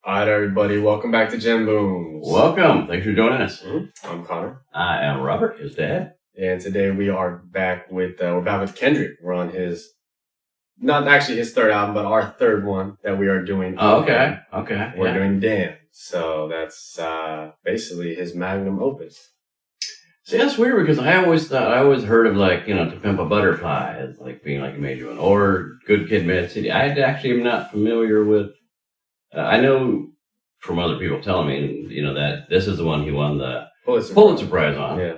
All right, everybody, welcome back to Gem Booms. Welcome. Thanks for joining us. I'm Connor. I am Robert, his dad. And today we are back with Kendrick. We're on his, not actually his third album, but our third one that we are doing. Oh, okay. Okay. We're doing Damn. So that's basically his magnum opus. See, that's weird because I always heard of To Pimp a Butterfly as like being like a major one, or Good Kid, Mad City. I actually am not familiar with. I know from other people telling me, that this is the one he won the Pulitzer Prize on. Yeah.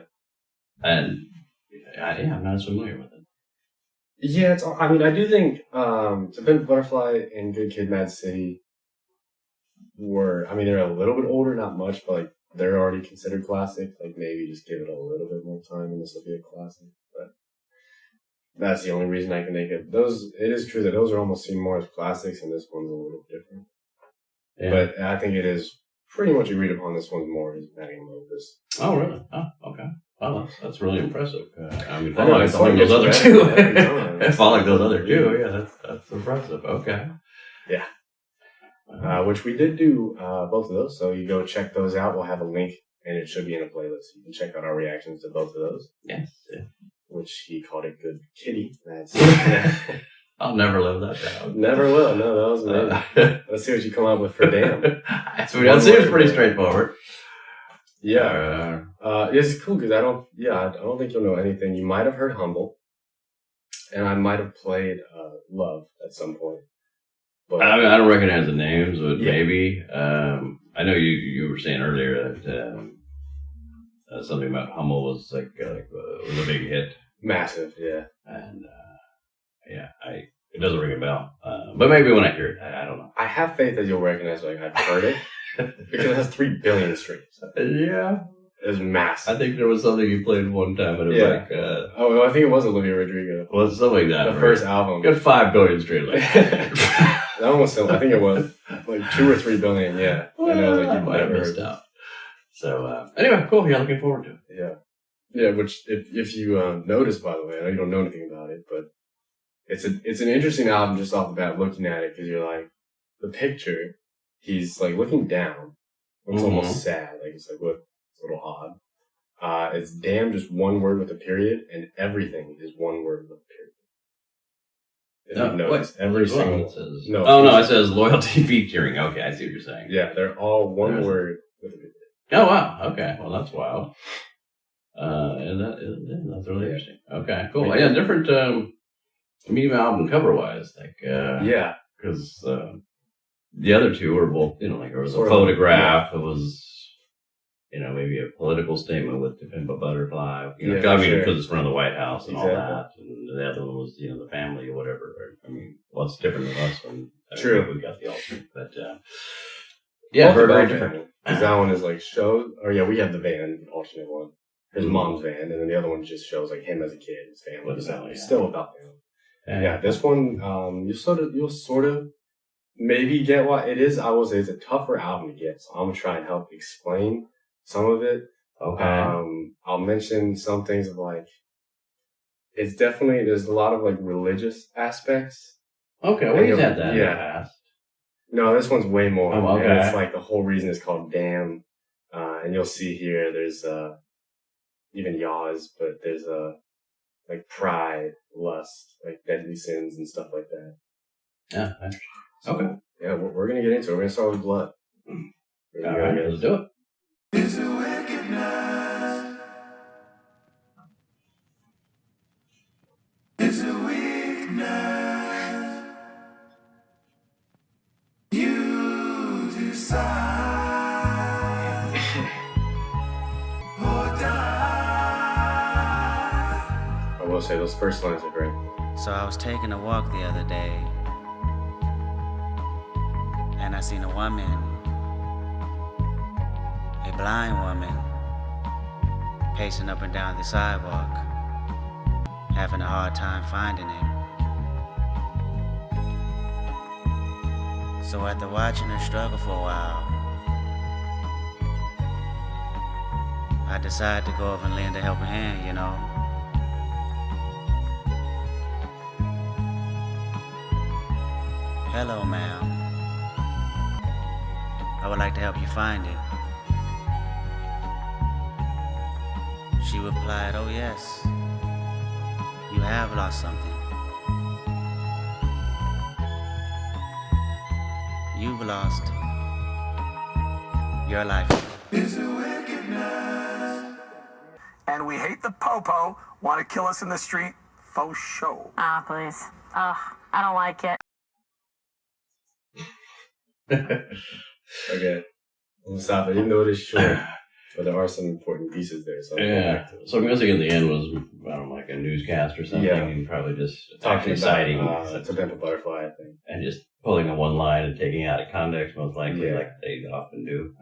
And I'm not as familiar with it. Yeah, I do think To Pimp a Butterfly and Good Kid, Mad City they're a little bit older, not much, but like they're already considered classics. Like maybe just give it a little bit more time and this will be a classic. But that's the only reason I can think of those. It is true that those are almost seen more as classics, and this one's a little different. Yeah. But I think it is pretty much agreed upon. This one's more his magnum opus. Oh, really? Oh, okay. Well, that's really impressive. If I like those other two. If I like those other two, yeah, that's impressive. Okay. Yeah. Which we did do both of those, so you go check those out. We'll have a link, and it should be in a playlist. You can check out our reactions to both of those. Yes. Yeah. Which he called it Good Kitty. That's I'll never live that down. Never will. No, that was amazing. Let's see what you come up with for Damn. That seems pretty straightforward. Yeah. It's cool because I don't think you'll know anything. You might have heard Humble, and I might have played Love at some point. But I don't recognize the names, but maybe. I know you were saying earlier that something about Humble was was a big hit. Massive, yeah. And it doesn't ring a bell. But maybe when I hear it, I don't know. I have faith that you'll recognize I've heard it because it has 3 billion streams. Yeah. It's massive. I think there was something you played one time and it was I think it was Olivia Rodrigo. Well, something like that. The first album. Got 5 billion streams. That one was I think it was like 2 or 3 billion, yeah. Well, and I was you might have missed out. So, anyway, cool. Yeah, looking forward to it. Yeah. Yeah, which, if you notice, by the way, I know you don't know anything about it, but it's an interesting album just off the bat looking at it, because you're like, the picture, he's like looking down. It's almost sad. Like, it's like, what? It's a little odd. It's Damn, just one word with a period, and everything is one word with a period. If you've noticed, every single... It says, it says loyalty featuring. Okay, I see what you're saying. Yeah, they're all one word with a period. Oh, wow. Okay. Well, that's wild. And that's really interesting. Okay, cool. Yeah, different medium album cover-wise. Yeah. Because the other two were both, there was a photograph. It was, maybe a political statement with To Pimp a Butterfly. Because it's front of the White House and all that. And the other one was, the family or whatever. What's different than us when we got the alternate. But, very different. Because that one is like shows, we have the van, alternate one. His mom's van, and then the other one just shows like him as a kid, his family. It's still about him. Yeah, this one, you'll sort of maybe get what it is. I will say it's a tougher album to get, so I'm gonna try and help explain some of it. Okay. I'll mention some things of it's definitely, there's a lot of religious aspects. Okay, well, he's had that in the past. No, this one's way more. Oh, okay. And it's the whole reason is called Damn. And you'll see here, there's even yaws, but there's pride, lust, deadly sins and stuff like that. Yeah, interesting. Okay. Yeah, we're going to get into it. We're going to start with blood. All right, let's do it. It's a wickedness. It's a weakness. You decide. I will say those first lines are great. So I was taking a walk the other day, and I seen a woman, a blind woman, pacing up and down the sidewalk, having a hard time finding it. So after watching her struggle for a while, I decided to go over and lend a helping hand, you know. Hello, ma'am. I would like to help you find it. She replied, oh yes, you have lost something. You've lost your life. Is it wickedness? And we hate the popo, want to kill us in the street, faux show. Ah, please. Ugh, I don't like it. Okay. We'll stop it, even though it is short. But there are some important pieces there. So So music in the end was, I don't know, like a newscast or something, and probably just talking citing To Pimp a Butterfly, I think. and just pulling a one line and taking it out of context, most likely, like they often do.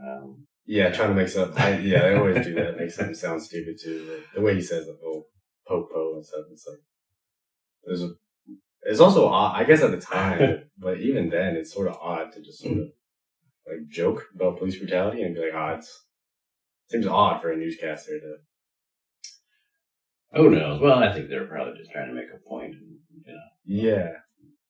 Trying to make something. They always do that. Make something sound stupid too. Like, the way he says like, "oh, po" and stuff. It's like it's also odd. I guess at the time, but even then, it's sort of odd to just sort of like joke about police brutality and be like, it seems odd for a newscaster to. Who knows? Well, I think they're probably just trying to make a point, Yeah.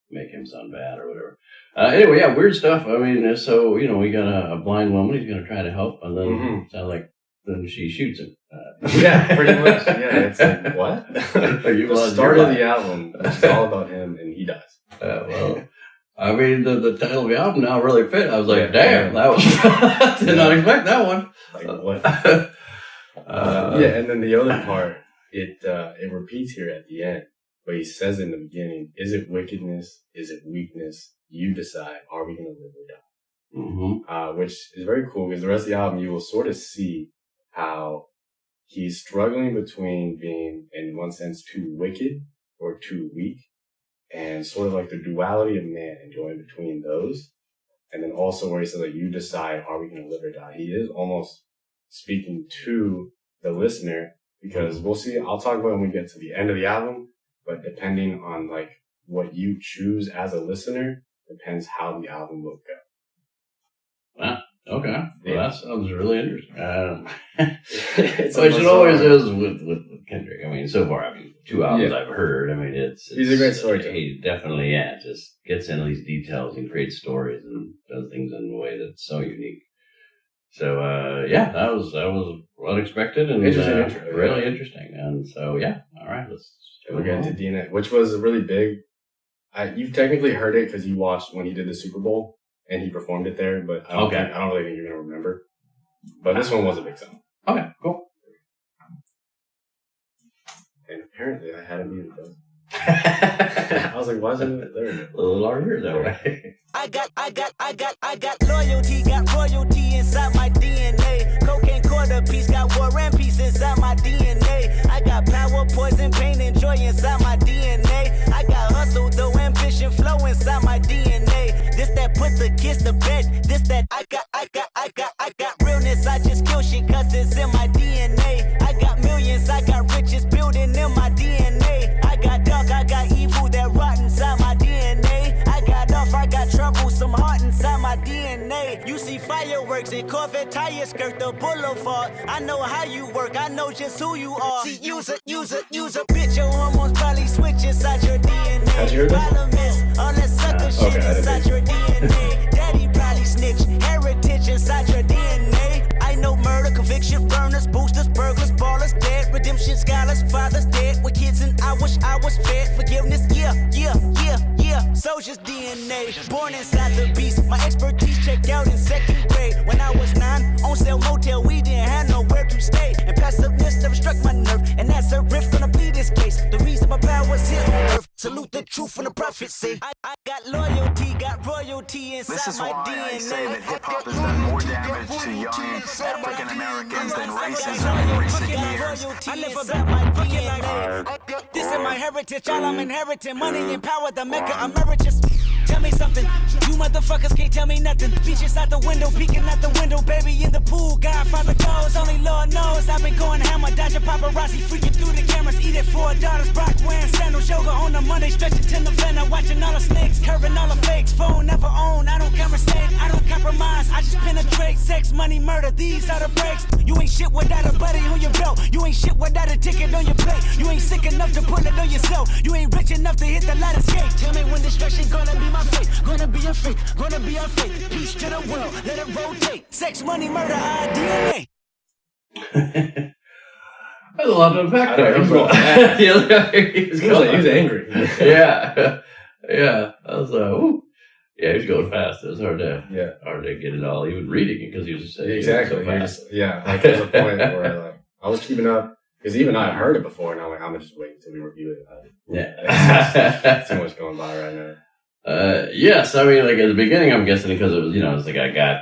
Make him sound bad or whatever. Anyway, weird stuff. I mean, so, we got a blind woman. He's going to try to help. And then sounds like then she shoots him. Yeah, pretty much. Yeah, it's like, what? The start of the album, which is all about him, and he dies. Well, I mean, the title of the album now really fit. I was like, damn, that was... did not expect that one. Like, what? And then the other part, it repeats here at the end. But he says in the beginning, is it wickedness? Is it weakness? You decide, are we going to live or die? Which is very cool because the rest of the album, you will sort of see how he's struggling between being, in one sense, too wicked or too weak, and sort of like the duality of man and going between those. And then also where he says, like, you decide, are we going to live or die? He is almost speaking to the listener because we'll see, I'll talk about it when we get to the end of the album. But depending on like what you choose as a listener, depends how the album will go. Wow. Okay. Well, that sounds really interesting. Which it always is with Kendrick. I mean, so far, two albums I've heard. I mean, he's a great storyteller. He definitely, just gets into these details and creates stories and does things in a way that's so unique. So, that was unexpected and really interesting. And so, all right, we'll get into DNA, which was really big. You've technically heard it because you watched when he did the Super Bowl and he performed it there, but I don't really think you're going to remember. But this one was a big song. Okay, cool. And apparently I had it muted though. I was like, why isn't it there? A little larger though, right? I got loyalty, got royalty inside my DNA. Cocaine quarter piece, got war and peace inside my DNA. I got power, poison, pain, and joy inside my DNA. I got hustle, though, ambition, flow inside my DNA. This that put the kids to bed. This that I got realness. I just kill shit cause it's in my DNA. I got millions, I got riches building in my DNA. I got dark, I got evil that rot inside my DNA. I got off, I got trouble, some heart inside my DNA. You see fireworks and Corvette tires skirt the boulevard. I know how you work, I know just who you are. See, use a bitch, your hormones probably switch inside your DNA. How'd you hear this? All that sucker shit inside your DNA. Daddy probably snitch, heritage inside your DNA. I know murder, conviction, burners, boosters, burglars, ballers, dead, redemption, scholars, fathers dead with kids, and I wish I was fed. Forgiveness, yeah. Soldier's DNA, born inside the beast. My expertise checked out in second grade. When I was 9, on sale motel, we didn't have nowhere to stay. And passiveness never struck my nerve, and that's a riff gonna be this case. The reason my power's here on earth. Salute the truth from the prophecy. I got loyalty, got royalty inside This is my why DNA. I say that hip-hop has done more damage to young African Americans than racism in recent years. I live about my fucking life. This is my heritage, all I'm inheriting. Money and power, the Mecca emeritus. Tell me something, you motherfuckers can't tell me nothing. Beaches out the window, peeking out the window, baby in the pool. Godfather goes, only Lord knows. I've been going hammer, dodging paparazzi, freaking through the cameras. Eat it for $4, Brock wearing sandals. Yoga on a Monday, stretching to November. Watching all the snakes, curving all the fakes. Phone never own, I don't conversate, I don't compromise. I just penetrate, sex, money, murder, these are the breaks. You ain't shit without a buddy on your belt. You ain't shit without a ticket on your plate. You ain't sick enough to put it on yourself. You ain't rich enough to hit the ladder skate. Tell me when destruction gonna be my fate. Gonna be a fate, gonna be a fate. Peace to the world, let it rotate. Sex, money, murder, our DNA. There's a lot to unpack there. He was going fast. He was angry. Yeah. Yeah. I was like, ooh. Yeah, he was going fast. It was hard to get it all, even reading it, because he was just saying exactly. so fast. Like there's a point where like I was keeping up, because even I had heard it before, and I'm like, I'm gonna just wait until we review it. Yeah. Too much going by right now. Yes, I mean, like at the beginning, I'm guessing because it was, it's like I got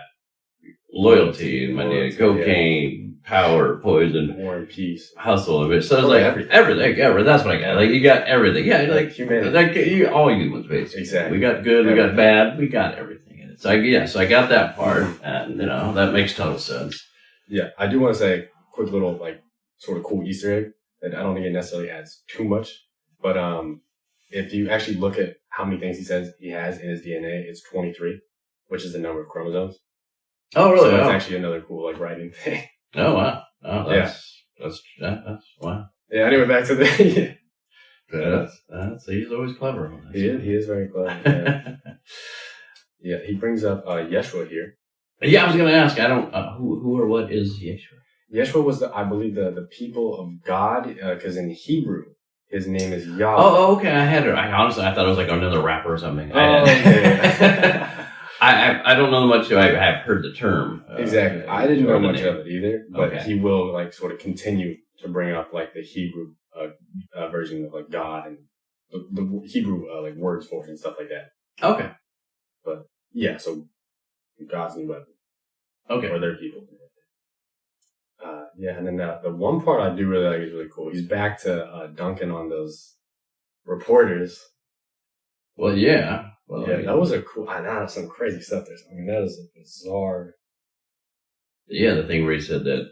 loyalty and money, cocaine, power, poison, war and peace, hustle of it. So it's like everything. Yeah, that's what I got. Like you got everything. Yeah, like humanity. All humans basically. Exactly. We got good, we got bad, we got everything in it. So I got that part, and that makes total sense. Yeah, I do want to say a quick little like sort of cool Easter egg that I don't think it necessarily adds too much, but if you actually look at how many things he says he has in his DNA, it's 23, which is the number of chromosomes. Oh, really? So that's actually another cool like writing thing. Oh wow! Oh, that's wow. Yeah. Anyway, back to the. So he's always clever. On He is very clever. Yeah, he brings up Yeshua here. Yeah, I was going to ask. I don't who or what is Yeshua? Yeshua was I believe the people of God, because in Hebrew his name is Yahweh. Oh, okay. I honestly thought it was like another rapper or something. Okay. I don't know much. I have heard the term. Exactly. I didn't know much of it either, but Okay. he will like sort of continue to bring up like the Hebrew version of like God and the Hebrew like words for it and stuff like that. Okay. But yeah, so God's new weapon. Okay. Or their people. Yeah, and then the one part I do really like is really cool. He's back to dunking on those reporters. Well, yeah. Well, Yeah, that was a cool. I know some crazy stuff there. I mean, that is a bizarre. Yeah, the thing where he said that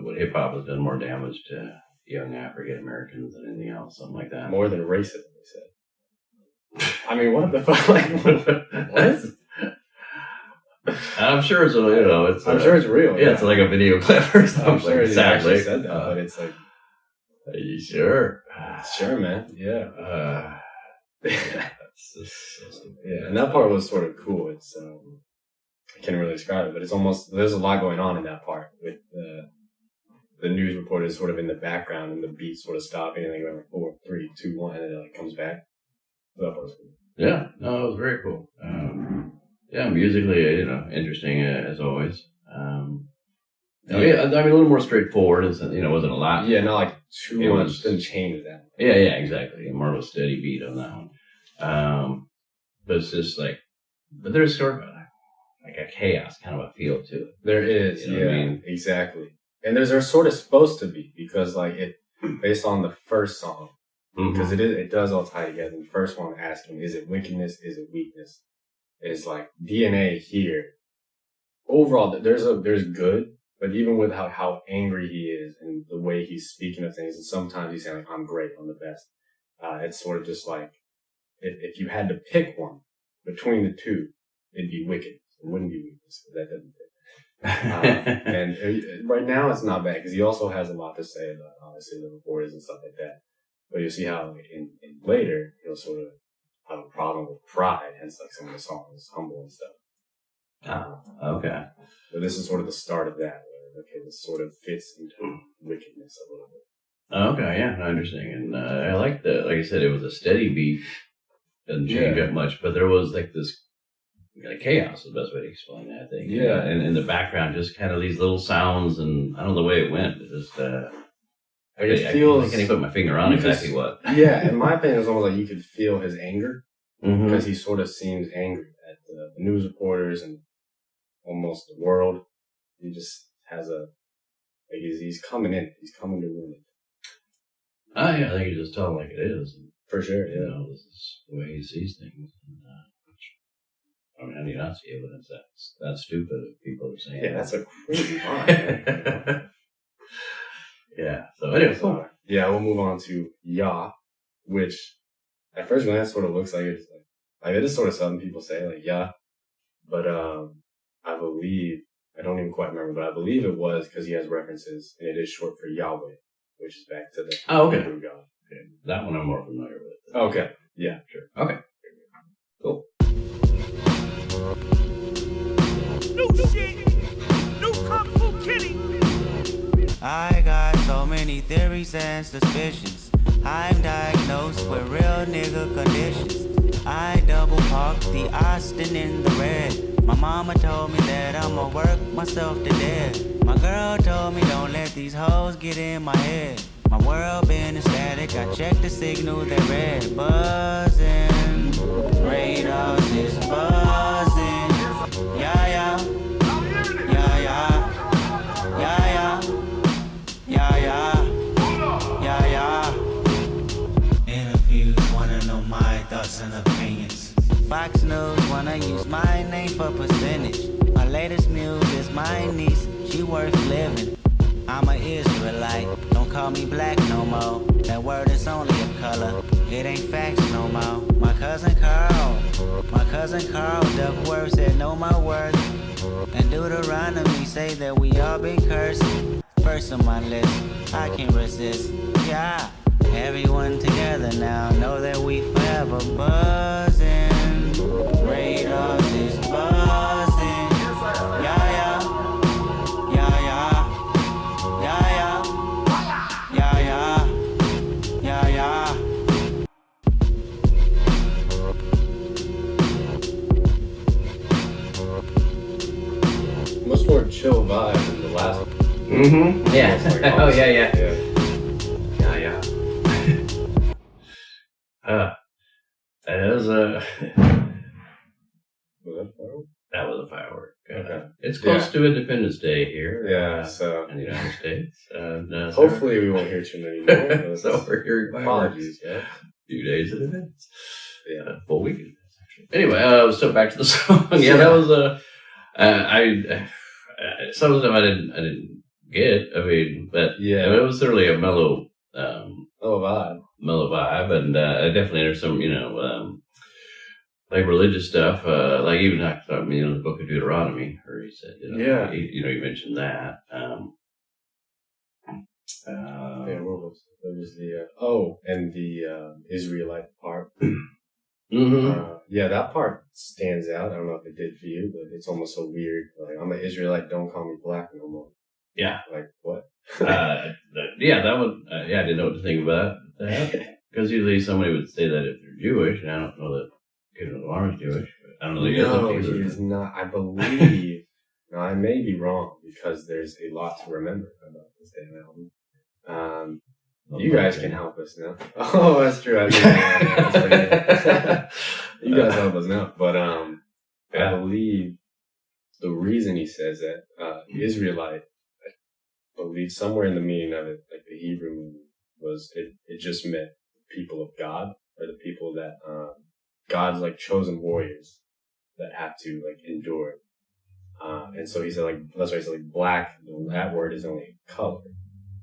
what hip hop has done more damage to young African Americans than anything else, something like that. More than racism, he said. I mean, what the fuck? Like, what? I'm sure it's it's. I'm sure it's real. Yeah, it's like a video clip or something. I'm sure he sadly actually said that, but it's like. Are you sure? Sure, man. Yeah. Yeah, and that part was sort of cool. It's I can't really describe it, but it's almost there's a lot going on in that part with the news reporters sort of in the background and the beat sort of stopping and they go like 4, 3, 2, 1, and then it like comes back. So that part was cool. Yeah, no, it was very cool. Yeah, musically, interesting as always. I mean, a little more straightforward. It wasn't a lot. Yeah, not like too much. Didn't change that. Yeah, exactly. More of a steady beat on that one. But it's just like, but there's sort of like a chaos kind of a feel to it. There is, You know what I mean? Exactly. And there's sort of supposed to be because like it based on the first song because it does all tie together. The first one asking, is it wickedness? Is it weakness? It's like DNA here. Overall, there's good. But even with how angry he is and the way he's speaking of things, and sometimes he's saying like, I'm great, I'm the best. It's sort of just like, if you had to pick one between the two, it'd be wicked. It wouldn't be weakness. That doesn't fit. And right now it's not bad because he also has a lot to say about obviously the reporters and stuff like that. But you'll see how in later he'll sort of have a problem with pride, hence like some of the songs, Humble and stuff. Okay. So this is sort of the start of that. Okay, this sort of fits into wickedness a little bit. Okay, yeah, I understand. And I like that. Like I said, it was a steady beat. Doesn't change that much, but there was like this chaos, is the best way to explain that, I think. Yeah. And in the background, just kind of these little sounds, and I don't know the way it went. It just, it feels. I can't even put my finger on exactly what. Yeah, in my opinion, it's almost like you could feel his anger because Mm-hmm. he sort of seems angry at the news reporters and almost the world. He just has he's coming in. He's coming to win it. Oh, yeah, I think you just tell him like it is. And, For sure, yeah. This is the way he sees things. And, how do you not see evidence that's stupid if people are saying Yeah, that's a crazy line. Yeah, so anyway, cool. Yeah, we'll move on to Yah, which at first glance sort of looks like it's like it is sort of something people say, like Yah. But I believe I don't even quite remember, but I believe it was because he has references, and it is short for Yahweh, which is back to the Hebrew God. Okay. That one I'm more familiar with. Okay. Yeah, sure. Okay. Cool. New shit. New Kung Fu Kitty. I got so many theories and suspicions. I'm diagnosed with real nigga conditions. I double park the Austin in the red. My mama told me that I'ma work myself to death. My girl told me don't let these hoes get in my head. My world been static, I checked the signal, they red. Buzzing, radars is buzzing. Yeah, yeah, yeah, yeah, yeah, yeah, yeah, yeah, yeah, yeah. Interviews wanna know my thoughts and opinions. Fox News wanna use my name for percentage. My latest muse is my niece, she worth living. I'm a Israelite, don't call me black no more. That word is only a color, it ain't facts no more. My cousin Carl, Duckworth said know my worth. And Deuteronomy say that we all been cursed. First on my list, I can't resist. Yeah, everyone together now, know that we forever buzzing. Radars is buzzing. Yeah, yeah, yeah, yeah, yeah, yeah, yeah, yeah, yeah, yeah. Much more chill vibe than the last one. Mm-hmm. Yeah. Almost like Oh, yeah. Yeah. That was a... Was that firework? That was a firework. Okay. It's close to Independence Day here. Yeah, so in the United States. hopefully we won't hear too many more. So we're hearing fireworks. Apologies, yeah. A few days in advance. Yeah. Full week in advance, actually. Anyway, so back to the song. Yeah, that was some of them I didn't get. I mean, but Yeah. it was certainly a mellow vibe. and definitely there's some like religious stuff, like even the Book of Deuteronomy, where he said, Yeah. you mentioned that. Yeah, what was it? There was the and the Israelite part. Mm-hmm. Yeah, that part stands out. I don't know if it did for you, but it's almost so weird. Like, I'm an Israelite, don't call me black no more. Yeah. Like, what? That one, I didn't know what to think about that. Because usually somebody would say that if they're Jewish, and I don't know that Kendrick Lamar is Jewish, but I don't know that he No, he's not. I believe. Now, I may be wrong, because there's a lot to remember about this damn album. You guys can help us now. Oh, that's true. I mean, you guys help us now. But I believe the reason he says that Israelite, I believe somewhere in the meaning of it, like the Hebrew meaning, was it just meant people of God, or the people that God's like chosen warriors that have to like endure. And so he said like that's why he said like black. That word is only a color.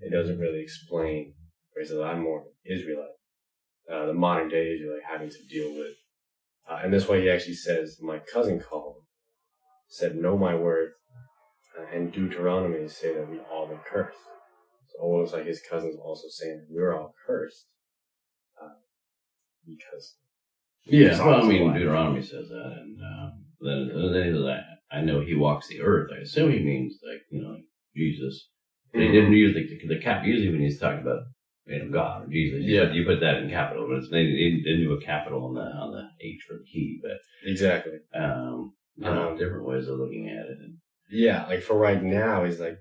It doesn't really explain. He says, I'm more Israelite, the modern day Israelite having to deal with. And this way he actually says, my cousin called, said, know my worth, and Deuteronomy say that we all been cursed. So almost like his cousin's also saying we're all cursed. Because. Yeah, well, I mean, Deuteronomy says that, and then I know he walks the earth. I assume he means like Jesus. But he didn't use the cap. Usually when he's talking about God or Jesus, you put that in capital, but they didn't do a capital on the H for the key. But exactly, different ways of looking at it. Yeah, like for right now, he's like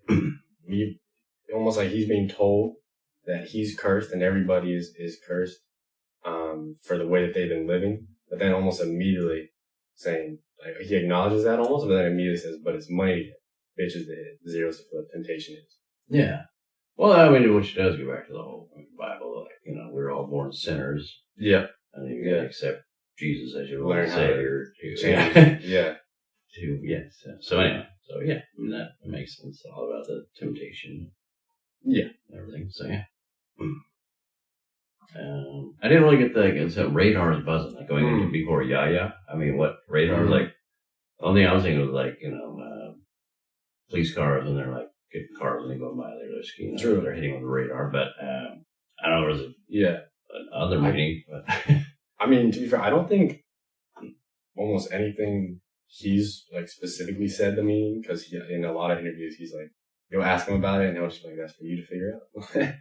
almost like he's being told that he's cursed and everybody is cursed for the way that they've been living, but then almost immediately saying like he acknowledges that almost, but then immediately says, "But it's money, bitches, the zeros of what temptation is." Yeah. Well, I mean, which does go back to the whole Bible. Like, we're all born sinners. Yeah. And you gotta accept Jesus as your Lord Learn and how to Savior. change. Yeah. So anyway, I mean, that makes sense. All about the temptation. Yeah. And everything. So yeah. I didn't really get the radar is buzzing, like going into before Yaya. I mean, what radar? Like, the only thing I was thinking was like, police cars and they're like getting cars and they go by, they're just, you know, True. they're hitting on the radar. But I know there was another meeting. But I mean, to be fair, I don't think almost anything he's like specifically said to me, because in a lot of interviews he's like, you'll ask him about it and he'll just be like, that's for you to figure out.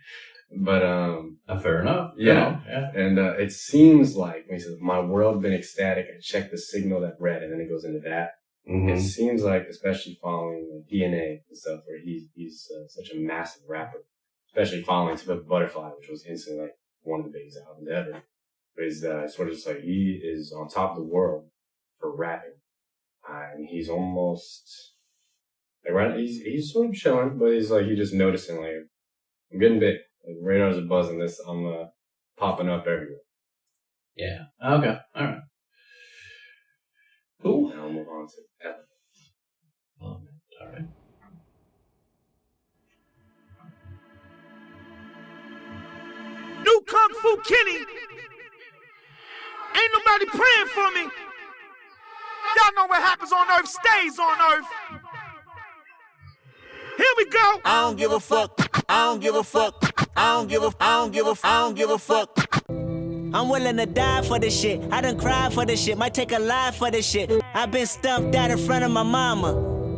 But fair enough. Yeah. Yeah. And it seems like when he says, my world been ecstatic, I checked the signal that read, and then it goes into that. Mm-hmm. It seems like, especially following like DNA and stuff, where he's such a massive rapper, especially following To Butterfly, which was instantly like one of the biggest albums ever. But is sort of just like he is on top of the world for rapping, and he's almost like right. He's sort of chilling, but he's like you just noticing like I'm getting big. Like radars are buzzing. I'm popping up everywhere. Yeah. Okay. All right. Cool. Now I'll move on to Element. All right. New Kung Fu Kenny. Ain't nobody praying for me. Y'all know what happens on Earth stays on Earth. Here we go. I don't give a fuck. I don't give a fuck. I don't give a fuck. I'm willing to die for this shit. I done cried for this shit. Might take a life for this shit. I've been stumped out in front of my mama.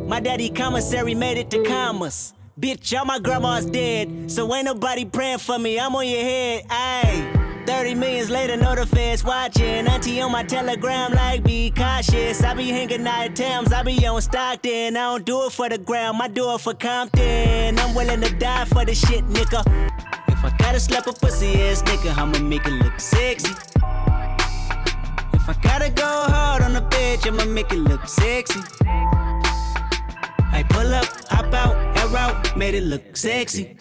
My daddy commissary made it to commas. Bitch, all my grandma's dead, so ain't nobody praying for me. I'm on your head, ayy. 30 millions later, know the feds watching. Auntie on my telegram like, be cautious. I be hanging out at Thames, I be on Stockton. I don't do it for the gram, I do it for Compton. I'm willing to die for this shit, nigga. If I gotta slap a pussy ass nigga, I'ma make it look sexy. If I gotta go hard on a bitch, I'ma make it look sexy. I pull up, hop out, air out, made it look sexy.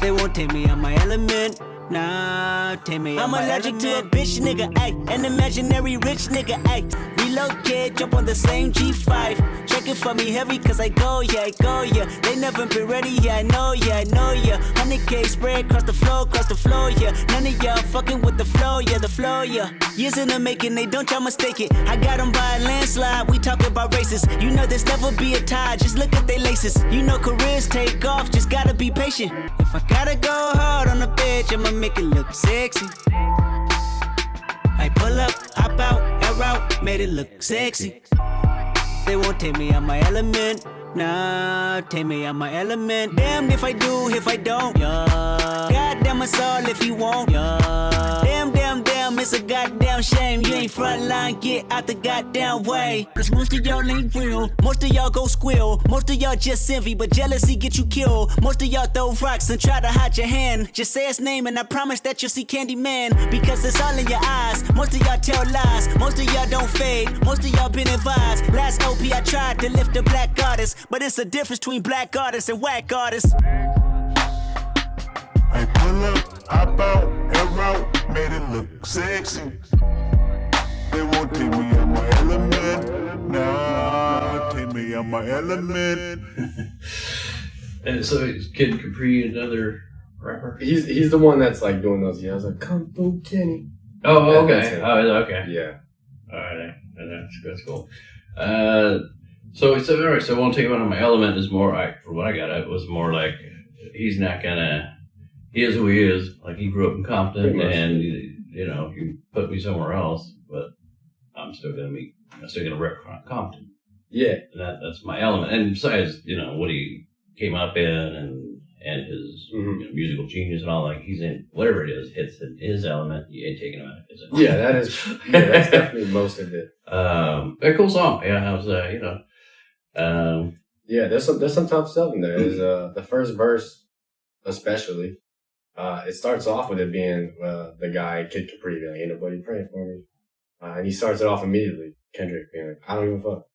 They won't take me out my element. Nah, take me out my element. I'm allergic to a bitch nigga, ayy. An imaginary rich nigga, ayy. Relocate, jump on the same G5. Check it for me heavy, cause I go, yeah. They never been ready, yeah, I know, yeah. 100K spread across the floor, yeah. None of y'all fucking with the flow, yeah. Years in the making, they don't y'all mistake it. I got them by a landslide, we talking about races. You know there's never be a tie, just look at they laces. You know careers take off, just gotta be patient. If I gotta go hard on a bitch, I'ma make it look sexy. I pull up, hop out, air out, made it look sexy. They won't take me out my element. Nah, take me out my element. Damned if I do, if I don't. Yeah. Goddamn us all if you won't. Yeah. Damn, it's a goddamn shame. You ain't frontline, get out the goddamn way. Cause most of y'all ain't real. Most of y'all go squill. Most of y'all just envy, but jealousy get you killed. Most of y'all throw rocks and try to hide your hand. Just say his name and I promise that you'll see Candyman. Because it's all in your eyes. Most of y'all tell lies. Most of y'all don't fade. Most of y'all been advised. Last OP I tried to lift a black artist, but it's a difference between black artists and whack artists. I pull up, hop out, air out, made it look sexy. They won't take me out my element. Nah, take me out my element. And so is Kid Capri another rapper? He's the one that's like doing those yells like Kung Fu Kenny. Oh, okay. Oh, okay. Yeah. All right. That's cool. So all right. So I won't take him out of my element is more. For what I got, it was more like he's not gonna. He is who he is. Like he grew up in Compton, and you put me somewhere else, but I'm still gonna rep Compton. Yeah, and that's my element. And besides, what he came up in and his musical genius and all, like he's in whatever it is, it's in his element. You ain't taking him out of his element. Yeah, that's definitely most of it. A cool song. Yeah, I was yeah, there's some tough stuff in there. There's the first verse, especially. It starts off with it being the guy Kid Capri being like, "Ain't nobody praying for me," and he starts it off immediately. Kendrick being like, "I don't give a fuck.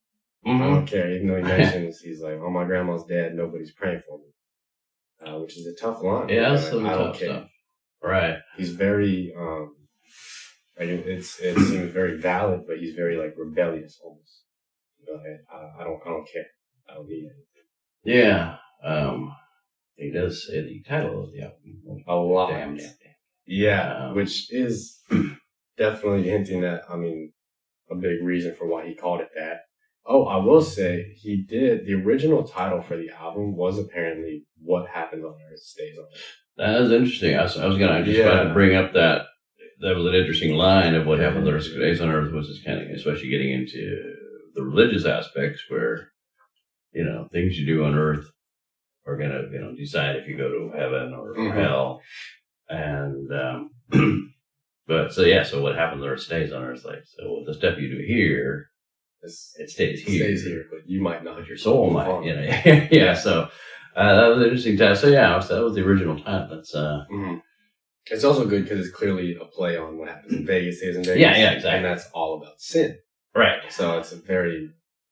I don't care." Even though he mentions he's like, "Oh, my grandma's dead. Nobody's praying for me," which is a tough line. Yeah, that's some tough stuff. Right. He's very like it seems very valid, but he's very like rebellious almost. I don't care. I don't need anything. Yeah. He does say the title of the album a lot. Damn. Yeah, which is definitely hinting at, a big reason for why he called it that. Oh, I will say the original title for the album was apparently What Happens on Earth Stays on Earth. That was interesting. I was going to about to bring up that was an interesting line of What Happens on Earth Stays on Earth, which is kind of, especially getting into the religious aspects where, things you do on earth are going to, decide if you go to heaven or hell. And, but so what happens on earth stays on earth. Like, so the stuff you do here, it stays here. But you might not. But your soul might, yeah. So, that was an interesting title. So that was the original title. That's, It's also good because it's clearly a play on what happens in Vegas stays in Vegas. Yeah, exactly. And that's all about sin. Right. So it's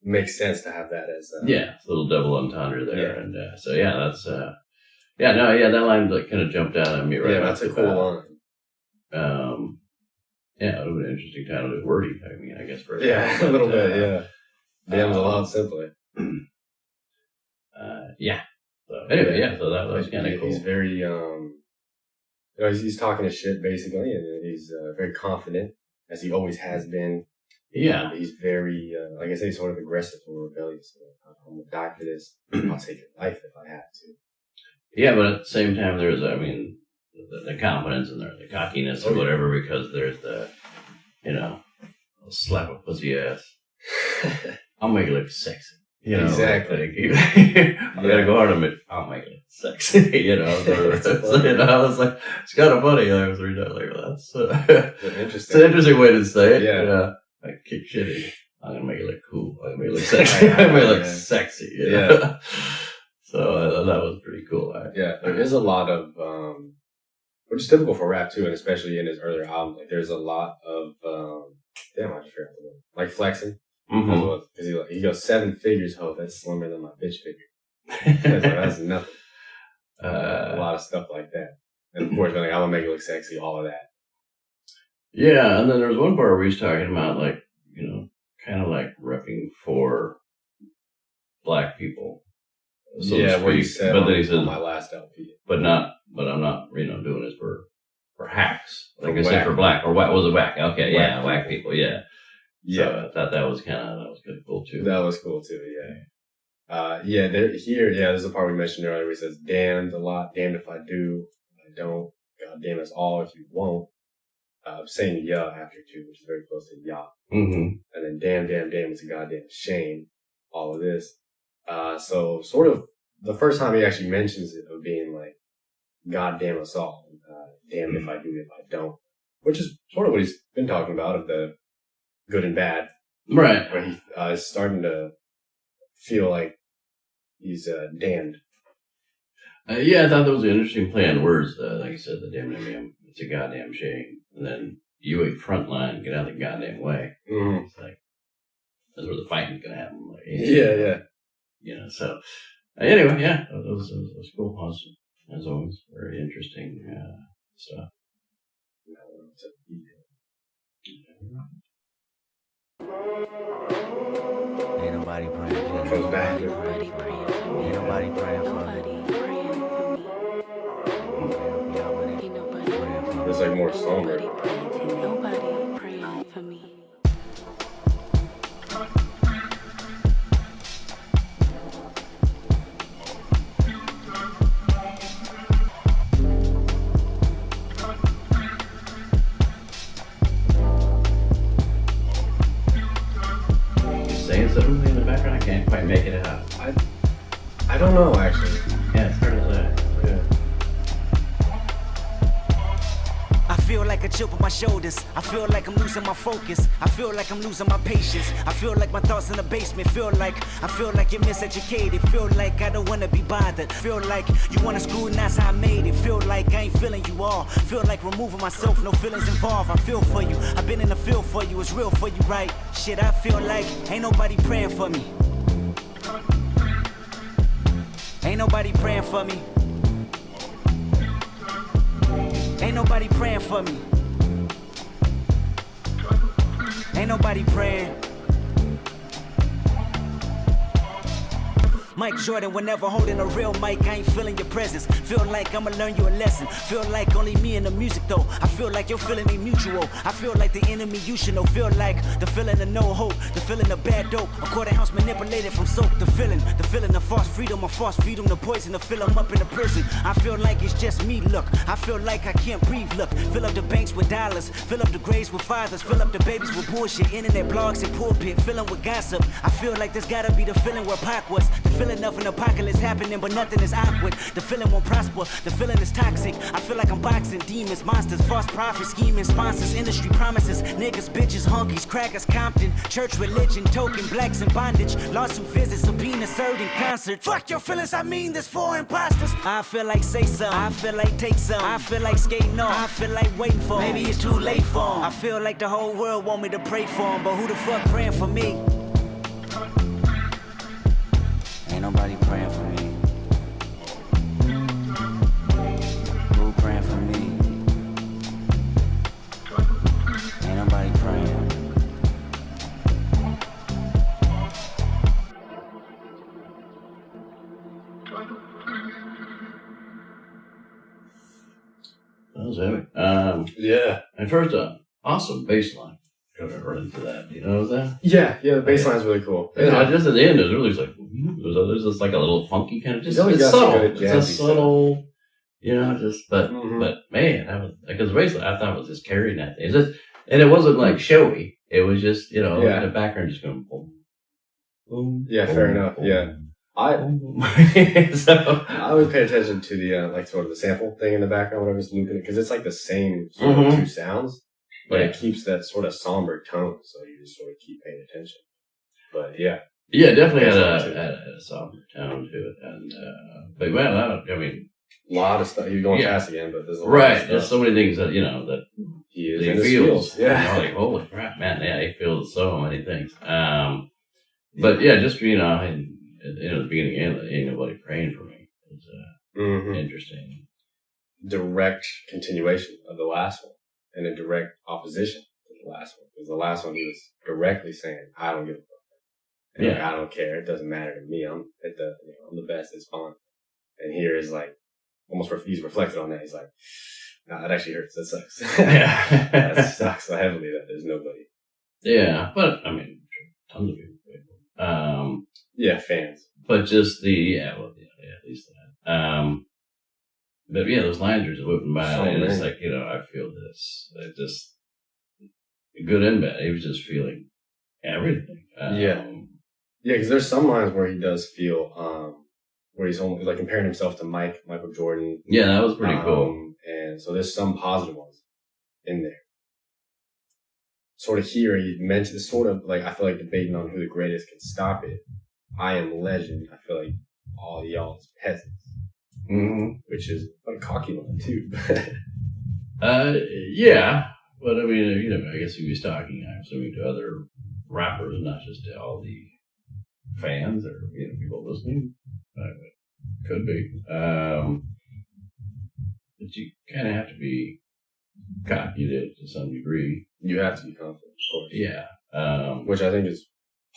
makes sense to have that as it's a little double entendre there. And that's that line kind of jumped out at me right. Yeah, that's a cool line. It would have been an interesting title to wordy. I mean, I guess for a little bit. Yeah, Damn's a lot simpler. So anyway, so that was kind of cool. He's very he's talking his shit basically, and he's very confident as he always has been. Yeah, he's very, like I say, sort of aggressive or rebellious. I'm gonna die for this. I'll take your life if I have to. Yeah, but at the same time, there's, the confidence and the cockiness or whatever, because there's the, I'll slap a pussy ass. I'll make it look sexy. Exactly. I gotta go hard on it. I'll make it sexy. It's like, it's kind of funny. I was reading that like, that's interesting. It's an interesting way to say it. Yeah. I kick shitty. I'm gonna make it look cool. I'm gonna make it look sexy. I'm gonna make it look sexy. Yeah. So that was pretty cool. Yeah, there is a lot of, which is typical for rap too, and especially in his earlier albums. Like, there's a lot of, I just forgot the word. Like flexing. Because he goes 7 figures, ho, that's slimmer than my bitch figure. That's nothing. A lot of stuff like that. And of course, I'm gonna make it look sexy, all of that. Yeah, and then there was one part where he's talking about, like, kind of like repping for black people. So where he said, but then he says, on my llast LP. But I'm not, doing this for hacks. Like I said, for black, or was it whack? Okay, whack people, yeah. Yeah. So I thought that was kind of cool too. That was cool too, yeah. There's a part we mentioned earlier where he says, damned a lot, damned if I do, if I don't, God damn us all if you won't. Saying yeah after two, which is very close to yeah. And then damn, it's a goddamn shame. All of this. So sort of the first time he actually mentions it of being like, God damn us all. Damned if I do, if I don't. Which is sort of what he's been talking about, of the good and bad. Right. Where he is starting to feel like he's damned. I thought that was an interesting play on words. Like you said, the damn, it's a goddamn shame. And then you ain't front line, get out of the goddamn way. It's like, that's where the fighting's gonna happen. Like, yeah. So anyway, it was cool. Awesome. As always, very interesting stuff. Ain't nobody praying for me. Ain't nobody praying for me. There's like more somber. Nobody praying for me. Saying something in the background, I can't quite make it out. I don't know actually. Yeah, it's hard to say. I feel like a chip on my shoulders. I feel like I'm losing my focus. I feel like I'm losing my patience. I feel like my thoughts in the basement. I feel like you're miseducated. Feel like I don't wanna be bothered. Feel like you wanna screw and that's how I made it. Feel like I ain't feeling you all. Feel like removing myself, no feelings involved. I feel for you. I've been in the field for you. It's real for you, right? Shit, I feel like ain't nobody praying for me. Ain't nobody praying for me. Ain't nobody praying for me. Ain't nobody praying. Mike Jordan, whenever holding a real mic, I ain't feeling your presence. Feel like I'ma learn you a lesson. Feel like only me and the music though. I feel like your feeling ain't mutual. I feel like the enemy you should know. Feel like the feeling of no hope, the feeling of bad dope. A quarter ounce manipulated from soap. The feeling of false freedom, the poison to fill them up in the prison. I feel like it's just me, look. I feel like I can't breathe, look. Fill up the banks with dollars, fill up the graves with fathers, fill up the babies with bullshit, internet blogs and pulpit, filling with gossip. I feel like there's gotta be the feeling where Pac was. The feeling of an apocalypse happening, but nothing is awkward. The feeling won't prosper, the feeling is toxic. I feel like I'm boxing demons, monsters, false prophets, scheming sponsors, industry promises, niggas, bitches, honkies, crackers, Compton, church, religion, token, blacks in bondage, lawsuit visits, subpoena, served in concert. Fuck your feelings, I mean this for imposters. I feel like say something, I feel like take some, I feel like skating off, I feel like waiting for him. Maybe it's too late for him. I feel like the whole world want me to pray for him, but who the fuck praying for me? Ain't nobody praying for me. Who praying for me? Ain't nobody praying. That was heavy. Yeah. And first, awesome bass line. Go right into that. You know that? Yeah, the bass line's really cool. Yeah, just at the end, it was really just like, there's just like a little funky kind of, just, always it's got some subtle. good It's a jazzy subtle, you know, just, but man, that was, because the bass line, I thought was just carrying that thing. It's just, and it wasn't like showy. It was just, you know, in the background just going boom, boom. Yeah, boom, fair enough. Boom, Yeah. So I always pay attention to the like sort of the sample thing in the background, whatever's looping it, because it's like the same sort of two sounds, but it keeps that sort of somber tone, so you just sort of keep paying attention. But yeah, definitely had a somber tone to it, and but man, I mean, a lot of stuff. He's going fast again, but there's a lot of stuff. There's so many things that you know that he is he in his feels. feels. Yeah, you know, like holy crap, man! Yeah, he feels so many things. But yeah, just you know, and the beginning and ain't nobody praying for me. It's interesting. Direct continuation of the last one, and a direct opposition to the last one. Because the last one he was directly saying, "I don't give a fuck. And like, I don't care. It doesn't matter to me. I'm the best. It's fine." And here is like almost he's reflected on that. He's like, "Nah, that actually hurts. That sucks. That sucks so heavily that there's nobody." Yeah, but I mean, tons of people. Fans. But just at least that. But yeah, those lines are just whipping by, and it's like, you know, I feel this. It just good and bad. He was just feeling everything. Because there's some lines where he does feel, where he's almost like comparing himself to Michael Jordan. Yeah, that was pretty cool. And so there's some positive ones in there. Sort of here, he mentioned sort of like, I feel like debating on who the greatest can stop it. I am legend. I feel like all y'all is peasants. Which is a cocky one too. Yeah. But I mean, you know, I guess he was talking, I'm assuming, to other rappers, not just to all the fans or, you know, people listening. Could be. But you kind of have to be cocky to some degree. You have to be confident, of course. Yeah. Which I think is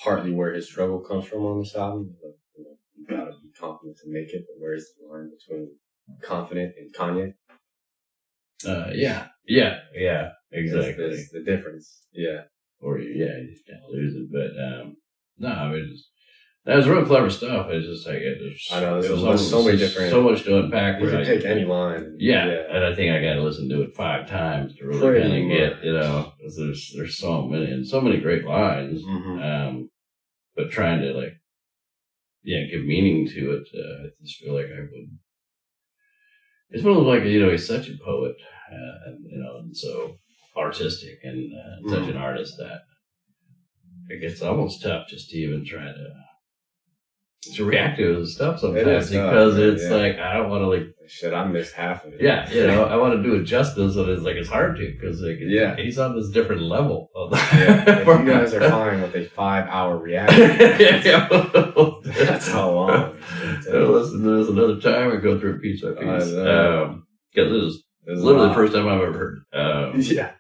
partly where his struggle comes from on this album. But, you know, you gotta be confident to make it, but where's the line between confident and Kanye? Yeah, exactly. There's the difference. Yeah. Or you just kind of lose it. But, no, I mean, that was real clever stuff. It's just like, there's so many different. So much to unpack. You can pick any line. Yeah. And I think I got to listen to it 5 times to really kind of get, you know, because there's so many, and so many great lines. But trying to, like, give meaning to it, I just feel like I would. It's one of those, like, you know, he's such a poet, and, you know, and so artistic and such an artist that it gets almost tough just to even try to react to his stuff sometimes because it's like, I don't want to, like, shit, I missed half of it. Yeah, you know, I want to do it justice, and it's like, it's hard to, because like, he's on this different level. If you guys are fine with a 5-hour reaction, that's how long. Listen, there's another time I go through piece by piece. Because this is literally the first time I've ever heard it.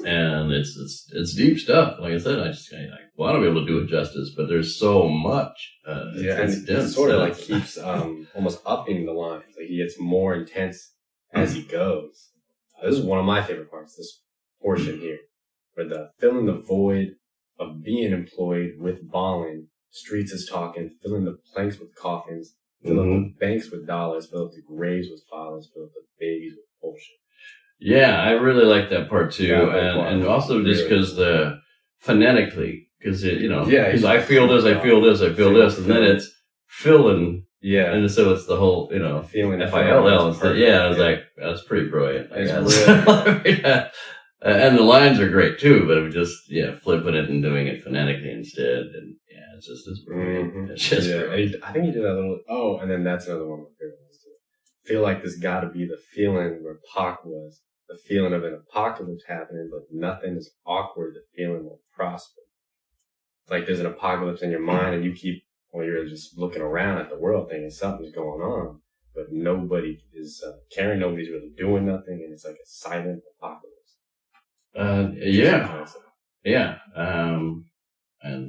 And it's deep stuff. Like I said, I want to be able to do it justice, but there's so much. And it sort of like keeps almost upping the lines. Like he gets more intense as he goes. This is one of my favorite parts. This portion here, where the filling the void of being employed with balling, streets is talking, filling the planks with coffins, fill up the banks with dollars, fill up the graves with fathers, fill up the babies with bullshit. Yeah, I really like that part too, and also just because phonetically, because because I feel this, I feel this, I feel this, and then it's filling, and so it's the whole feeling FILL. I was like, that's pretty brilliant. I guess. And the lines are great too, but it was just flipping it and doing it phonetically instead, and it's brilliant. It's just brilliant. I think he did that little. Oh, and then that's another one of my favorite ones too. Feel like this got to be the feeling where Pac was. The feeling of an apocalypse happening, but nothing is awkward. The feeling will prosper. It's like there's an apocalypse in your mind, and you're just looking around at the world thinking something's going on, but nobody is caring. Nobody's really doing nothing, and it's like a silent apocalypse. And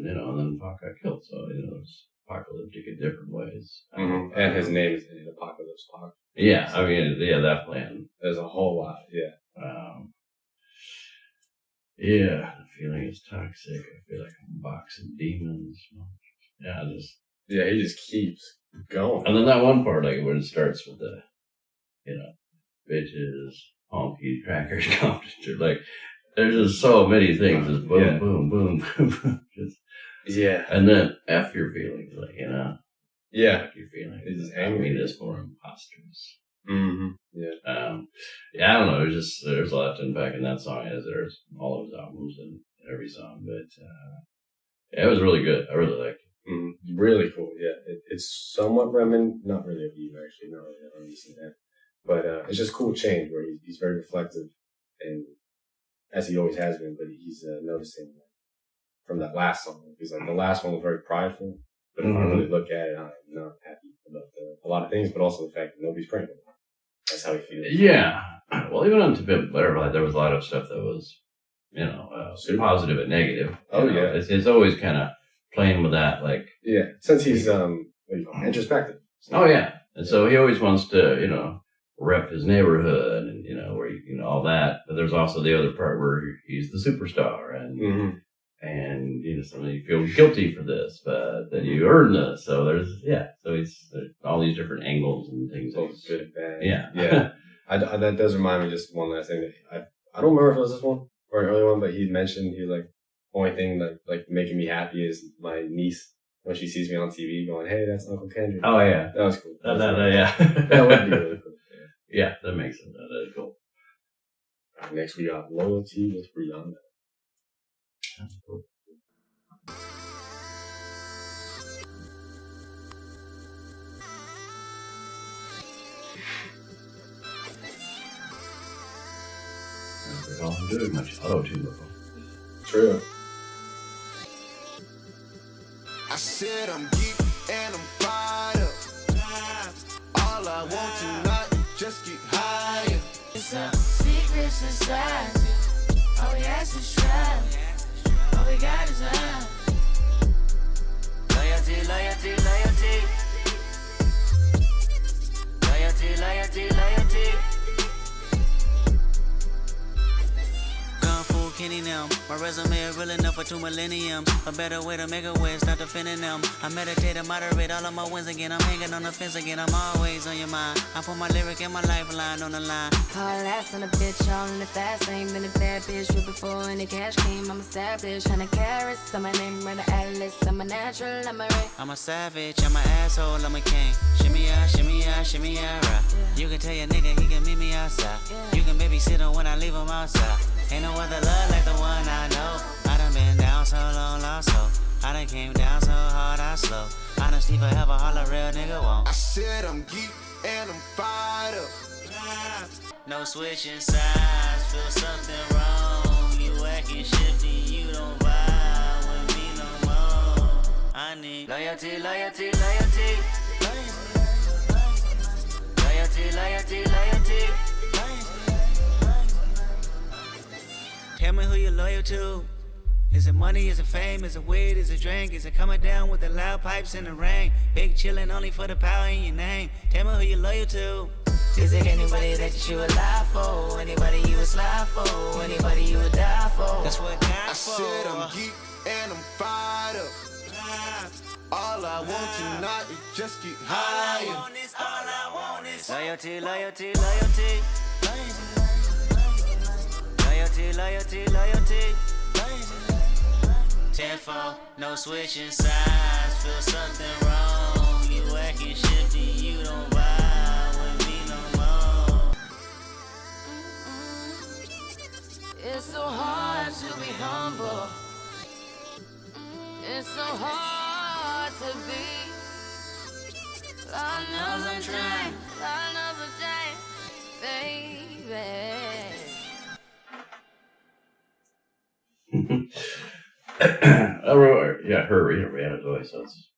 then Pac got killed, so it's apocalyptic in different ways. And his name is in Apocalypse Pac. Yeah, I mean, that plan. There's a whole lot, the feeling is toxic. I feel like I'm boxing demons. He just keeps going. And then that one part, like when it starts with the, bitches, honky, crackers, competition, like there's just so many things. Just boom, boom, boom, boom, boom. And then F your feelings, like, F your feelings. It's just angry. I mean, this for imposters. I don't know. There's a lot to unpack in that song, as there's all of his albums and every song. But it was really good. I really liked it. Really cool. Yeah, it's somewhat not really of you actually. No, I don't understand that. But it's just cool change where he's very reflective, and as he always has been. But he's noticing from that last song. He's like, the last one was very prideful, but if I really look at it, I'm not happy about a lot of things, but also the fact that nobody's praying. That's how he feels. Yeah. Well, even on To Pimp Butterfly, there was a lot of stuff that was, positive and negative. It's always kind of playing with that, like. Yeah, since he's introspective. Oh yeah, and so he always wants to, rep his neighborhood and where all that. But there's also the other part where he's the superstar and. And some of you feel guilty for this, but then you earn this. So there's there's all these different angles and things. Both good and bad. Yeah. That does remind me just one last thing. That I don't remember if it was this one or an early one, but he mentioned he was like, only thing like making me happy is my niece when she sees me on TV going, "Hey, that's Uncle Kendrick." Oh yeah, that was cool. That would be really cool. Yeah, that makes sense. That is cool. Next we got Loyalty with Rihanna. That's cool. I don't do much auto-tune before. True. I said I'm geek and I'm fired up. All I want tonight is just get higher. It's a secret society. All we ask is try. All we got is love. Loyalty, loyalty, loyalty. Loyalty, loyalty, loyalty. Kenny now. My resume is real enough for 2 millenniums. A better way to make a way, start defending them. I meditate and moderate all of my wins again. I'm hanging on the fence again. I'm always on your mind. I put my lyric and my lifeline on the line. Hard ass on a bitch, all in the fast lane. Been a bad bitch with before any cash came. I'm established, 100 carats. I'm my name, run the atlas. I'm a natural, I'm a ray. I'm a savage, I'm an asshole, I'm a king. Shimmy ya, shimmy ya, shimmy ya, right. You can tell your nigga he can meet me outside. You can babysit him when I leave him outside. Ain't no other love like the one I know. I done been down so long, lost so. I done came down so hard, I slow. Honesty forever, all a real nigga won't. I said I'm geek and I'm fired up. No switching sides, feel something wrong. You acting shifty, you don't vibe with me no more. I need loyalty, loyalty, loyalty. Loyalty, loyalty, loyalty. Tell me who you're loyal to. Is it money, is it fame, is it weed, is it drink? Is it coming down with the loud pipes in the rain? Big chillin' only for the power in your name. Tell me who you're loyal to. Is it anybody that you would lie for? Anybody you would slide for? Anybody you would die for? That's what God I for. said I'm geek and I'm fired up. All I want tonight is just get higher. All I want is loyalty, loyalty, loyalty. Loyalty, loyalty, loyalty. Tenfold, no switching sides. Feel something wrong. You acting shifty, you don't vibe with me no more. It's so hard to be humble. It's so hard to be. Lord knows I'm trying. Lord knows I'm trying, baby. Her Rihanna's voice, that's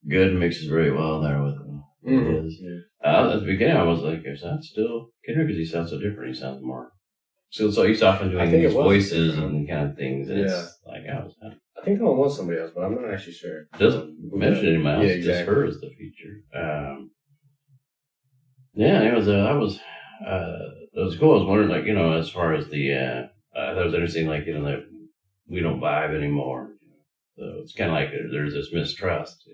good, mixes very well there with his. At the beginning, I was like, is that still Kendrick? Because he sounds so different. He sounds more. So he's often doing these voices and kind of things, and it's like, I think that one was somebody else, but I'm not actually sure. Doesn't mention anyone else, just her as the feature. It was cool. I was wondering, like, as far as that was interesting, like, that we don't vibe anymore. So it's kind of like there's this mistrust,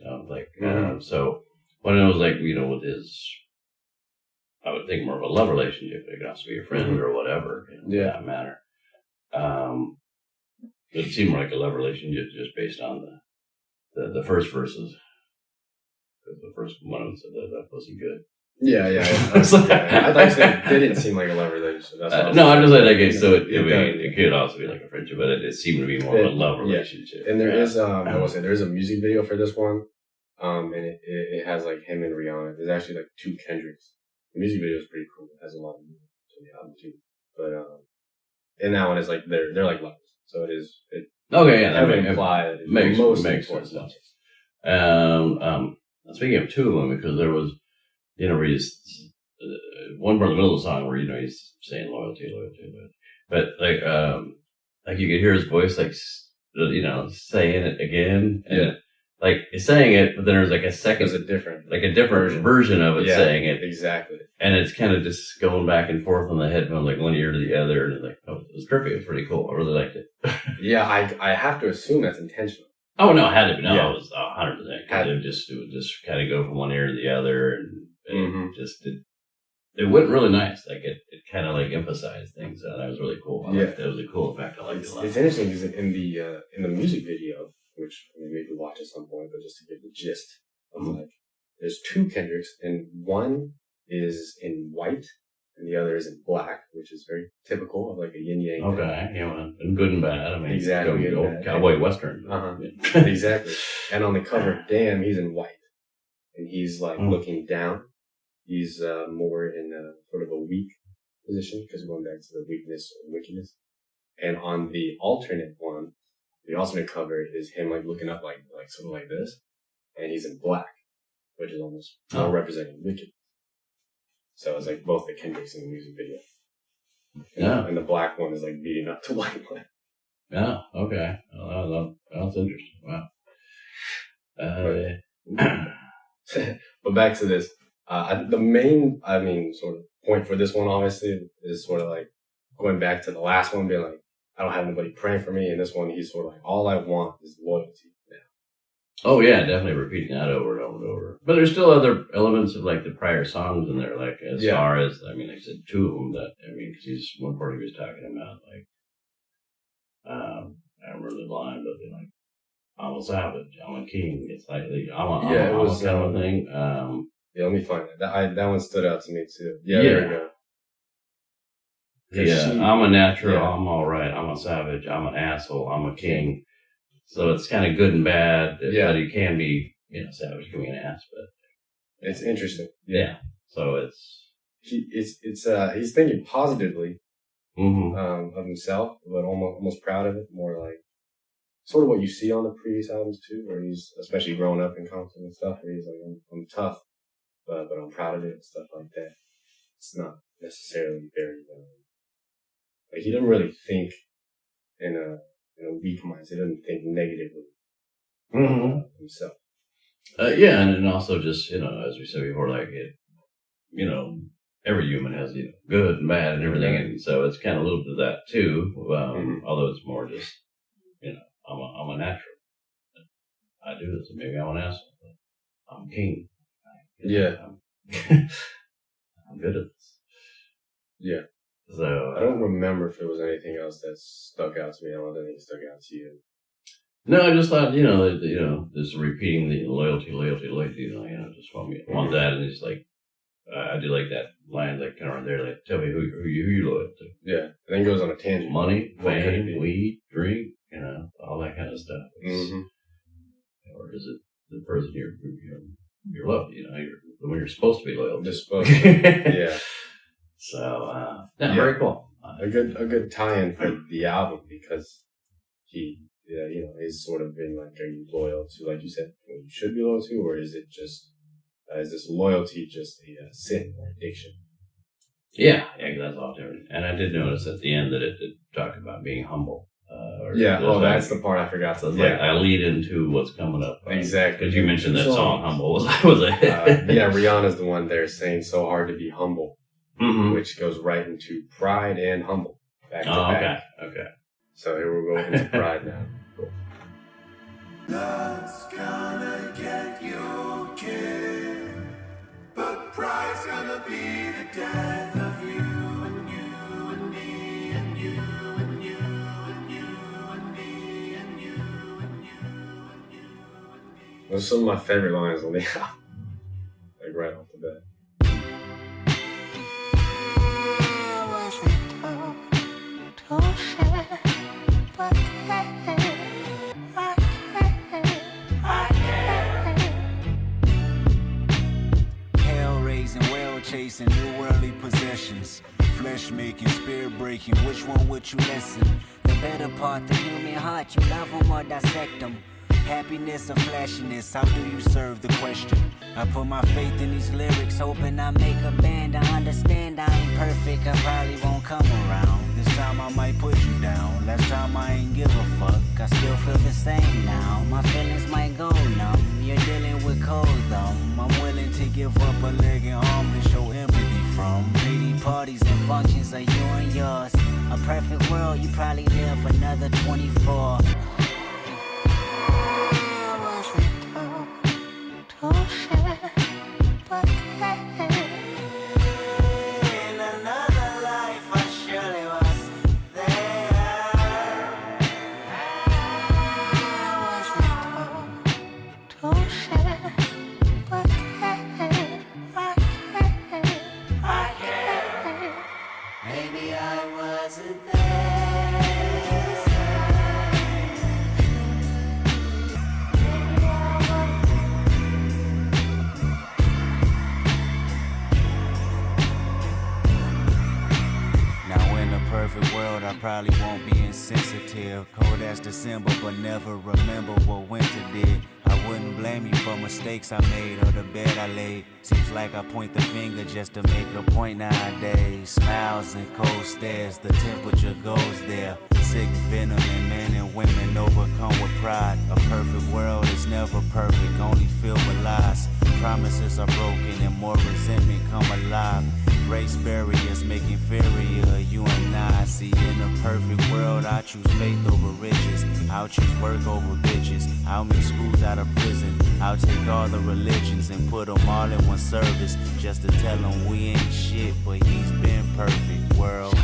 so when it was like, with his, I would think more of a love relationship. It could also be a friend or whatever, for that matter. It seemed like a love relationship just based on the first verses. The first one said that wasn't good. I thought it didn't seem like a love relationship. No, I'm just saying, I guess, so it could also be like a friendship, but it seemed to be more of a love relationship. And there is, I will say, there is a music video for this one, and it has like him and Rihanna. There's actually like two Kendricks. The music video is pretty cool. It has a lot of music to the album too. But and that one is like they're like lovers, so it is. That would imply makes sense. Speaking of two of them, because there was, one part in the middle of the song where he's saying loyalty, but like you could hear his voice like saying it again, and like he's saying it, but then there's like a second, a different version of it saying it exactly, and it's kind of just going back and forth on the headphone, like one ear to the other, and it's like, it was trippy. It was pretty cool. I really liked it. I have to assume that's intentional. Oh no, it had to be. No, it was 100%. It would just kind of go from one ear to the other, and it went really nice. Like it kind of like emphasized things, and that was really cool. It was a cool effect. I liked it a lot. It's interesting because in the music video, which maybe watch at some point, but just to get the gist, like there's two Kendricks, and one is in white and the other is in black, which is very typical of like a yin yang. Okay, and good and bad. I mean, exactly. Cowboy western. Exactly. And on the cover, Damn, he's in white, and he's like looking down. He's more in sort of a weak position because going back to the weakness or wickedness. And on the alternate one, the alternate cover is him like looking up like sort of like this, and he's in black, which is almost more representing wickedness. So it's like both the Kendricks in the music video. And the black one is like beating up the white one. Yeah, okay. Well, that's interesting. Wow. But back to this. The main, sort of point for this one, obviously, is sort of like going back to the last one, being like, I don't have anybody praying for me. And this one, he's sort of like, all I want is loyalty now. Oh, yeah, definitely repeating that over and over and over. But there's still other elements of like the prior songs in there, like as far as, like I said, two of them because he's one part he was talking about, like, I don't remember the line, but they're like, I'm a savage, I'm a king. It's like, I'm a kind of thing. Let me find it. That one stood out to me too. Yeah, there we go. I'm a natural, I'm alright, I'm a savage, I'm an asshole, I'm a king. So it's kind of good and bad, but he can be, savage, can be an ass, but it's interesting. Yeah. So he's thinking positively of himself, but almost proud of it. More like sort of what you see on the previous albums too, where he's especially growing up in Compton and stuff, where he's like, I'm tough, but I'm proud of it and stuff like that. It's not necessarily very, like he didn't really think in a weak mindset. He doesn't think negatively himself. Yeah, and then also just, as we said before, like every human has, good and bad and everything, and so it's kind of a little bit of that too, although it's more just, I'm a natural. I do this, and maybe I'm an asshole, but I'm king. I'm good at this. Yeah. So I don't remember if there was anything else that stuck out to me. I don't think it stuck out to you. No, I just thought, just repeating the loyalty, just want that, and it's like, I do like that line, like, kind of right there, like, tell me who you loyal to. Yeah, and then it goes on a tangent. Money, fame, weed, drink, all that kind of stuff. Or is it the person you're loved, the one you're supposed to be loyal to? Yeah. So, very cool. A good tie-in for the album, because he, is sort of been like, are you loyal to, like you said, what you should be loyal to, or is it just, is this loyalty just a sin or addiction? Yeah, that's all different. And I did notice at the end that it did talk about being humble. That's the part I forgot. So I lead into what's coming up. Exactly. Because you mentioned that song, Humble, was a hit. Rihanna's the one there saying so hard to be humble, which goes right into pride and humble. Back to back. Okay. So here we're going into pride now. Cool. Love's gonna get you killed, but pride's gonna be the death of you and you and me and you and you and you and me and you and you and you and me. Those are some of my favorite lines on the album. Like right off the bat. Chasing new worldly possessions, flesh making, spirit breaking. Which one would you listen? The better part, the human heart. You love them or dissect them. Happiness or flashiness? How do you serve the question? I put my faith in these lyrics, hoping I make a band. I understand I ain't perfect, I probably won't come around. This time I might put you down. Last time I ain't give a fuck. I still feel the same now. My feelings might go numb. You're dealing with cold thumb. I'm willing to give up a leg and arm to show empathy from. 80 parties and functions are you and yours. A perfect world, you probably live another 24. Probably won't be insensitive. Cold as December, but never remember what winter did. I wouldn't blame you for mistakes I made or the bed I laid. Seems like I point the finger just to make a point nowadays. Smiles and cold stares, the temperature goes there. Sick venom in men and women overcome with pride. A perfect world is never perfect, only filled with lies. Promises are broken and more resentment come alive. Race barriers make inferior you and I. See, in a perfect world, I choose faith over riches. I'll choose work over bitches. I'll make schools out of prison. I'll take all the religions and put them all in one service. Just to tell them we ain't shit, but he's been perfect, world.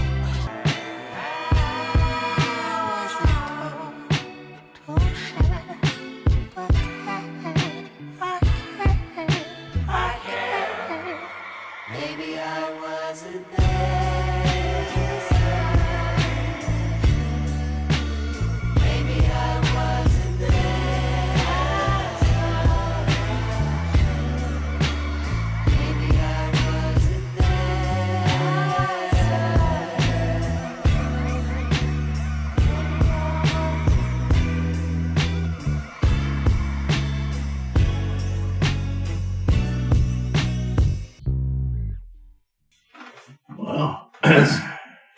That's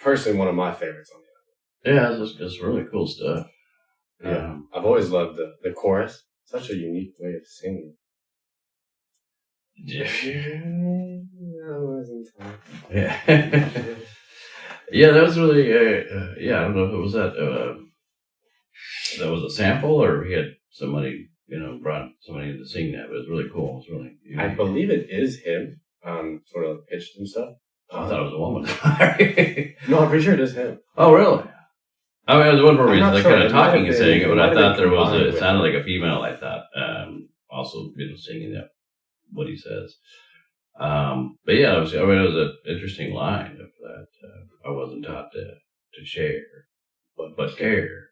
personally one of my favorites on the album. Yeah, it's really cool stuff. Yeah, I've always loved the chorus. Such a unique way of singing. Yeah. Yeah. Yeah, that was really, I don't know if it was that was a sample or he had somebody, brought somebody in to sing that, but it was really cool. It was really unique. I believe it is him, sort of pitched himself. I thought it was a woman. No, I'm pretty sure it is him. Oh, really? I mean, I was wondering where he's like sure. kind of talking and saying it, but I thought there was it it sounded like a female, I thought, also, singing that, what he says. But yeah, it was an interesting line of that. I wasn't taught to share, but care.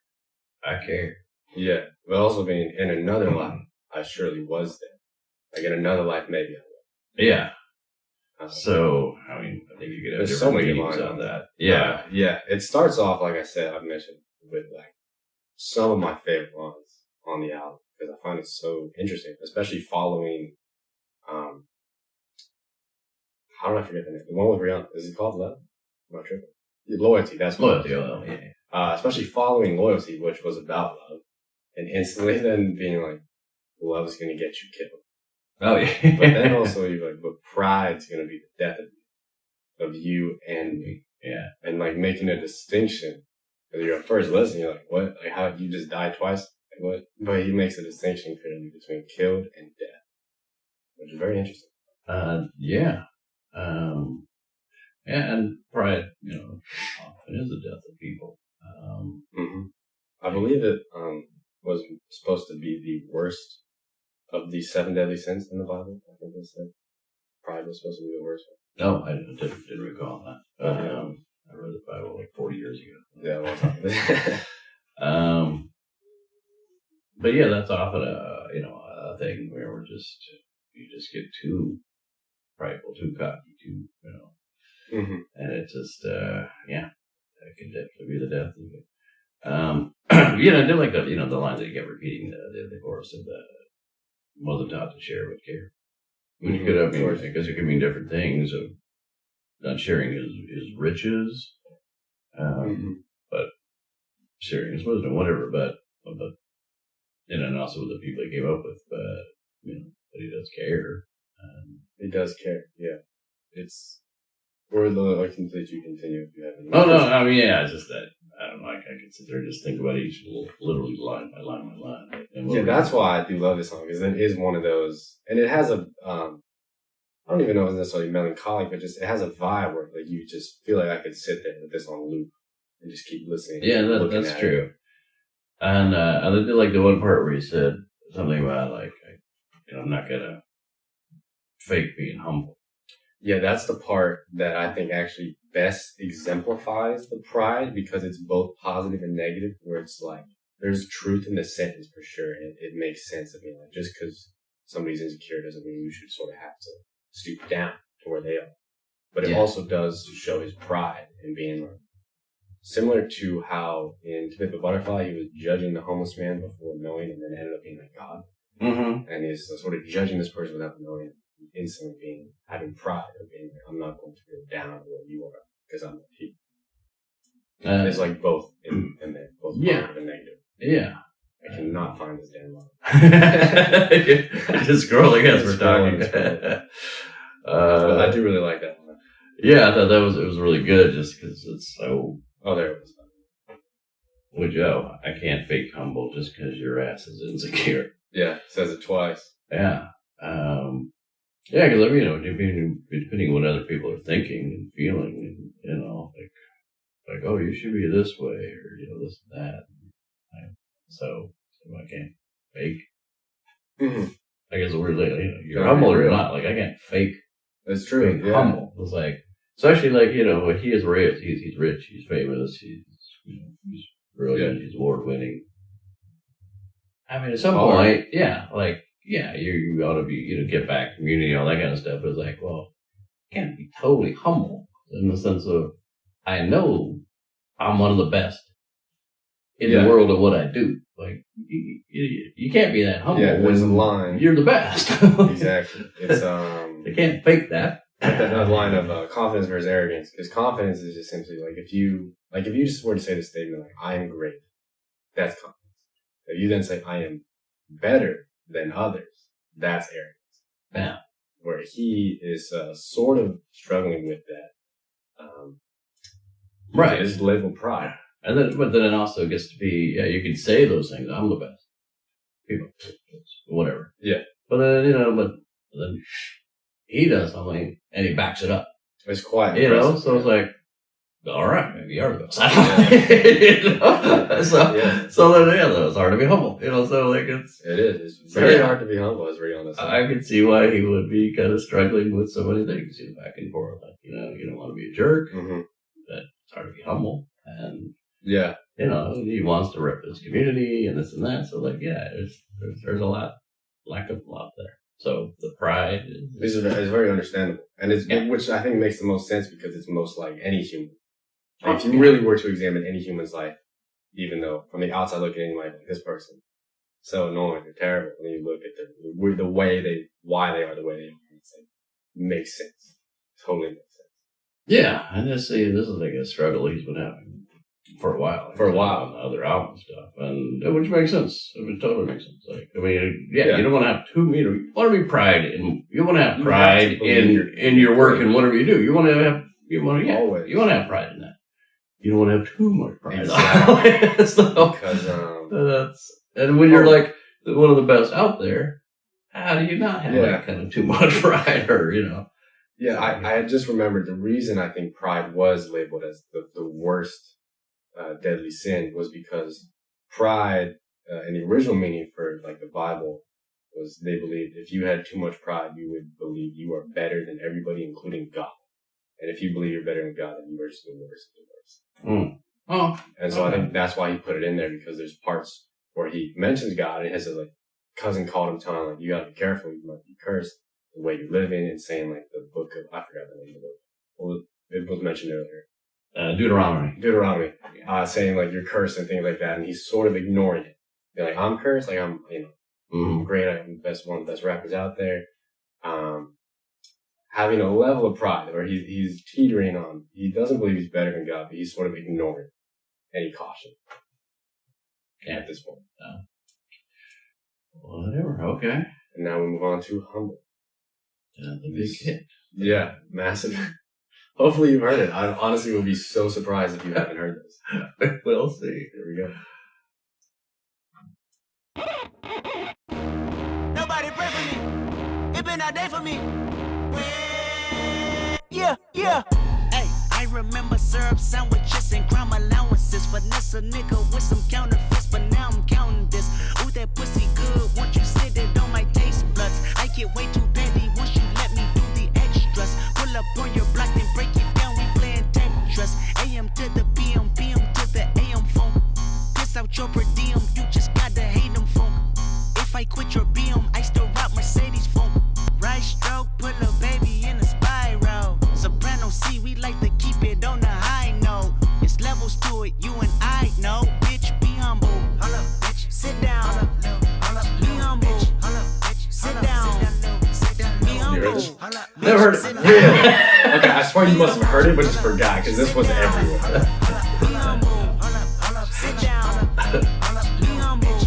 I care. Yeah, but also being in another life, I surely was there. Like in another life, maybe I will. Yeah. So, I mean, I think you could have There's different so many meanings lines on that. Yeah. Yeah. It starts off, like I said, I've mentioned, with like some of my favorite lines on the album because I find it so interesting, especially following, how did I forget the name? The one with Rihanna. Is it called Love? I'm not tripping. Loyalty. That's what Loyalty. Yeah. Especially following Loyalty, which was about love, and instantly then being like, love is going to get you killed. Oh, yeah. But then also you're like, but pride's going to be the death of you and me. Yeah. And like making a distinction. Because you're at first listening, you're like, what? Like how you just died twice? Like what? But he makes a distinction clearly between killed and death. Which is very interesting. Yeah. And pride, often is the death of people. I believe it was supposed to be the worst of the 7 deadly sins in the Bible. I think it said pride was supposed to be the worst one. No, I didn't recall that. I read the Bible like 40 years ago. Yeah, a long time. But yeah, that's often a thing where you just get too prideful, too cocky, too, and it's just, that can definitely be the death of it. I did like the line that you kept repeating, the chorus of the wasn't taught to share with care. Which could have, I guess it could mean different things of not sharing his riches, but sharing his wisdom, whatever, but and also with the people he came up with, but he does care. He does care, yeah. Or I can let you continue if you have any. Oh, no, I mean, yeah, it's just that, I don't know, I could sit there and just think about each literally line by line by line. Yeah, that's why I do love this song, because it is one of those, and it has a, I don't even know if it's necessarily melancholic, but just, it has a vibe where like you just feel like I could sit there with this on loop and just keep listening. Yeah, that's true. And I did like the one part where he said something about like, I'm not gonna fake being humble. Yeah, that's the part that I think actually best exemplifies the pride because it's both positive and negative, where it's like, there's truth in the sentence for sure, and it makes sense of me. Like, just because somebody's insecure doesn't mean you should sort of have to stoop down to where they are. But it also does show his pride in being like, similar to how in To Pimp a Butterfly, he was judging the homeless man before knowing, and then ended up being like God. Mm-hmm. And he's sort of judging this person without knowing, instantly having pride of being like, I'm not going to go down where you are because I'm a people. It's like both in there, both positive and negative. Yeah. I cannot find this damn line. Just scrolling as we're talking. But I do really like that one. Yeah, I thought it was really good just because it's so. Oh, there it was. I can't fake humble just because your ass is insecure. Yeah, says it twice. Yeah. Yeah, because depending on what other people are thinking and feeling, like, oh, you should be this way, or this and that. So I can't fake. Mm-hmm. I guess weirdly, you're humble or not. Like I can't fake. That's true. Being humble. It's like, especially like he is rich. He's rich. He's famous. He's brilliant. He's award winning. I mean, at some point, you ought to be, get back community, all that kind of stuff. But it's like, well, you can't be totally humble in the sense of, I know I'm one of the best in the world of what I do. Like, you can't be that humble when a line. You're the best. Exactly. It's, they can't fake that. That line of confidence versus arrogance. Because confidence is just simply like, if you Like if you just were to say the statement like, I am great, that's confidence. If you then say, I am better than others, that's arrogance. Yeah. Where he is sort of struggling with that. Right. His label pride. And then, but then it also gets to be, yeah, you can say those things. I'm the best. People, whatever. Yeah. But then, but then he does something and he backs it up. It's quite so it's like, all right, maybe you are the best. So then, it's hard to be humble. So like it is. It's very hard to be humble, as we're honest. I can see why he would be kind of struggling with so many things, back and forth. Like, you don't want to be a jerk, but it's hard to be humble. And, he wants to rep his community and this and that. So like, there's a lack of love there. So the pride is very understandable. And which I think makes the most sense because it's most like any human. If you really were to examine any human's life, even though from the outside looking in, like this person, so annoying, they're terrible, when you look at the way why they are the way they are, it makes sense. Totally makes sense. Yeah, and this is like a struggle he's been having for a while. On the other album stuff, and which makes sense. It totally makes sense. Like, I mean, you don't want to have you want to be pride in, you want to have pride in your work and whatever you do. You want to have pride in that. You don't want to have too much pride. Exactly. Because and when you're like one of the best out there, how do you not have that kind of too much pride or Yeah, I had just remembered the reason I think pride was labeled as the worst deadly sin was because pride in the original meaning for like the Bible was they believed if you had too much pride, you would believe you are better than everybody, including God. And if you believe you're better than God, then you are just the worst of the worst. Oh. And so I think that's why he put it in there, because there's parts where he mentions God and his cousin called him telling him, like, you gotta be careful, you might be cursed, the way you're living, and saying like the book of, I forgot the name of it. Well, it was mentioned earlier. Deuteronomy. Saying like you're cursed and things like that, and he's sort of ignoring it. Be like, I'm cursed, like I'm, I'm great, I'm one of the best rappers out there. Having a level of pride where he's teetering on, he doesn't believe he's better than God, but he's sort of ignoring any caution at this point. Whatever, okay. And now we move on to Humble. The big hit. Yeah, massive. Hopefully you've heard it. I honestly will be so surprised if you haven't heard this. We'll see. Here we go. Nobody pray for me. It been a day for me. Yeah. Hey, I remember syrup sandwiches and crime allowances. Finesse a nigga with some counterfeits, but now I'm counting this. Ooh, that pussy good. Once you sit it on my taste buds, I get way too petty once you let me do the extras. Pull up on your block and break it down. We playing Tetris. AM to the PM, PM to the AM phone. Piss out your per diem. You just gotta hate them phone. If I quit your BM, I still rock Mercedes phone. Right stroke, put a baby in a spiral. Soprano C, we like to keep it on the high note. It's levels to it, you and I know. Bitch, be humble. Hold up, bitch. Sit down. Hold up, be humble. Hold up, bitch. Sit down. Be humble. Never heard it. Yeah. Okay, I swear you must have heard it, but just forgot, because this was everywhere. Be humble. Hold up, sit down. Be humble.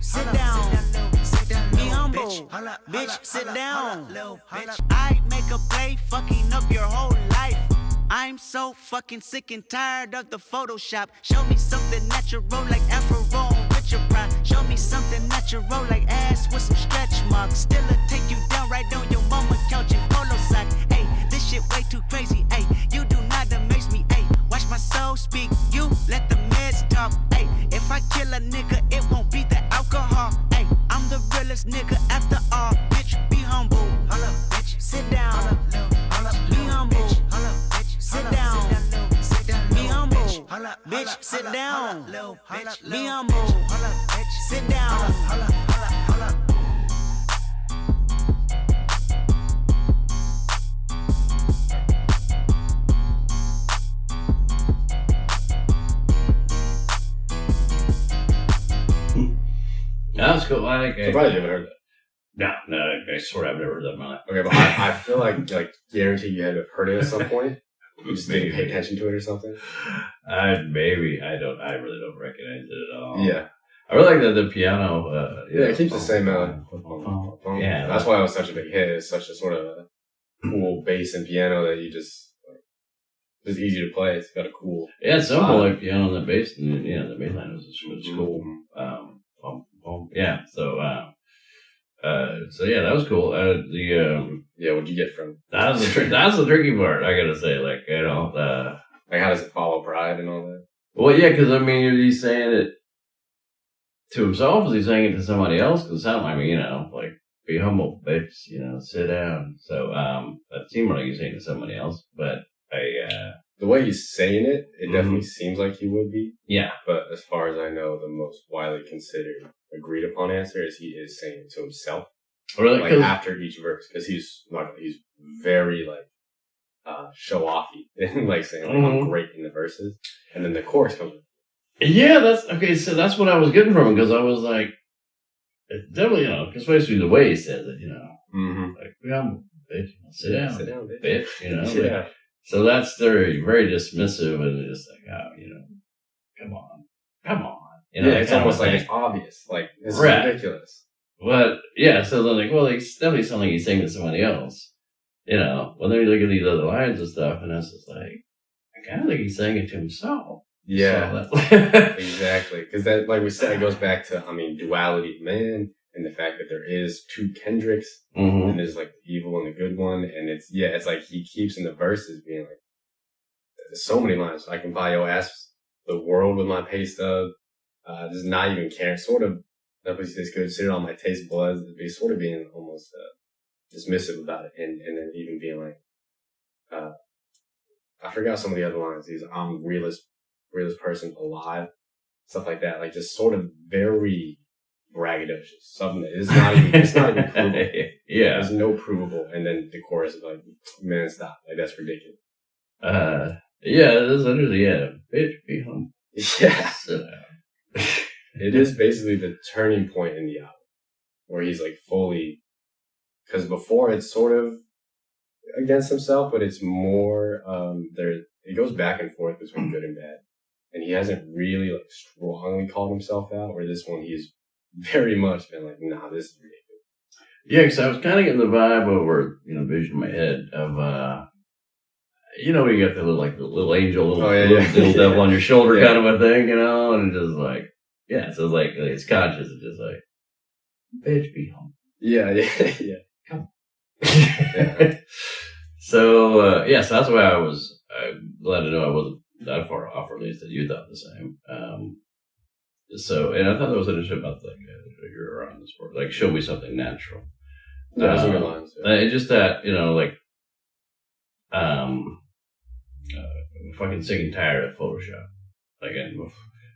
Sit down. Be humble. Bitch, sit down. I make a play, fucking up your whole life. I'm so fucking sick and tired of the Photoshop. Show me something natural like Afro with your pride. Show me something natural like ass with some stretch marks. Still take you down right on your mama couch in polo socks. Hey, this shit way too crazy. Hey, you do not amaze me. Hey, watch my soul speak. You let the meds talk. Hey, if I kill a nigga, it won't be the alcohol. Hey, I'm the realest nigga after all. Bitch, be humble. Hold up, bitch. Sit down. Be humble. Sit down. Be humble. Bitch, sit down. Be humble. Sit down. That's cool. I think Probably haven't heard that. No, I swear I've never heard that in my life. Okay, but I feel like guarantee you had heard it at some point. You just didn't pay attention to it or something? Maybe. I really don't recognize it at all. Yeah. I really like the piano. It keeps the same melody. Yeah. That's why it was such a big hit. It's such a sort of cool bass and piano that you just, it's easy to play. It's got a cool. Yeah, it's simple like piano and the bass, and the bass line was cool. Yeah, so yeah, that was cool. What'd you get from? That's the tricky part. I gotta say, like how does it follow Pride and all that? Well, yeah, because I mean, he's saying it to himself, is he saying it to somebody else? Because it sounds like, like, be humble, bitch, sit down. So, that seemed like he's saying it to somebody else, but the way he's saying it, definitely seems like he would be. Yeah. But as far as I know, the most widely considered, agreed upon answer is he is saying it to himself. Really? Like, after each verse, because he's very, show offy, and, saying, I'm great in the verses, and then the chorus comes in. Yeah, so that's what I was getting from him, because I was like, it's definitely, especially the way he says it, like, I'm bitch, sit down, bitch, Yeah. Like, so that's very, very dismissive, and just like, come on. It's almost like it's obvious, like, it's ridiculous. But, yeah, so then, it's definitely something he's saying to somebody else, when they look at these other lines and stuff, and it's just like, I kind of think he's saying it to himself. Yeah, exactly. Because that, like we said, it goes back to, duality of man, and the fact that there is two Kendricks, and there's the evil and the good one, and it's like he keeps in the verses being like, there's so many lines. I can buy your ass the world with my pay stub, just not even caring, sort of, that pussy tastes good, sit on my taste buds, be sort of being almost dismissive about it, and then even being like, I forgot some of the other lines. I'm realest person alive, stuff like that. Like, just sort of very braggadocious. Something that is not even, it's not even provable. Yeah. There's no provable. And then the chorus is like, man, stop. Like, that's ridiculous. Yeah, it is interesting. Yeah. Bitch, be humble. Yeah. It is basically the turning point in the album where he's fully, because before it's sort of against himself, but it's more, it goes back and forth between good and bad. And he hasn't really strongly called himself out, where this one he's very much been like, nah, this is ridiculous. Yeah, because I was kind of getting the vibe over, vision in my head of, when you got the little angel, little devil on your shoulder kind of a thing, and just like, so it's like, it's conscious, it's just like, bitch, be humble. Yeah. Come on. So that's why I'm glad to know I wasn't that far off, or at least that you thought the same. And I thought that was interesting about you're around this word, show me something natural. Those are good lines. Yeah. And just that, fucking sick and tired of Photoshop.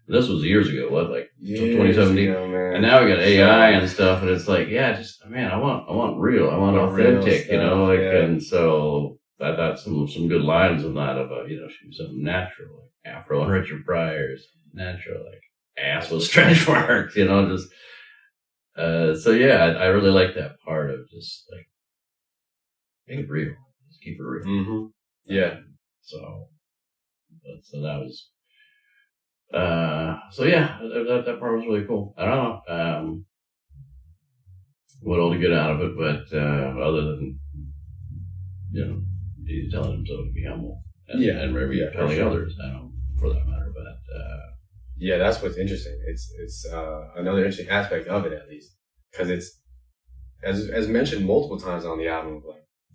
This was years ago, 2017, and now we got AI and stuff, and it's like, I want real, I want authentic, and so I thought some good lines on that of, something natural, like Afro and Richard Pryor's natural, ass with stretch marks, just, I really like that part of just, make it real, just keep it real. Mm-hmm. Yeah. So that was, that part was really cool. I don't know, what all to get out of it, but, other than, he's telling himself to be humble. And maybe telling others, for that matter, but, that's what's interesting. It's another interesting aspect of it, at least, because it's, as mentioned multiple times on the album,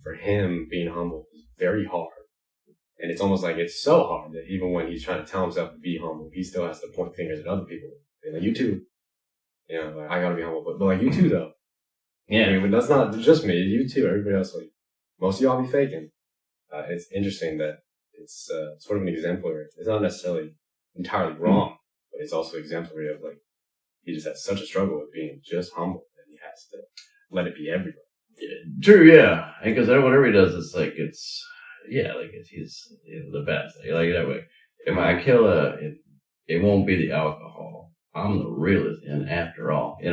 for him, being humble is very hard. And it's almost like it's so hard that even when he's trying to tell himself to be humble, he still has to point fingers at other people. You too. I gotta be humble, but you too, though. Yeah. But that's not just me, you too. Everybody else, most of y'all be faking. It's interesting that it's sort of an exemplary. It's not necessarily entirely wrong, but it's also exemplary of he just has such a struggle with being just humble that he has to let it be everywhere. Yeah, true, yeah. Because whatever he does, it's he's the best. Like that way. If I kill it won't be the alcohol. I'm the realest, and after all, if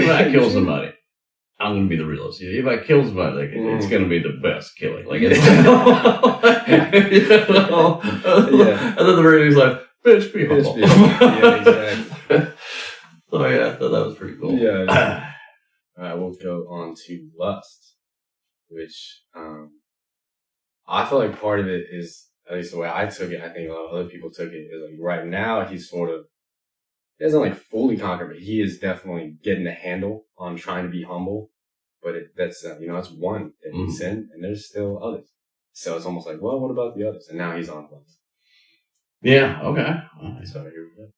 I kill somebody, I'm gonna be the realist. If I kill somebody, like, it's gonna be the best killing. Like, it's, Yeah. And then the very next like, bitch, be humble. Yeah, exactly. So yeah, I thought that was pretty cool. Yeah. Alright, we'll go on to lust, which I feel like part of it is, at least the way I took it, I think a lot of other people took it, is like right now he's sort of, he hasn't like fully conquered, but he is definitely getting a handle on trying to be humble. But that's, that's one that he's in, and there's still others. So it's almost like, well, what about the others? And now he's on lust. Yeah, okay. So here we go.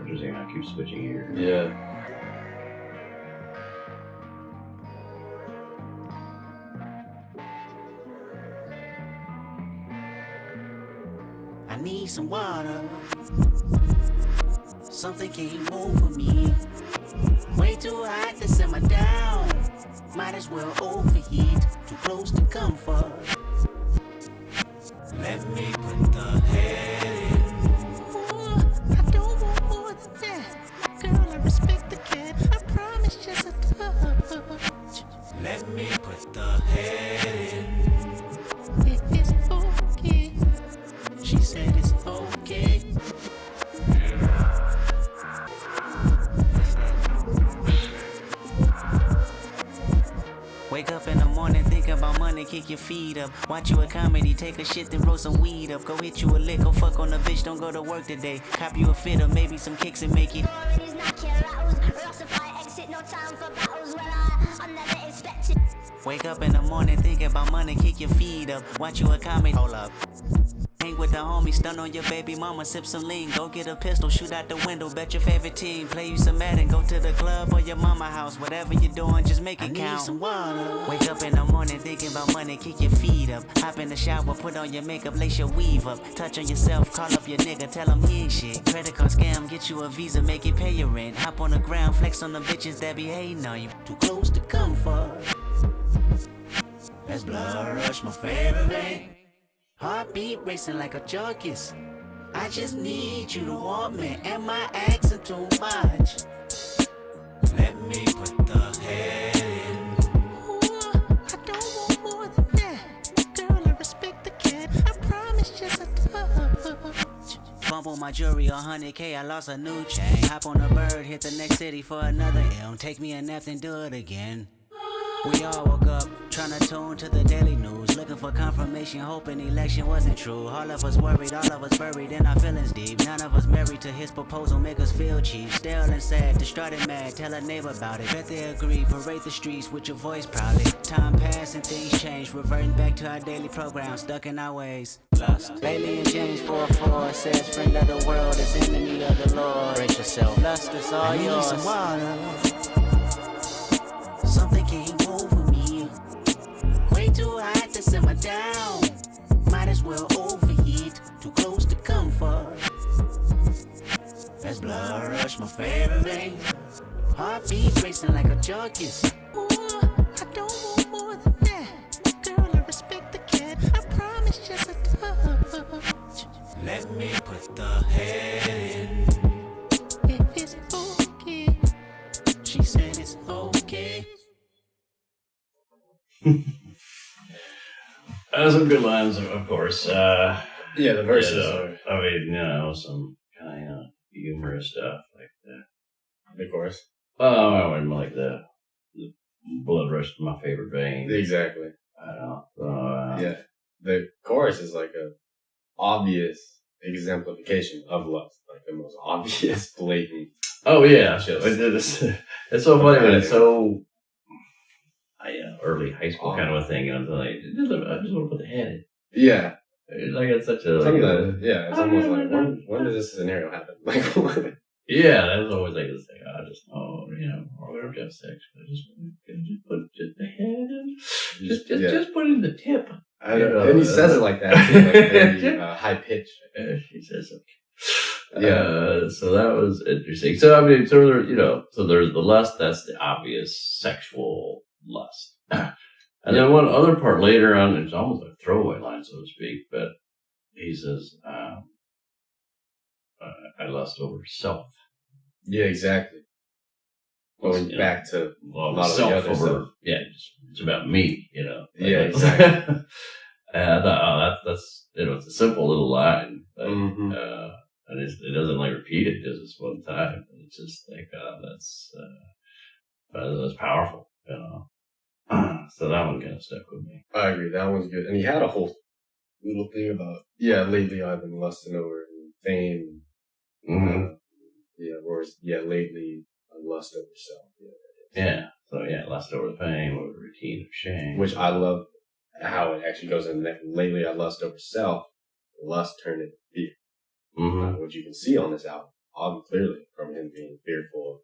Interesting, I keep switching here. Yeah. I need some water. Something came over me. Way too hot to simmer down. Might as well overheat. Too close to comfort. Let me put the head in. Ooh, I don't want more than that. Girl, I respect the cat. I promise just a touch. Let me put the head in. It's okay. She said it's okay. Wake up in the morning, think about money, kick your feet up. Watch you a comedy, take a shit, then roll some weed up. Go hit you a lick, go fuck on the bitch, don't go to work today. Cop you a fit or maybe some kicks and make it. Wake up in the morning, think about money, kick your feet up. Watch you a comedy, hold up. Hang with the homies, stun on your baby mama, sip some lean. Go get a pistol, shoot out the window, bet your favorite team. Play you some Madden, go to the club or your mama house. Whatever you're doing, just make it count. Need some water. Wake up in the morning, thinking about money, kick your feet up. Hop in the shower, put on your makeup, lace your weave up. Touch on yourself, call up your nigga, tell him he ain't shit. Credit card scam, get you a visa, make it pay your rent. Hop on the ground, flex on the bitches that be hating on you. Too close to comfort. That's blood rush, my favorite vein. Heartbeat racing like a junkies. I just need you to want me. Am I asking too much? Let me put the head in. Ooh, I don't want more than that. Girl, I respect the cat. I promise just a touch. Bump on my jewelry, 100K, I lost a new chain. Hop on a bird, hit the next city for another M. Take me a nap, then do it again. We all woke up, tryna tune to the daily news. Looking for confirmation, hoping election wasn't true. All of us worried, all of us buried in our feelings deep. None of us married to his proposal, make us feel cheap. Stale and sad, distraught and mad, tell a neighbor about it. Bet they agree, parade the streets with your voice proudly. Time passed and things changed, reverting back to our daily program, stuck in our ways. Lust. Lately in James 4:4 says, friend of the world is enemy of the Lord. Brace yourself, lust is all yours. Some water. Something came over me. Way too hot to simmer down. Might as well overheat. Too close to comfort. That's blood rush, my favorite vein. Heartbeat racing like a junkies. Ooh, I don't want more than that. Girl, I respect the cat. I promise just a touch. Let me put the head in. If it's okay. She said it's okay. Some good lines, of course. Yeah, the verses are. I mean, some kind of humorous stuff like that. Of course. I wouldn't like the blood rush to my favorite vein. Exactly. I don't know. Yeah. The chorus is like a obvious exemplification of lust. Like the most obvious, blatant. Oh, yeah. Just, it's so funny, but it's so early high school kind of a thing. And I'm like, I just want to put the head in. Yeah. Like, it's such a. It's almost like, when does this scenario happen? Like, what? Yeah, that's always like this thing. Or we don't have sex. Just put the head in. Just put in the tip. And he says it like that, too, like very high pitch. She says, So that was interesting. So, I mean, so there, so there's the lust, that's the obvious sexual lust. And then one other part later on, it's almost a throwaway line, so to speak, but he says, I lust over self. Yeah, exactly. Going back to a lot of the other stuff. Yeah, it's about me, Yeah, exactly. And I thought, that's, it's a simple little line, but, and it doesn't like repeat it just this one time. It's just like, that's powerful, So that one kind of stuck with me. I agree. That one's good. And he had a whole little thing about, lately I've been lusting over fame. Lately I lust over self. Yeah. So lust over fame, over routine of shame. Which I love how it actually goes in. Lately I lust over self. Lust turned into fear. Which you can see on this album, clearly from him being fearful of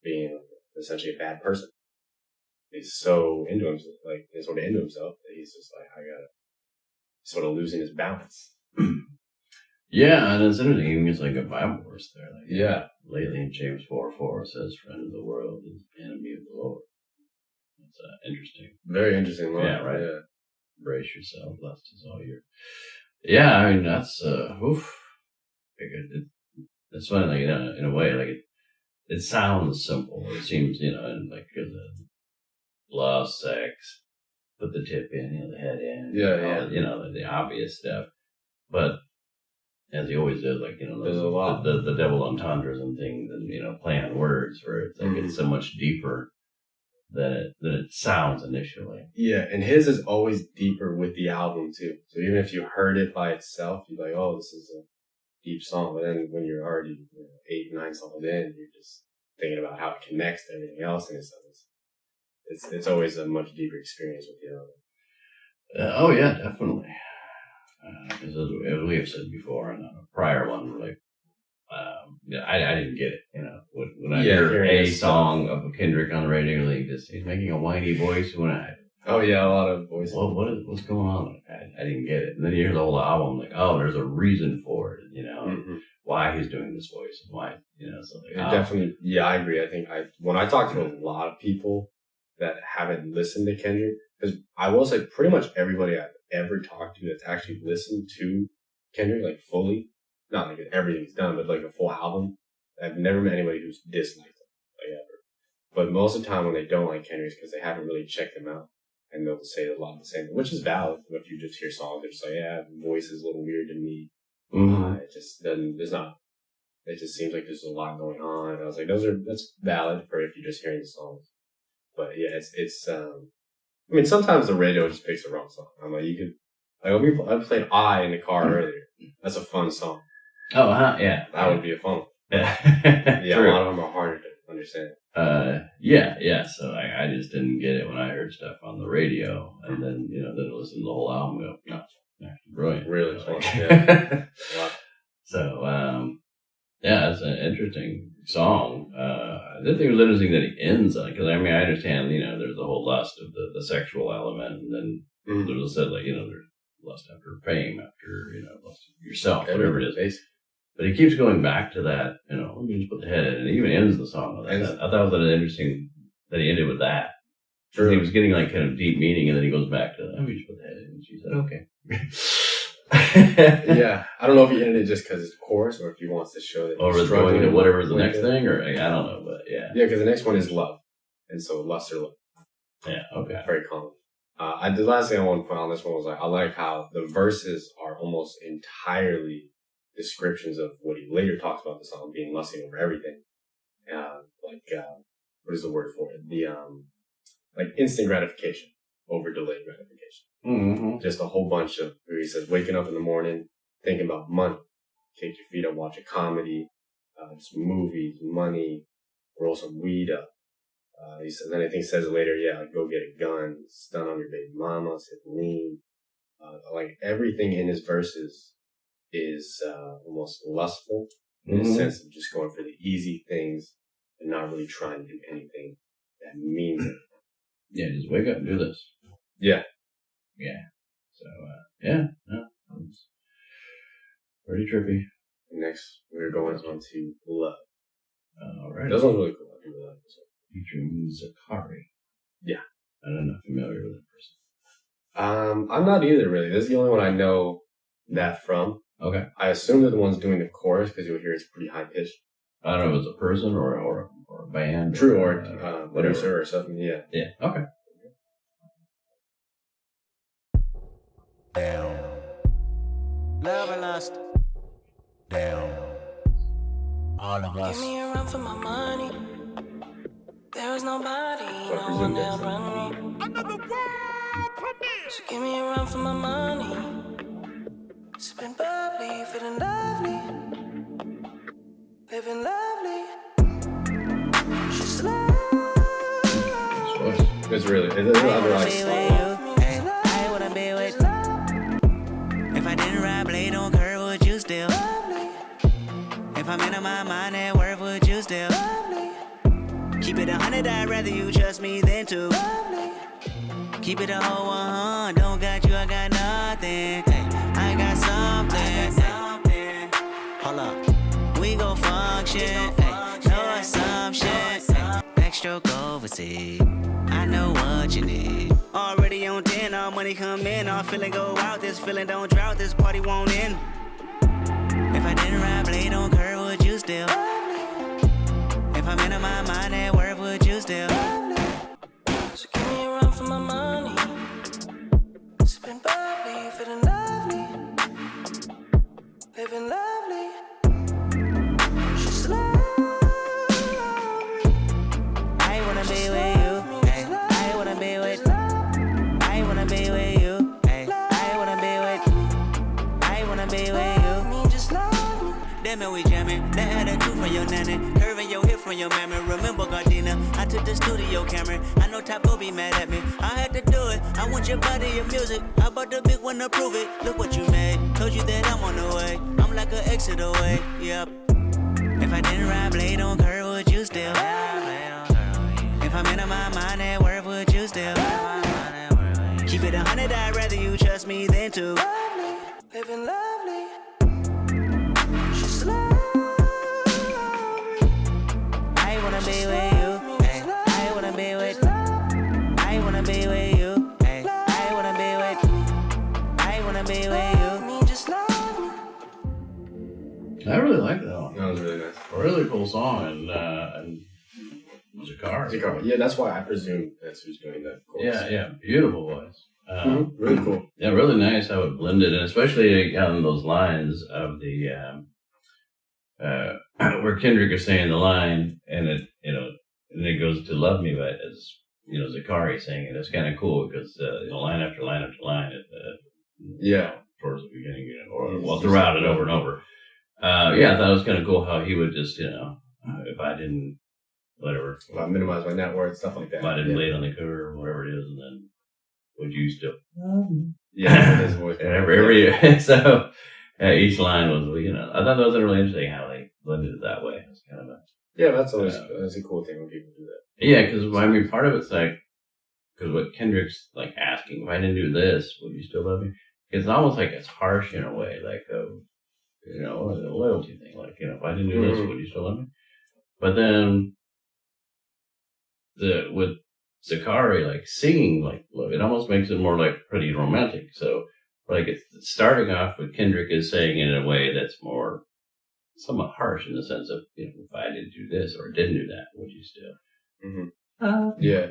being essentially a bad person. He's so into himself, sort of into himself, that he's just like, I gotta sort of losing his balance. Yeah, and it's interesting, even it's like a Bible verse there. Like, lately in James 4:4 says, friend of the world is enemy of the Lord. It's interesting. Very interesting line. Yeah, right. Yeah. Brace yourself, lest is all your... Yeah, I mean, that's, it's funny, like, in a way, like, it sounds simple. It seems, and like, lust, sex, put the tip in, the head in. The obvious stuff. But, as he always does, like, there's a lot. The double entendres and things, and, play on words, where it's like, it's so much deeper than it sounds initially. Yeah, and his is always deeper with the album, too. So even if you heard it by itself, you're like, oh, this is a deep song. But then when you're already 8, 9 songs in, you're just thinking about how it connects to everything else in it. So it's always a much deeper experience with the album. Oh, yeah, definitely. Because as we have said before in a prior one, like, I didn't get it, when I hear a song of Kendrick on the radio, like he's making a whiny voice when a lot of voices. What's going on? I didn't get it. And then you hear the whole album, like, oh, there's a reason for it, why he's doing this voice and why, so like, definitely, I agree. I think when I talk to a lot of people that haven't listened to Kendrick, because I will say pretty much everybody I've ever talked to that's actually listened to Kendrick, like, fully, not like everything's done, but like a full album, I've never met anybody who's disliked him, like, ever. But most of the time when they don't like Kendrick, it's because they haven't really checked him out, and they'll say a lot of the same, which is valid. If you just hear songs, they're just like, the voice is a little weird to me. It just doesn't, it just seems like there's a lot going on. And I was like, that's valid for if you're just hearing the songs. But I mean, sometimes the radio just picks the wrong song. I'm like, I played I in the car earlier. That's a fun song. Oh, yeah. That would be a fun one. Yeah. A lot of them are harder to understand. So I just didn't get it when I heard stuff on the radio, and then, then I listened to the whole album and go, no, brilliant. Really fun, yeah. So, it's an interesting song. I didn't think it was interesting that he ends on it, because, I mean, I understand, there's the whole lust of the sexual element, and then there's a set, like, there's lust after fame, after, lust of yourself, whatever it is. Basically. But he keeps going back to that, let me just put the head in, and it even ends the song with that. I thought it was interesting that he ended with that. True. He was getting, like, kind of deep meaning, and then he goes back to, let me just put the head in, and she said, okay. Yeah, I don't know if he ended it just because it's chorus, or if he wants to show that he's struggling to whatever's the next thing, or I don't know, but yeah. Yeah, because the next one is love, and so lust or love. Yeah, okay. Very common. The last thing I want to put on this one was I like how the verses are almost entirely descriptions of what he later talks about the song being lusting over everything. What is the word for it? The instant gratification over delayed gratification. Mm-hmm. Just a whole bunch of where he says waking up in the morning thinking about money, kick your feet up, watch a comedy, just movies, money, roll some weed up. He says, then I think he says it later, go get a gun, stun on your baby mama, sit lean. Everything in his verses is almost lustful in the sense of just going for the easy things and not really trying to do anything that means it. Yeah, just wake up and do this. Yeah. Yeah. So, it's pretty trippy. Next, we're going on to Love. All right. This one's really cool. I really like this one. Featuring Zakari. Yeah. I'm not familiar with that person. I'm not either, really. This is the only one I know that from. Okay. I assume they're the ones doing the chorus because you'll hear it's pretty high pitched. I don't know if it's a person or a band. True, or whatever. producer or something, yeah. Yeah, okay. Down. Love or lust? Down. All of us. Give me a run for my money. There is nobody, no one that'll run me. Another world premiere. So give me a run for my money. Sipping bubbly, feeling lovely. Living lovely. She's lovely. It's really, it's I wanna like, be with you. Hey, I wanna be with. If I didn't ride blade on curve, would you still? If I'm in my mind at work, would you still? Keep it 100, I'd rather you trust me than to. Keep it a whole 100, don't got you, I got nothing. Hey, I got something. Hey, hold up, we gon' function. Hey, no assumption. Backstroke overseas. I know what you need. Already on 10, all money come in, all feeling go out. This feeling don't drought, this party won't end. If I didn't ride blade on curve, would you still? If I'm in my mind at work, would you still? So give me a run for my money. Sipping bubbly, feeling lovely. Living lovely. She's lovely. I wanna be with you. Hey, I wanna be with. I wanna be with you. Hey, I wanna be with. I wanna be with you. Me just love me. Damn it, we jamming. That attitude from your nanny. Curving your hip from your mammy. Remember, Gardena, I took the studio camera. I know Top gon' be mad at me. I had to do it. I want your body, your music. I bought the big one to prove it. Look what you made. Told you that I'm on the way. I'm like an exit away. Yep. If I didn't ride blade on curve, would you still? If I'm in my mind at work, would you still? Keep it 100, I'd rather you trust me than to. Living lovely. She's lovely. I wanna be with you. Hey, I wanna be with. I wanna be with you. Hey, I wanna be with. I wanna be with you. Me just love me. I really like that one. that was really nice. A really cool song, and Zakari. Yeah, that's why I presume that's who's doing that chorus. Yeah, beautiful voice. Really cool. Yeah, really nice how it blended, and especially on those lines of the where Kendrick is saying the line, and it and it goes to "Love Me," but as Zakari saying it. It's kind of cool because line after line after line, towards the beginning, or throughout it over and over. I thought it was kind of cool how he would just if I didn't whatever, Well, minimize my net worth, stuff like that. if I didn't lay it on the curve or whatever it is, and then would you still? Yeah, his voice. Every so each line was, I thought that was really interesting how they blended it that way. It's kind of that's always that's a cool thing when people do that. Yeah, because part of it's like, because what Kendrick's like asking, if I didn't do this, would you still love me? It's almost like it's harsh in a way, like a loyalty thing. Like, if I didn't do this, would you still love me? But then with Zakari, like singing, like it almost makes it more like pretty romantic. So like it's starting off with Kendrick is saying it in a way that's more somewhat harsh in the sense of, if I didn't do this or didn't do that, would you still? Yeah,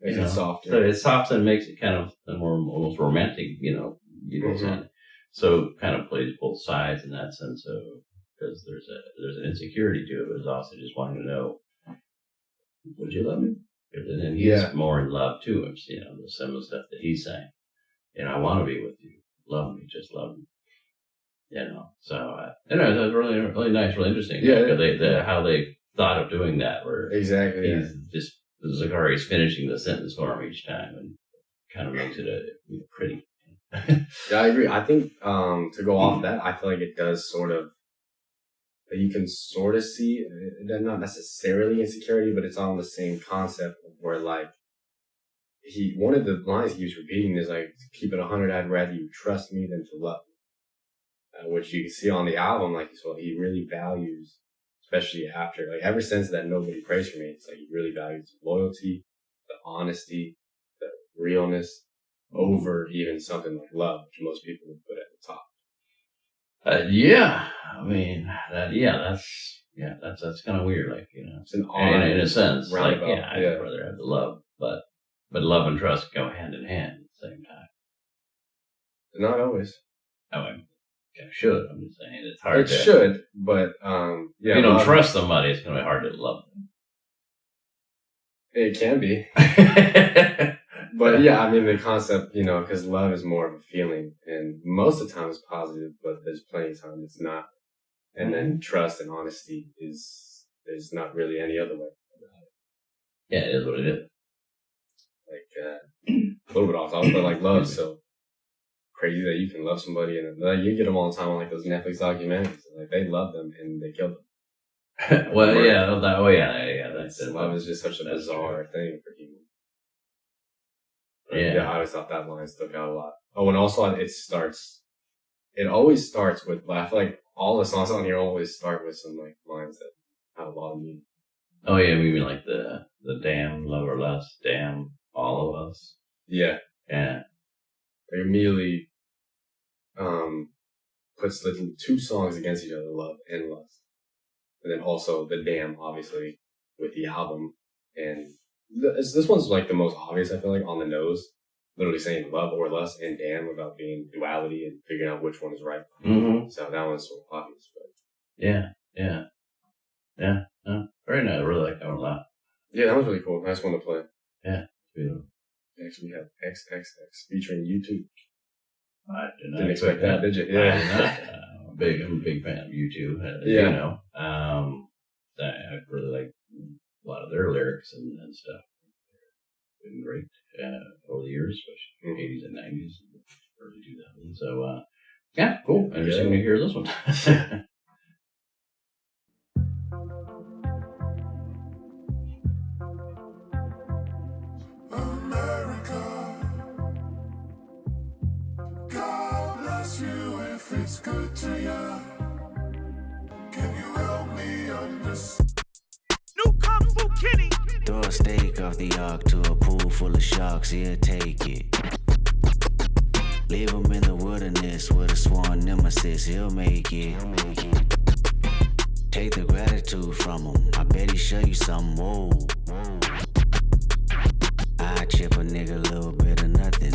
makes it softer. So it softs and makes it kind of a more almost romantic, sense. So kind of plays both sides in that sense of, because there's an insecurity to it, but it's also just wanting to know, would you love me? And then he's more in love too. The similar stuff that he's saying. I want to be with you. Love me, just love me. So that was really, really nice, really interesting. Yeah, how they thought of doing that, where exactly he's just Zakari's finishing the sentence for him each time, and kind of makes it pretty. Yeah, I agree. I think to go off that, I feel like it does sort of. You can sort of see, not necessarily insecurity, but it's on the same concept of where, like, one of the lines he was repeating is, like, keep it 100, I'd rather you trust me than to love me. which you can see on the album, like, so he really values, especially after, like, ever since that Nobody Prays For Me, it's like he really values loyalty, the honesty, the realness, over even something like love, which most people would put at the top. Yeah, I mean, that's kind of weird, like, you know, It's an honor, in a sense, like, roundabout, yeah, I'd rather have the love, but love and trust go hand in hand at the same time. Not always. I mean, it should. I'm just saying it's hard. It should, but if you don't trust somebody, it's going to be hard to love them. It can be. But yeah, I mean, the concept, you know, because love is more of a feeling, and most of the time it's positive, but there's plenty of time it's not. And then trust and honesty there's not really any other way about it. Yeah, it is what it is. Like, a little bit off topic, but like love, so crazy that you can love somebody, and like, you get them all the time on like those Netflix documentaries. Like, they love them and they kill them. Well, yeah, that's it. Love is just such a bizarre thing for humans. Yeah. I always thought that line stuck out a lot. Oh, and also it always starts with, I feel like all the songs on here always start with some like lines that have a lot of meaning. Oh yeah, maybe like the damn love or lust, damn all of us. Yeah. Yeah. They immediately puts the two songs against each other, love and lust. And then also the damn, obviously, with the album. And this one's like the most obvious, I feel like, on the nose. Literally saying love or lust and damn about being duality and figuring out which one is right. Mm-hmm. So that one's so obvious. But Yeah. Very nice. I really like that one a lot. yeah, that was really cool. Nice one to play. Yeah. Beautiful. Next we have XXX featuring U2. I Didn't expect that, did you? Yeah. I'm a big fan of U2. Yeah. You know, I really like a lot of their lyrics and stuff. Been great over the years, especially 80s and 90s, early 2000s. So, yeah, cool. Interesting to hear this one. It's good to you. Can you help me understand? New Kung Fu Kitty. Throw a steak off the ark to a pool full of sharks, he'll take it. Leave him in the wilderness with a sworn nemesis, he'll make it. Take the gratitude from him, I bet he show you something, whoa. I chip a nigga a little bit of nothing.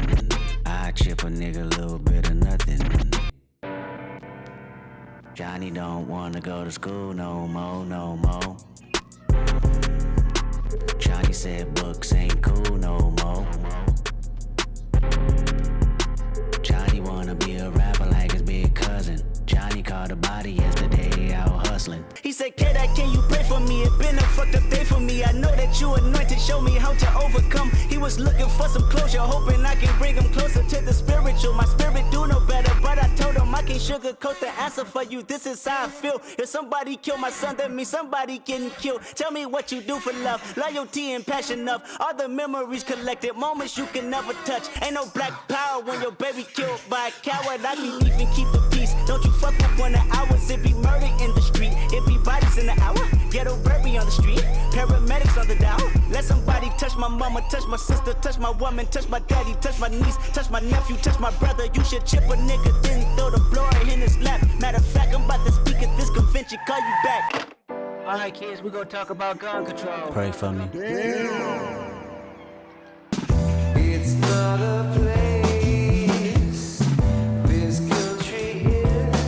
I chip a nigga a little bit of nothing. Johnny don't wanna go to school no more. Johnny said books ain't cool no more. Johnny wanna be a rapper like his big cousin. Johnny caught a body yesterday out hustling. He said, K-Dot, can you pray for me? It been a fucked up day for me. I know that you anointed, show me how to overcome. He was looking for some closure, hoping I can bring him closer to the spiritual. My spirit do no better, but I told him I can't sugarcoat the answer for you. This is how I feel. If somebody kill my son, that means somebody getting killed. Tell me what you do for love, loyalty and passion of all the memories collected, moments you can never touch. Ain't no black power when your baby killed by a coward. I can even keep the peace. Don't you fuck with 1 hour, it be murder in the street. It be bodies in the hour, ghetto baby on the street. Paramedics on the dial. Let somebody touch my mama, touch my sister, touch my woman, touch my daddy, touch my niece, touch my nephew, touch my brother. You should chip a nigga, then throw the blower in his lap. Matter of fact, I'm about to speak at this convention, call you back. Alright kids, we gonna talk about gun control. Pray for me. It's not a place. This country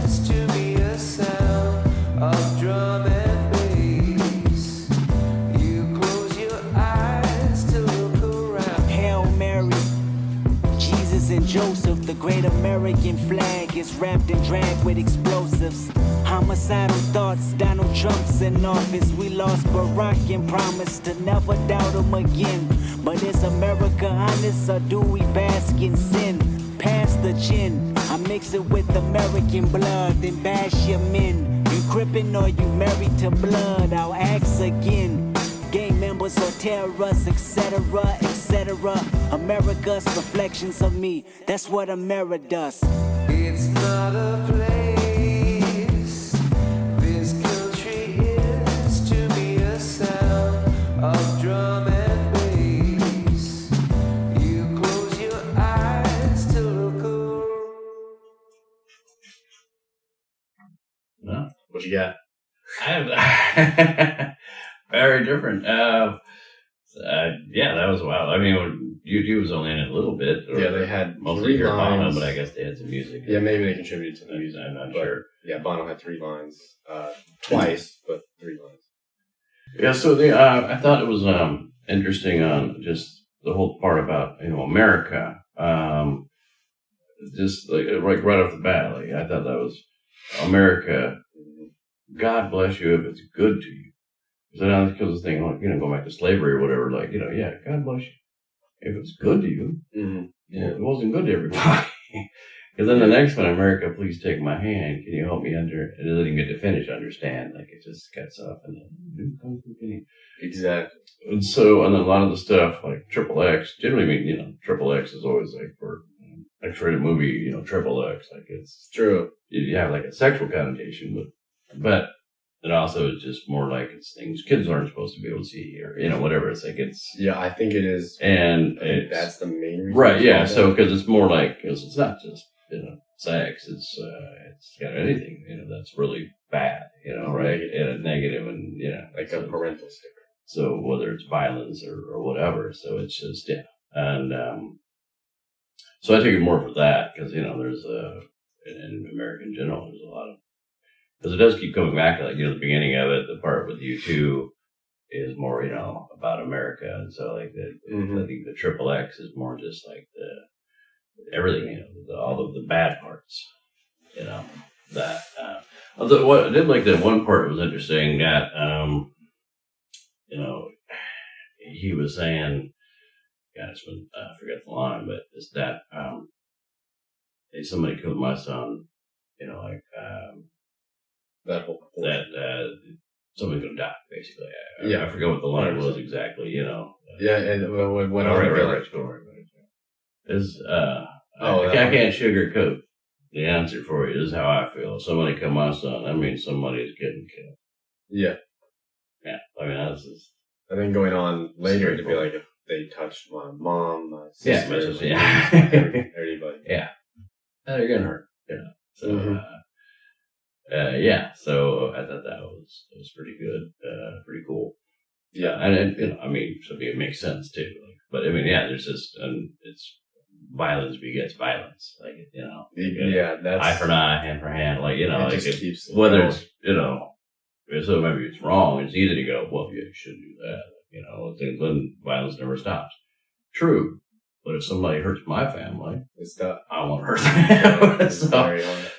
is to me a sound of drum and bass. You close your eyes to look around. Hail Mary, Jesus and Joseph, the great American flag is wrapped and dragged with explosives. Homicidal thoughts, Donald Trump's in office. We lost Barack and promised to never doubt him again. But is America honest or do we bask in sin? Pass the gin, I mix it with American blood, then bash your men. You crippin' or you married to blood, I'll ask again. Gang members or terrorists, etc., etc. America's reflections of me, that's what America does. It's not a place. drum and bass. You close your eyes to look around. No. What you got? Very different. Yeah, that was wild. I mean, when U2 was only in it a little bit. Yeah, they had mostly 3 Bono, lines. but I guess they had some music. Yeah, maybe they contributed to the music. I'm not but, sure. Yeah, Bono had 3 lines. Twice, but 3 lines. Yeah, so I thought it was interesting on just the whole part about, America. Just like right off the bat, like I thought that was America. God bless you if it's good to you. So now because the thing, like, going back to slavery or whatever, like, yeah, God bless you if it's good to you. Mm-hmm. Yeah. It wasn't good to everybody. Because then the next one, America, please take my hand. Can you help me and it doesn't even get to finish understand. Like, it just cuts off and then Exactly. And so, and then a lot of the stuff, like Triple X, generally, Triple X is always like for X-rated movie, Triple X, like it's true. You have like a sexual connotation, but it also is just more like it's things kids aren't supposed to be able to see or, whatever. It's like it's. Yeah, I think it is. And that's the main reason. Right, yeah. So, because it's more like, it's not just, sex, it's got anything, that's really bad, right? Negative and, like a parental sticker. So whether it's violence or whatever, so it's just, yeah. And, so I take it more for that, because, there's in America in general, there's a lot of, because it does keep coming back to, like, the beginning of it, the part with U2 is more, about America. And so, like, I think the Triple X is more just like everything, all of the bad parts, that, what I did like that one part was interesting that, he was saying, God, I forgot the line, but it's that, hey, somebody killed my son, that somebody's gonna die, basically. I forget what the line was exactly, Yeah, and when right. Is I can't sugarcoat the answer for you. This is how I feel. If somebody killed my son, that means somebody's getting killed. Yeah. Yeah. I mean, that's just. And then going on later to be like, if they touched my mom, my sister, everybody. Yeah. They're getting hurt. So, yeah. So I thought that was pretty good. Pretty cool. Yeah. And I mean, so it makes sense too. Like, but I mean, yeah, there's just, it's violence begets violence. Like, yeah, that's eye for an eye, hand for hand. Like, it like just keeps whether going. It's, so maybe it's wrong. It's easy to go, well, you shouldn't do that. Then violence never stops. True. But if somebody hurts my family, I won't hurt them. So,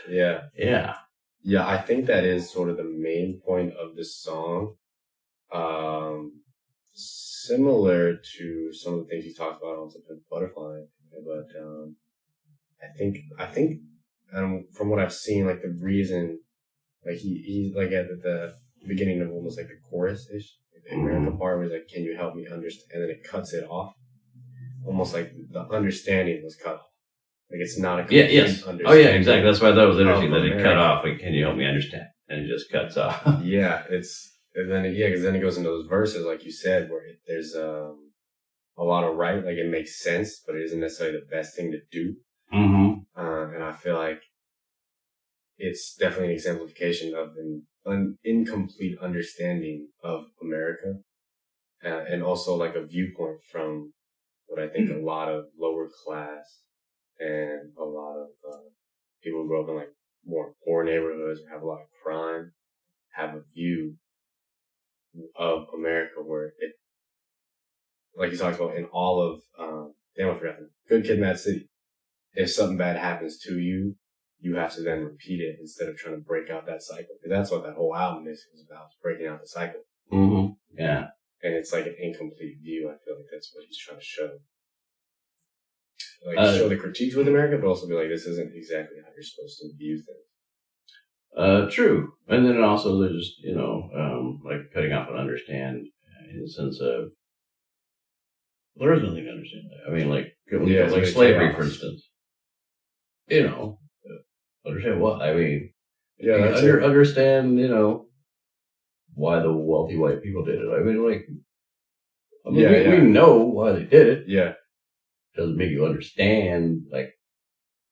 yeah. Yeah. Yeah, I think that is sort of the main point of this song. Similar to some of the things he talks about on Pimp Butterfly, but I think from what I've seen, like the reason, like he's like at the beginning of almost like the chorus-ish, like the American part was like, "Can you help me understand?" And then it cuts it off, almost like the understanding was cut off. Like it's not a complete understanding. Oh yeah, exactly. That's why that was interesting that it cut off. Like, can you help me understand? And it just cuts off. Yeah, because then it goes into those verses, like you said, where there's a lot of right, like it makes sense, but it isn't necessarily the best thing to do. And I feel like it's definitely an exemplification of an incomplete understanding of America, and also like a viewpoint from what I think a lot of lower class and a lot of people who grow up in like more poor neighborhoods or have a lot of crime have a view of America where it, like he talks about in all of, damn, I forgot, Good Kid, Mad City. If something bad happens to you, you have to then repeat it instead of trying to break out that cycle. Because that's what that whole album is about, breaking out the cycle. Yeah. And it's like an incomplete view. I feel like that's what he's trying to show. Like, show the critiques with America, but also be like, this isn't exactly how you're supposed to view things. True. And then also there's just, like cutting off and understand in the sense of, there is nothing to understand. I mean, like slavery, for instance. Understand what? I mean, understand, why the wealthy white people did it. I mean, like, I mean, we know why they did it. Yeah. Doesn't make you understand, like,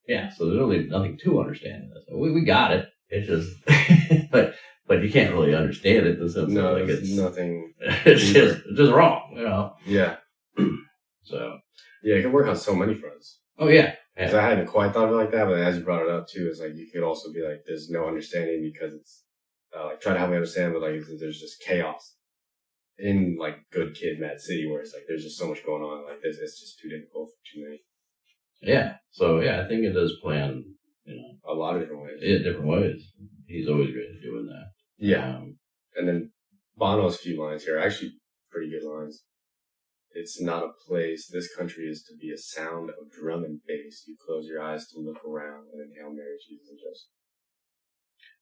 yeah, so there's really nothing to understand. We got it. It's just, but you can't really understand it in the sense no, like it's nothing. It's just wrong, you know? Yeah. So. Yeah, it can work on so many fronts. Oh, yeah. Because I hadn't quite thought of it like that, but as you brought it up too, it's like you could also be like, there's no understanding because it's like try to help me understand, but like there's just chaos in like Good Kid, Mad City, where it's like there's just so much going on. Like this, it's just too difficult for too many. Yeah. So yeah, I think it does plan, you know, a lot of different ways. Yeah, different ways. He's always great at doing that. Yeah. And then Bono's few lines here are actually pretty good lines. It's not a place. This country is to be a sound of drum and bass. You close your eyes to look around and then Hail Mary, Jesus and Joseph.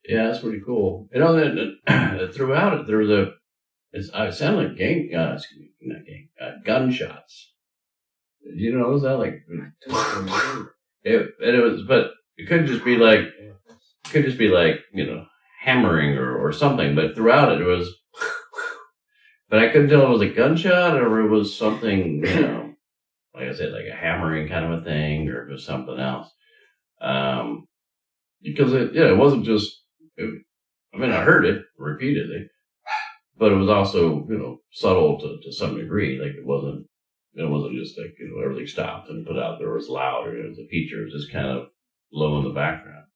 Yeah, that's pretty cool. You know, that throughout it, there was it sounded like gunshots. Did you notice that? Like, but it could just be like, you know, hammering or something. But throughout it was, but I couldn't tell if it was a gunshot or it was something, you know, like I said, like a hammering kind of a thing, or if it was something else. Because it wasn't just. I mean, I heard it repeatedly, but it was also, you know, subtle to some degree. Like it wasn't just like, you know, everything stopped and put out there. It was loud, or it was a feature. It was just kind of low in the background.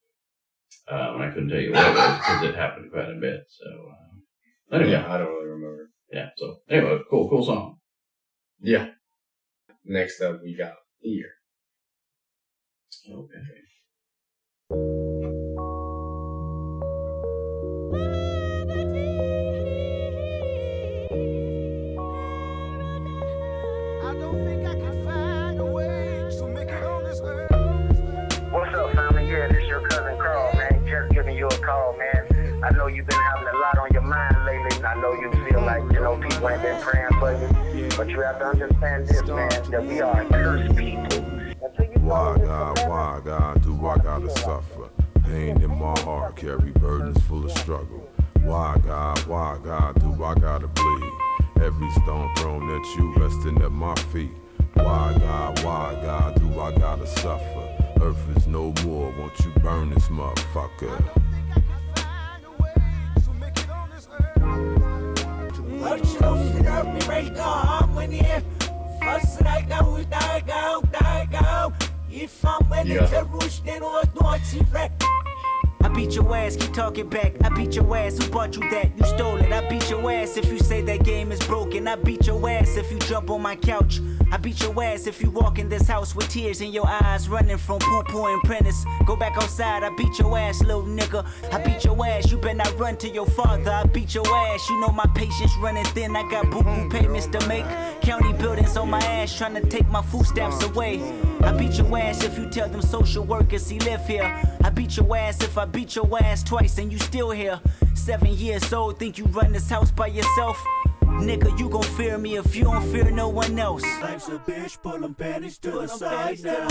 And I couldn't tell you what it was because it happened quite a bit. So anyway, yeah, I don't really remember. Yeah. So anyway, cool song. Yeah. Next up, we got Fear. Okay. What's up, family? Yeah, this your cousin Carl, man. Just giving you a call, man. I know you've been having a lot on your mind lately, and I know you feel like, you know, people ain't been praying for you. But you have to understand this, man, that we are cursed people. Why God, do I gotta suffer? Pain in my heart, carry burdens full of struggle. Why God, do I gotta bleed? Every stone thrown at you, resting at my feet. Why God, do I gotta suffer? Earth is no more, won't you burn this motherfucker? If I'm ready to rush, then what's not I beat your ass, keep talking back. I beat your ass, who bought you that? You stole it. I beat your ass if you say that game is broken. I beat your ass if you jump on my couch. I beat your ass if you walk in this house with tears in your eyes, running from poo-poo and Prentice. Go back outside, I beat your ass, little nigga. I beat your ass, you better not run to your father. I beat your ass, you know my patience running thin. I got boo-boo payments to make. County buildings on my ass, trying to take my food stamps away. I beat your ass if you tell them social workers he live here. I beat your ass if I beat your ass twice and you still here. 7 years old, think you run this house by yourself? Nigga, you gon' fear me if you don't fear no one else. Life's a bitch, pull them panties to the side now.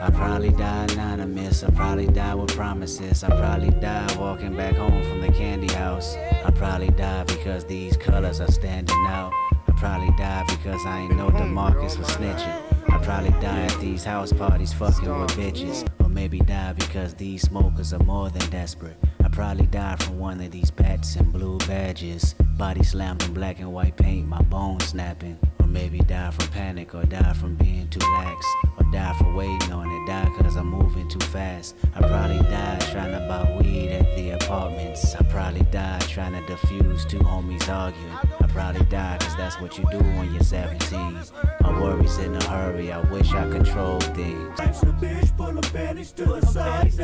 I probably die anonymous, I probably die with promises. I probably die walking back home from the candy house. I probably die because these colors are standing out. I probably die because I ain't know DeMarcus was snitching. I probably die at these house parties fucking with bitches. Or maybe die because these smokers are more than desperate. I probably die from one of these pets and blue badges. Body slammed in black and white paint, my bones snapping. Or maybe die from panic, or die from being too lax. Or die for waiting on it, die cause I'm moving too fast. I probably die trying to buy weed at the apartments. I probably die trying to defuse two homies arguing. I probably die cause that's what you do when you're 17. My worries in a hurry, I wish I controlled things. Life's a bitch, pull them panties to the side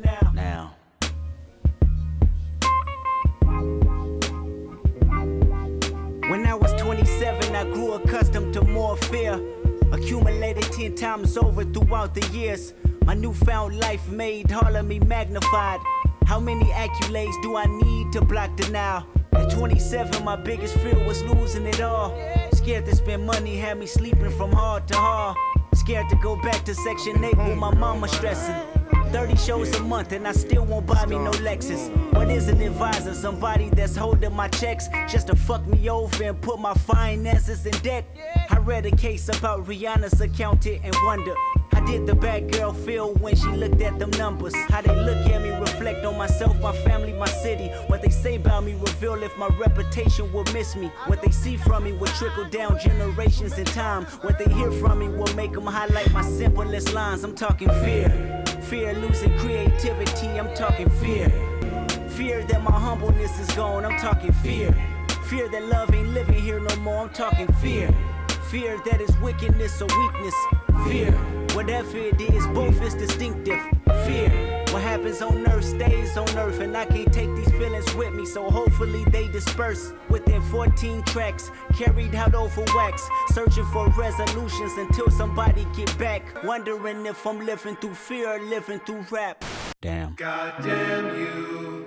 now. Now. When I was 27, I grew accustomed to more fear. Accumulated 10 times over throughout the years. My newfound life made all of me magnified. How many accolades do I need to block denial? At 27, my biggest fear was losing it all. Scared to spend money, had me sleeping from hard to hard. Scared to go back to Section 8 with my mama stressing. 30 shows a month and I still won't buy me no Lexus. What is an advisor? Somebody that's holding my checks just to fuck me over and put my finances in debt. I read a case about Rihanna's accountant and wonder, how did the bad girl feel when she looked at them numbers? How they look at me, reflect on myself, my family, my city. What they say about me reveal if my reputation will miss me. What they see from me will trickle down generations in time. What they hear from me will make them highlight my simplest lines. I'm talking fear. Fear losing creativity, I'm talking fear. Fear that my humbleness is gone, I'm talking fear. Fear that love ain't living here no more, I'm talking fear. Fear that is wickedness or weakness. Fear, whatever it is, both is distinctive. Fear, what happens on earth stays on earth, and I can't take these feelings with me, so hopefully they disperse. Within 14 tracks, carried out over wax, searching for resolutions until somebody get back. Wondering if I'm living through fear or living through rap. Damn. Goddamn you.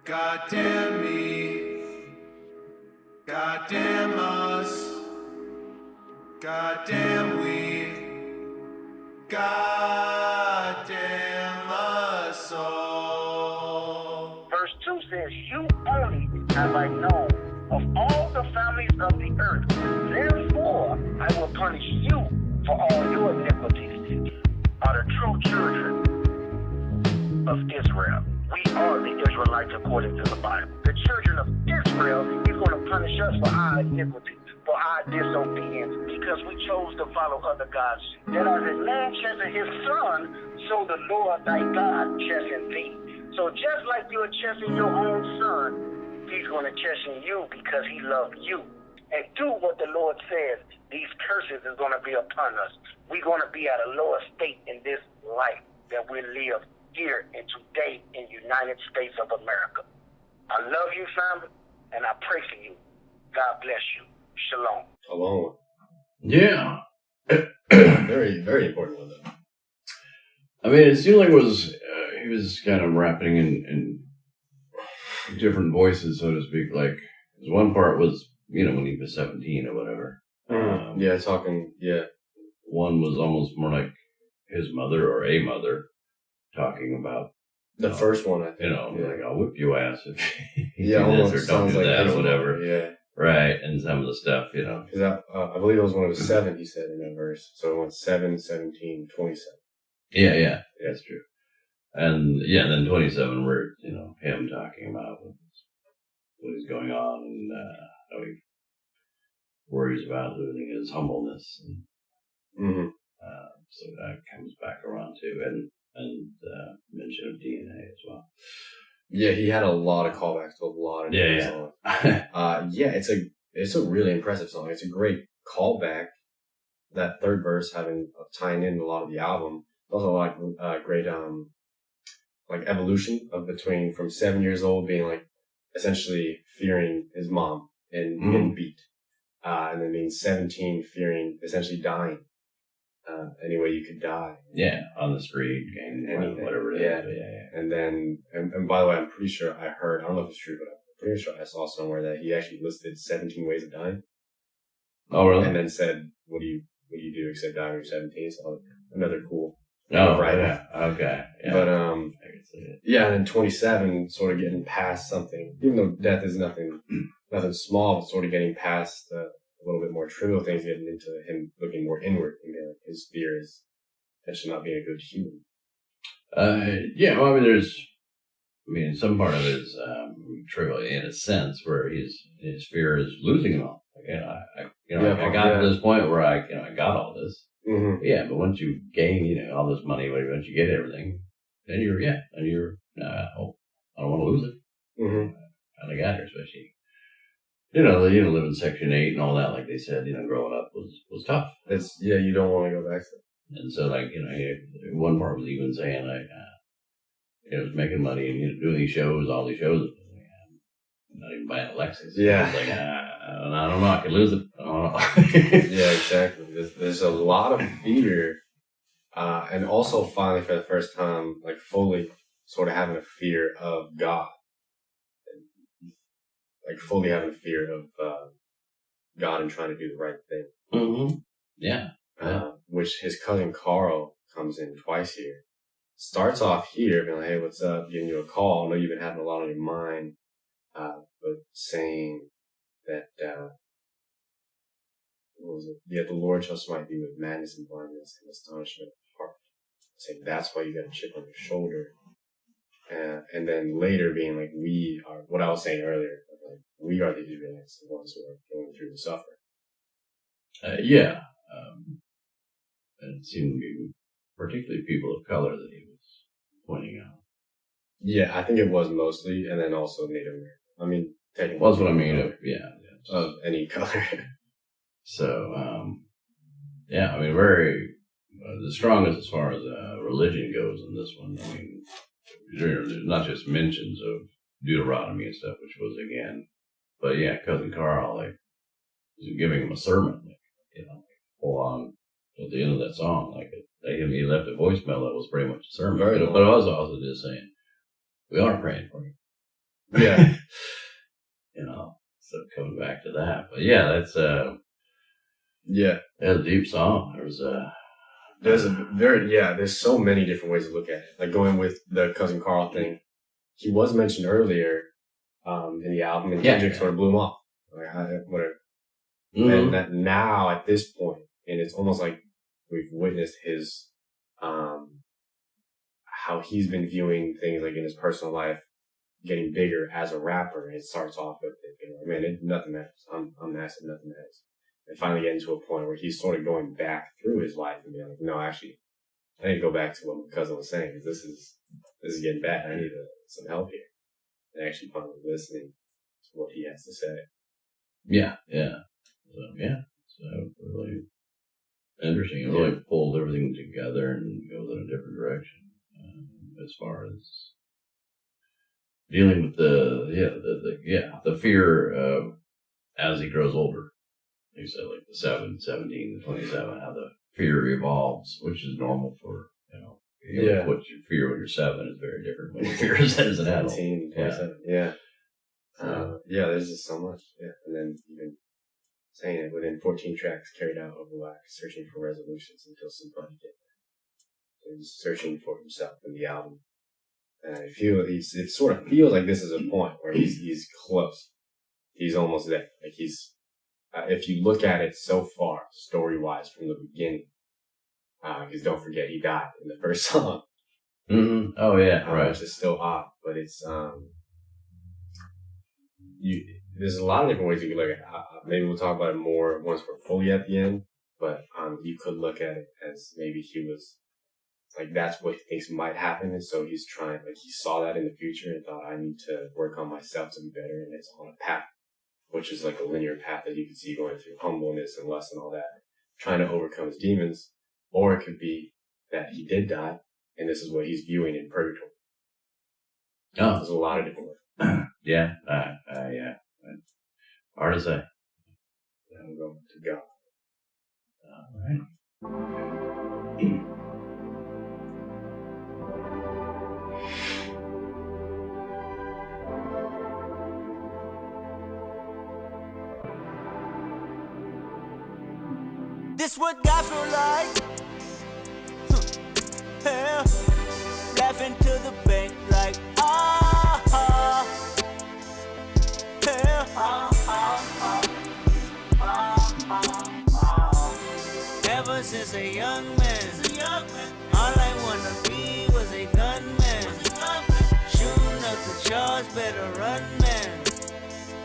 Goddamn me. Goddamn us. Goddamn we. Goddamn us all. Verse 2 says, you only have I known of all the families of the earth. Therefore, I will punish you for all your iniquities. Are the true children of Israel. We are the Israelites according to the Bible. The children of Israel, he's going to punish us for our iniquity, for our disobedience, because we chose to follow other gods. That as a man chasing his son, so the Lord thy God chasing thee. So just like you're chasing your own son, he's going to chasten you because he loved you. And do what the Lord says. These curses is going to be upon us. We're going to be at a lower state in this life that we live here and today in the United States of America. I love you, family, and I pray for you. God bless you. Shalom. Alone. Yeah. Very, very important one, though. I mean, it seemed like it was, he was kind of rapping in different voices, so to speak. Like, his one part was, you know, when he was 17 or whatever. Yeah, talking, yeah. One was almost more like his mother or a mother talking about the first one, I think. You know, like, I'll whip your ass if you yeah, do this or don't do like that or whatever. Yeah. Right, and some of the stuff, you know. Because I believe it was when it was 7, he said in that verse. So it went 7, 17, 27. Yeah, that's true. And yeah, then 27 were, you know, him talking about what is going on and how he worries about losing his humbleness. And, so that comes back around too, and mention of DNA as well. Yeah, he had a lot of callbacks to a lot of different songs. It's a really impressive song. It's a great callback. That third verse having tying in a lot of the album. Also like great like evolution of between from 7 years old being like essentially fearing his mom and getting beat, and then being 17 fearing essentially dying. Any way you could die. Yeah, on the street, anything, whatever it is. Yeah. And then, and by the way, I'm pretty sure I heard, I don't know if it's true, but I'm pretty sure I saw somewhere that he actually listed 17 ways of dying. Oh, really? And then said, what do you do except die when you're 17? So another cool. Oh, right. Yeah. Okay. Yeah. But, I can see it. Yeah, and then 27, sort of getting past something, even though death is nothing small, but sort of getting past, a little bit more trivial things, getting into him looking more inward and like his fear is potentially not being a good human. Yeah, well, I mean, some part of it is trivial in a sense where his fear is losing it all. I got to this point where I got all this. Mm-hmm. Yeah, but once you gain, all this money, once you get everything, then I don't want to lose it. Mm-hmm. Kind of got here, especially. Live in Section 8 and all that, like they said, growing up was tough. You don't want to go back to it. And so, one part was even saying, I was making money and, doing these shows, all these shows, not even buying a Lexus. Yeah. I was like, I don't know, I could lose it. I don't know. Yeah, exactly. There's a lot of fear, and also finally for the first time, like fully sort of having a fear of God. Like fully having fear of God and trying to do the right thing. Mm-hmm. Yeah. Which his cousin Carl comes in twice here. starts off here, being like, hey, what's up? Giving you a call. I know you've been having a lot on your mind, but saying that, what was it? Yeah, the Lord shall smite thee with madness and blindness and astonishment of heart. Saying that's why you got a chip on your shoulder. And then later being like, we are, what I was saying earlier, like, we are the Israelites, the ones who are going through the suffering. Yeah. And it seemed to be particularly people of color that he was pointing out. Yeah, I think it was mostly, and then also Native American. I mean, technically. Well, that's what I mean. Of any color. So, yeah, I mean, very, the strongest as far as religion goes in this one. I mean, there's not just mentions of Deuteronomy and stuff, which was again, but yeah, Cousin Carl, like, was giving him a sermon, like, you know, full on at the end of that song. Like, he left a voicemail that was pretty much a sermon. But it was also just saying, we are praying for you. Yeah. You know, so coming back to that. But yeah, that's, yeah. That's a deep song. There's so many different ways to look at it. Like going with the Cousin Carl thing, he was mentioned earlier in the album, and Kendrick sort of blew him off. Like, whatever. Mm-hmm. And that now at this point, and it's almost like we've witnessed his, how he's been viewing things like in his personal life getting bigger as a rapper. And it starts off with it, you know, man, nothing matters. I'm massive, nothing matters. And finally getting to a point where he's sort of going back through his life and being like, no, actually, I need to go back to what my cousin was saying, because this is getting bad. I need some help here. And actually finally listening to what he has to say. Yeah. So really interesting. It really pulled everything together and goes in a different direction as far as dealing with the fear as he grows older. He said, like the 17 to 27, how the fear evolves, which is normal for, you know, what you fear when you're 7 is very different when you fear as an adult. 17, 27, yeah. There's just so much. Yeah. And then even saying it within 14 tracks carried out over wax, searching for resolutions until somebody get there. So he's searching for himself in the album. And I feel it sort of feels like this is a point where he's close. He's almost there. Like he's, if you look at it so far, story-wise, from the beginning, because don't forget, he died in the first song. Mm-hmm. Oh, yeah, right. Which is still off, but it's, there's a lot of different ways you can look at it. Maybe we'll talk about it more once we're fully at the end, but you could look at it as maybe he was, like, that's what he thinks might happen, and so he's trying, like, he saw that in the future and thought, I need to work on myself to be better, and it's on a path, which is like a linear path that you can see going through humbleness and lust and all that, trying to overcome his demons. Or it could be that he did die, and this is what he's viewing in purgatory. Oh. There's a lot of different ways. Yeah. Hard to say. I'm going to God. All right. This what God feel like. Yeah. Laughing to the bank like Ever since a young man, all I wanna be was a gunman. Shooting up the charge, better run, man.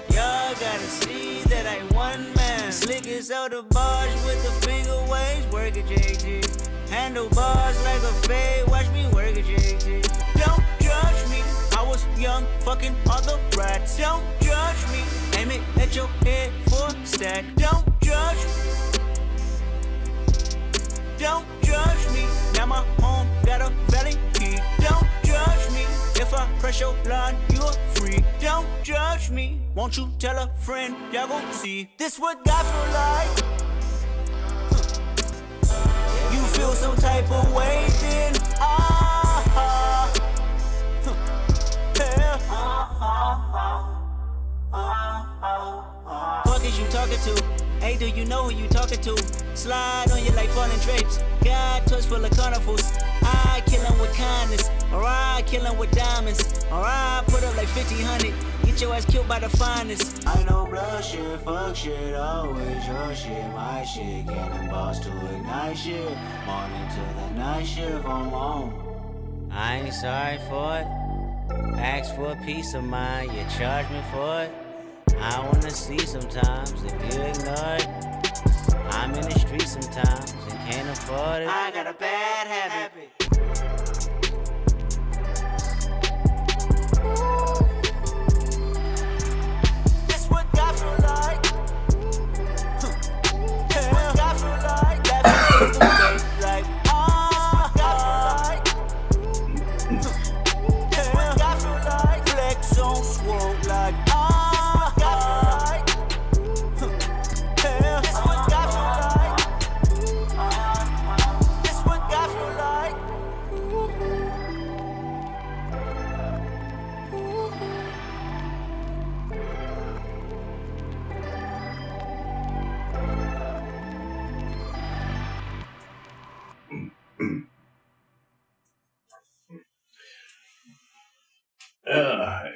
Y'all gotta see that I one man. Slick as out the bars with the finger waves, work at JT. Handlebars like a fade, watch me work at JT. Don't judge me, I was young, fucking other rats. Don't judge me, aim it at your head for a stack. Don't judge me, don't judge me. Now my home got a valley key. Don't judge me, if I press your line, you a freak. Don't judge me, won't you tell a friend, y'all gon' see. This what God feel like. You feel some type of way, then Fuck is you talking to? Hey, do you know who you talking to? Slide on you like falling drapes. God touch full of carnivals. I kill him with kindness, or I kill him with diamonds, or I put up like 50-100, get your ass killed by the finest. I know blood shit, fuck shit, always your shit, my shit, cannonballs to ignite shit, morning to the night shift, I'm on. I ain't sorry for it. Ask for a piece of mind, you charge me for it. I wanna see sometimes if you ignore it. I'm in the street sometimes and can't afford it. I got a bad habit. That's what God feel like. What God feel like. That's like. Don't swole like This what God feel like. This what God feel like.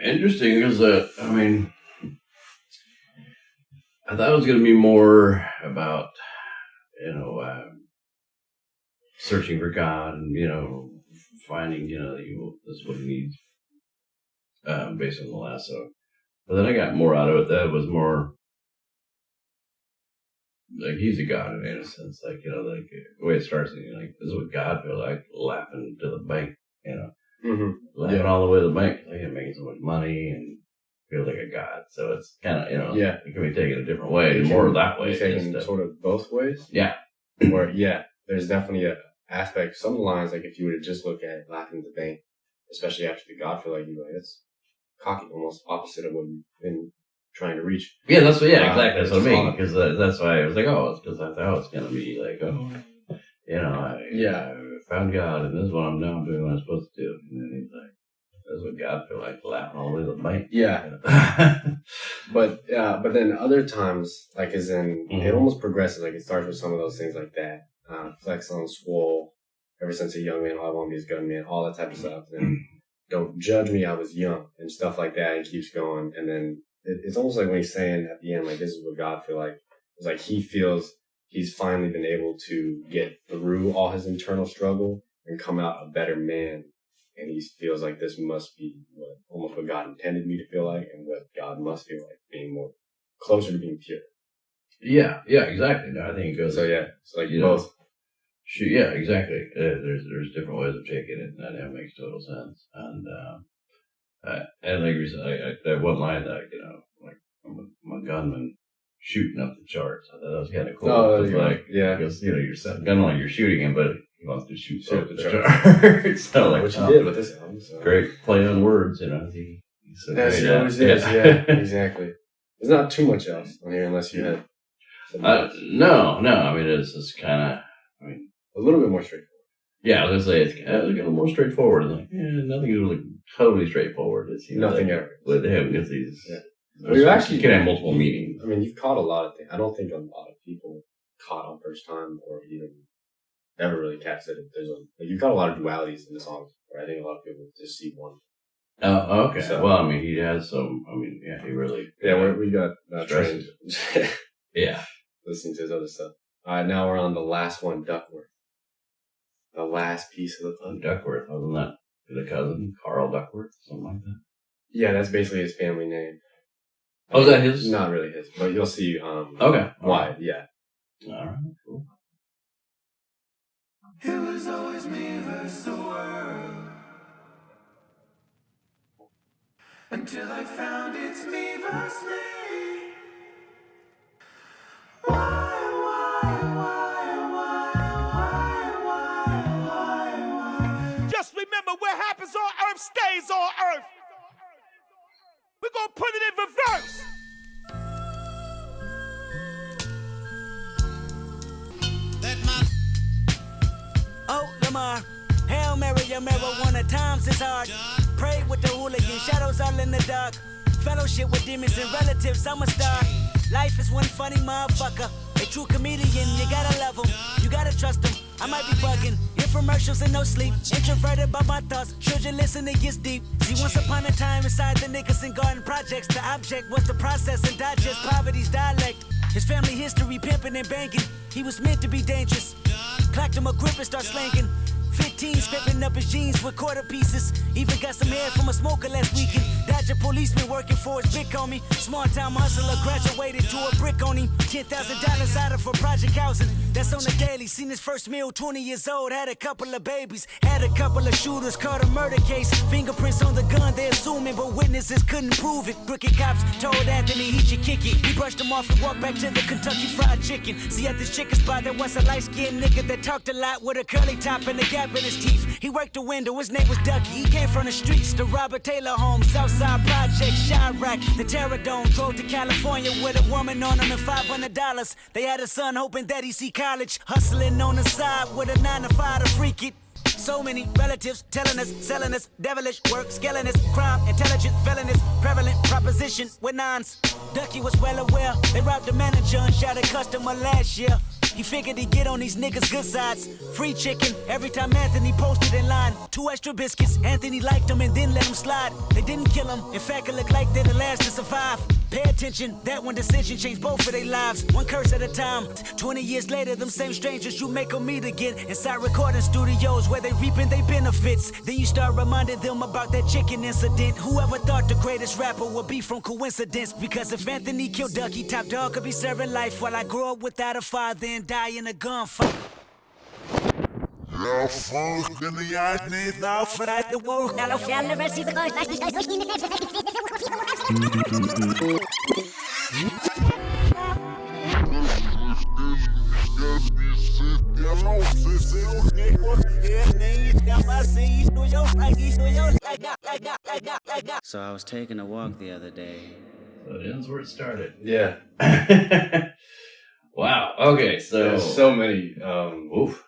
Interesting because, I thought it was going to be more about, searching for God and, finding, this is what he needs, based on the last song. But then I got more out of it. That was more like he's a god in a sense. Like, the way it starts, like, this is what God feel like, laughing to the bank, laughing all the way to the bank. Like, making so much money and feel like a god. So it's kind of, it can be taken a different way, more that way. Taken sort of both ways? Yeah. Or, there's definitely a aspect, some lines, like if you were to just look at laughing at the bank, especially after the God feel like you, like, that's cocky, almost opposite of what you've been trying to reach. Yeah, exactly. That's what I mean. Because that's why I was like, it's because I thought it's going to be like, I found God and this is what I'm now doing what I'm supposed to do. And then he's like, that's what God feel like, laughing all the way to the bank. Yeah. But then other times, like, as in, it almost progresses. Like, it starts with some of those things like that. Flex on swole, ever since a young man, all I want to be is gunman, all that type of stuff. And don't judge me, I was young, and stuff like that. And keeps going. And then it's almost like when he's saying at the end, like, this is what God feel like. It's like he feels he's finally been able to get through all his internal struggle and come out a better man. And he feels like this must be almost what God intended me to feel like, and what God must feel like, being more closer to being pure. Yeah, exactly. No, I think it goes. So it's like both. Yeah, exactly. There's different ways of taking it, and that makes total sense. And like you said, that one line that like I'm a gunman shooting up the charts. I thought that was kind of cool. Oh, because you're setting gun like you're shooting him, but he wants to shoot up the charts. So like, which he did with this album. So. Great play on words, That's he always is. Yeah, exactly. There's not too much else on here unless you had. No. It's just kind of. A little bit more straightforward. Yeah, I was gonna say it's a little more straightforward. Like, nothing is really totally straightforward. It seems nothing like ever with him because he's. Yeah. Well, you actually can have multiple meanings. You've caught a lot of things. I don't think a lot of people caught on first time or even ever really catch that. You caught a lot of dualities in the songs. Where I think a lot of people just see one. Oh, okay. So, well, he has some. He really. Yeah, we got trained. Yeah. Listening to his other stuff. All right, now we're on the last one, Duckworth. The last piece of the puzzle. Duckworth, wasn't that the cousin, Carl Duckworth, something like that? Yeah, that's basically his family name. Oh, is that his? Not really his, but you'll see. Okay. Why? Yeah. All right. Cool. It was always me versus the world, until I found it's me versus me. Why? Just remember, what happens on earth stays on earth. We're gonna put it in reverse. Oh, Lamar, Hail Mary, your marijuana times is hard. Pray with the hooligan, shadows all in the dark. Fellowship with demons and relatives, I'm a star. Life is one funny motherfucker. A true comedian, you gotta love him, you gotta trust him. I might be bugging, infomercials and no sleep. Introverted by my thoughts, children listen, it gets deep. See, once upon a time inside the Nicholson Garden projects, the object was to process and digest poverty's dialect. His family history, pimping and banking. He was meant to be dangerous. Clacked him a grip and start slanking. 15 scraping up his jeans with quarter pieces. Even got some hair from a smoker last weekend. Dodger policeman working for his big homie. Small town hustler graduated to a brick on him. $10,000 out of for project housing. That's on the daily. Seen his first meal, 20 years old. Had a couple of babies. Had a couple of shooters. Caught a murder case. Fingerprints on the gun, they assuming, but witnesses couldn't prove it. Crooked cops told Anthony he should kick it. He brushed him off and walked back to the Kentucky Fried Chicken. See, at this chicken spot, there was a light-skinned nigga that talked a lot with a curly top and a gap in his teeth. He worked the window, his name was Ducky. He came from the streets, the Robert Taylor home, Southside Project, Chirac, the Terror Dome. Drove to California with a woman on him and $500. They had a son hoping that he see college, hustling on the side with a 9 to 5 to freak it. So many relatives telling us, selling us, devilish work, scaling us, crime, intelligent, felonies, prevalent proposition with nines. Ducky was well aware, they robbed the manager and shot a customer last year. He figured he'd get on these niggas' good sides. Free chicken every time Anthony posted in line. 2 extra biscuits, Anthony liked them and then let them slide. They didn't kill him, in fact it looked like they're the last to survive. Pay attention, that one decision changed both of their lives. One curse at a time. 20 years later, them same strangers you make them meet again. Inside recording studios where they reaping their benefits. Then you start reminding them about that chicken incident. Whoever thought the greatest rapper would be from coincidence? Because if Anthony killed Ducky, Top Dog could be serving life while I grow up without a father and die in a gunfight. So I was taking a walk the other day. So it ends where it started. Yeah. Wow. Okay. So there's so many. Oof.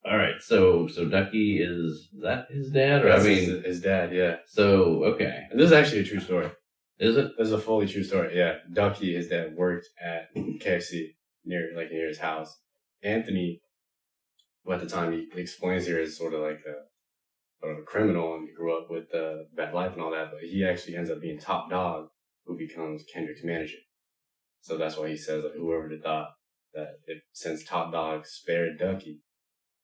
All right. So Ducky is that his dad? Or That's his dad. Yeah. So okay. And this is actually a true story. Is it? This is a fully true story. Yeah. Ducky, his dad, worked at KFC near his house. Anthony, who at the time he explains here is sort of like a criminal and he grew up with bad life and all that, but he actually ends up being Top Dog, who becomes Kendrick's manager. So that's why he says like, whoever would have thought that since Top Dog spared Ducky,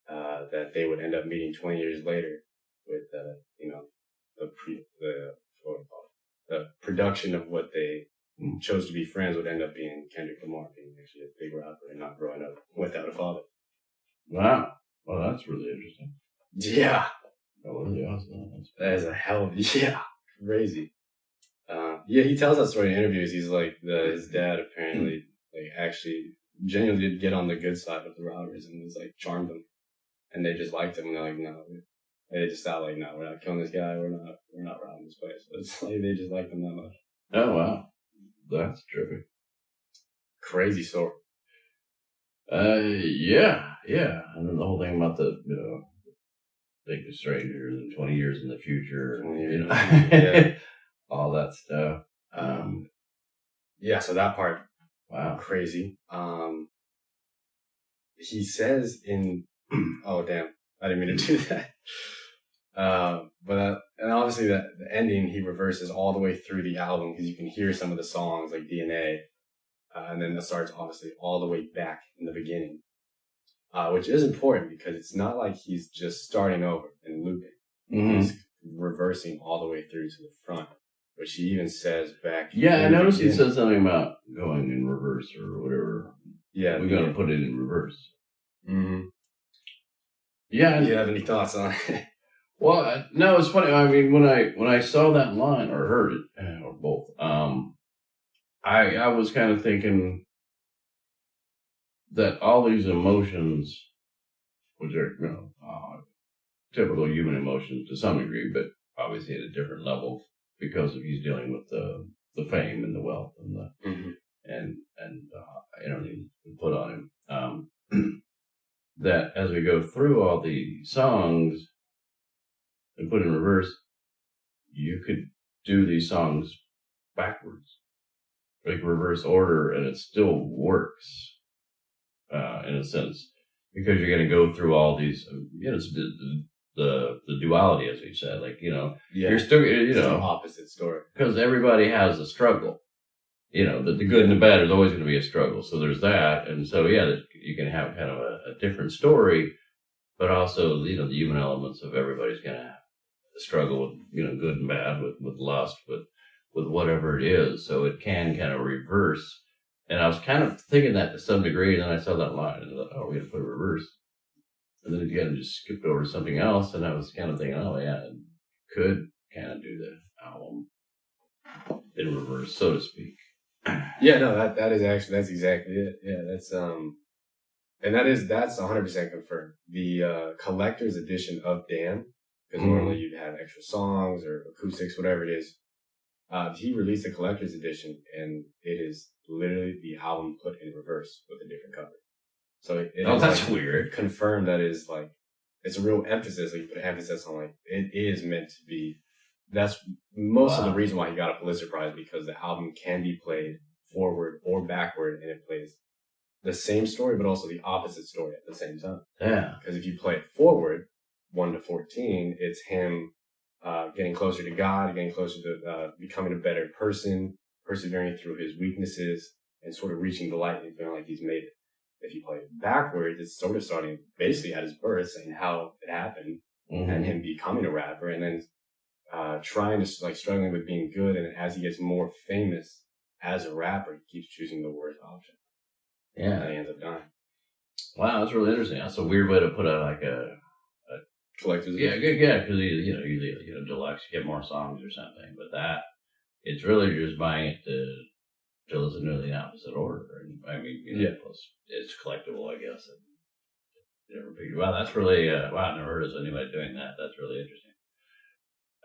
that they would end up meeting 20 years later with the production of what they chose to be friends would end up being Kendrick Lamar being actually a big rapper and not growing up without a father. Wow. Well, that's really interesting. Yeah. That was really awesome. That is a hell of crazy. Yeah, he tells that story in interviews. He's like, his dad apparently actually genuinely did get on the good side of the robbers and was charmed them, and they just liked him. And they're like, no, they just thought no, we're not killing this guy. We're not robbing this place. But it's they just liked him that much. Oh wow, that's terrific. Crazy story. Yeah, and then the whole thing about the think of strangers and 20 years in the future, yeah. All that stuff. Yeah, so that part, wow, crazy. He says in, oh damn, I didn't mean to do that. And obviously the ending he reverses all the way through the album because you can hear some of the songs like DNA, and then it starts obviously all the way back in the beginning. Which is important because it's not like he's just starting over and looping. Mm-hmm. He's reversing all the way through to the front, which he even says back. Yeah, I noticed he says something about going in reverse or whatever. Yeah, we're going to put it in reverse. Mm-hmm. Yeah. Do you have any thoughts on it? Well, no, it's funny. I mean, when I saw that line or heard it, or both, I was kind of thinking that all these emotions, which are typical human emotions to some degree, but obviously at a different level because of he's dealing with the fame and the wealth and the mm-hmm. and everything put on him. That as we go through all the songs and put in reverse, you could do these songs backwards, like reverse order, and it still works. In a sense, because you're going to go through all these, it's the duality, as we said, like, you're still, it's an opposite story. Because everybody has a struggle. The good and the bad is always going to be a struggle. So there's that. And so, you can have kind of a different story, but also, the human elements of everybody's going to struggle with, good and bad, with lust, with whatever it is. So it can kind of reverse. And I was kind of thinking that to some degree, and then I saw that line, and I thought, oh, we got to put a reverse. And then again, just skipped over to something else, and I was kind of thinking, oh, yeah, could kind of do the album in reverse, so to speak. Yeah, no, that's exactly it. Yeah, that's that's 100% confirmed. The collector's edition of Dan, because normally you'd have extra songs or acoustics, whatever it is. He released a collector's edition, and it is literally the album put in reverse with a different cover. So that's weird. Confirmed that is like, it's a real emphasis. Like, you put an emphasis on, like, it is meant to be. That's most of the reason why he got a Pulitzer Prize, because the album can be played forward or backward, and it plays the same story, but also the opposite story at the same time. Yeah. Because if you play it forward, 1 to 14, it's him getting closer to God, getting closer to becoming a better person, persevering through his weaknesses, and sort of reaching the light and feeling like he's made it. If you play it backwards, it's sort of starting basically at his birth, saying how it happened, and him becoming a rapper, and then trying to, like, struggling with being good, and as he gets more famous as a rapper, he keeps choosing the worst option. Yeah. And he ends up dying. Wow, that's really interesting. That's a weird way to put out, like, a collector's edition. Yeah, because usually deluxe, you get more songs or something, but that, it's really just buying it to listen to the opposite order. And I mean, plus it's collectible, I guess. And never figured. Wow, that's really wow. I've never heard of anybody doing that. That's really interesting.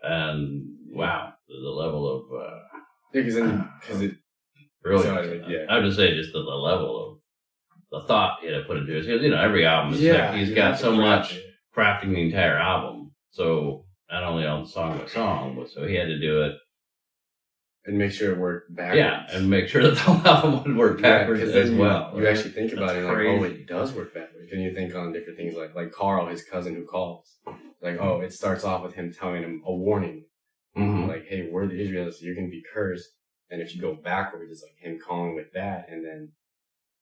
And wow, the level of because it really. Yeah, I would just say just the level of the thought he had to put into it. Because every album, is like he's got so much crafting the entire album. So not only on song by song, but so he had to do it. And make sure it worked backwards. Yeah, and make sure that the whole album would work backwards as well. You actually think about it, like, oh, it does work backwards. And you think on different things like Carl, his cousin who calls. Like, oh, it starts off with him telling him a warning. Like, hey, we're the Israelites, you're going to be cursed. And if you go backwards, it's like him calling with that. And then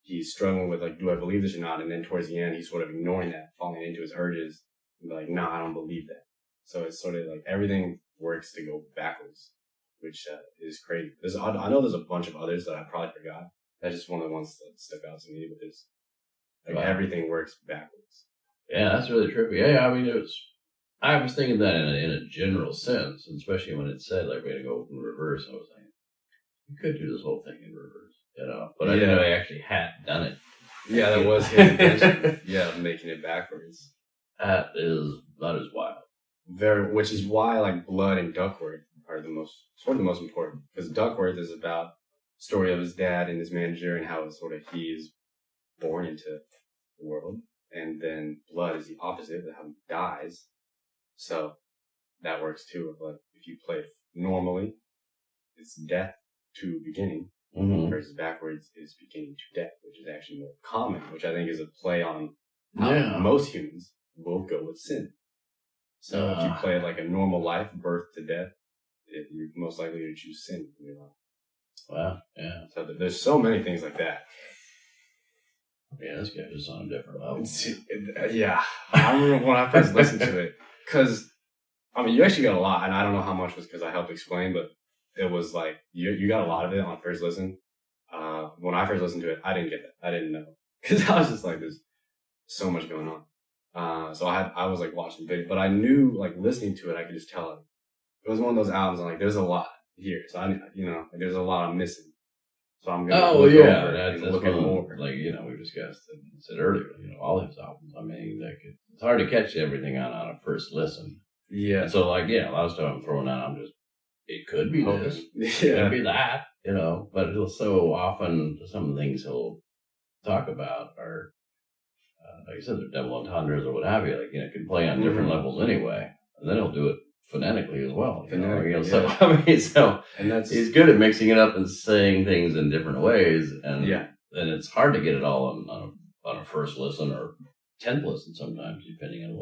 he's struggling with, like, do I believe this or not? And then towards the end, he's sort of ignoring that, falling into his urges. And be like, no, I don't believe that. So it's sort of like everything works to go backwards, which is crazy. I know there's a bunch of others that I probably forgot. That's just one of the ones that stuck out to me. But there's like everything works backwards. Yeah, that's really trippy. Yeah, I mean, I was thinking that in a general sense, especially when it said like we had to go in reverse. I was like, you could do this whole thing in reverse, But I didn't know he actually had done it. Yeah, that was his intention. Yeah, making it backwards. That is wild. Which is why like Blood and Duckworth are the most important, because Duckworth is about the story of his dad and his manager and how sort of he is born into the world, and then Blood is the opposite, how he dies. So that works too. But if you play it normally, it's death to beginning, versus backwards is beginning to death, which is actually more common, which I think is a play on how most humans will go with sin. So if you play it like a normal life, birth to death, you're most likely to choose sin in your life. Wow, yeah. So there's so many things like that. Yeah, this guy was on a different level. Yeah. I remember when I first listened to it, because, I mean, you actually got a lot, and I don't know how much was because I helped explain, but it was like, you got a lot of it on first listen. When I first listened to it, I didn't get that. I didn't know. Because I was just like, there's so much going on. So I was like watching the video, but I knew, like, listening to it, I could just tell it was one of those albums, like, there's a lot here. So there's a lot I'm missing. So I'm going to look at more. Like, we discussed and said earlier, all his albums. I mean, it's hard to catch everything on a first listen. Yeah. And so, like, a lot of stuff I'm throwing out, it could be this, it could be that, but it'll so often, some of the things he'll talk about are, like I said, they're double entendres or what have you. Like, it can play on different levels anyway. And then he'll do it phonetically as well. So, I mean, and that's, he's good at mixing it up and saying things in different ways. And then it's hard to get it all on a first listen or 10th listen sometimes, depending on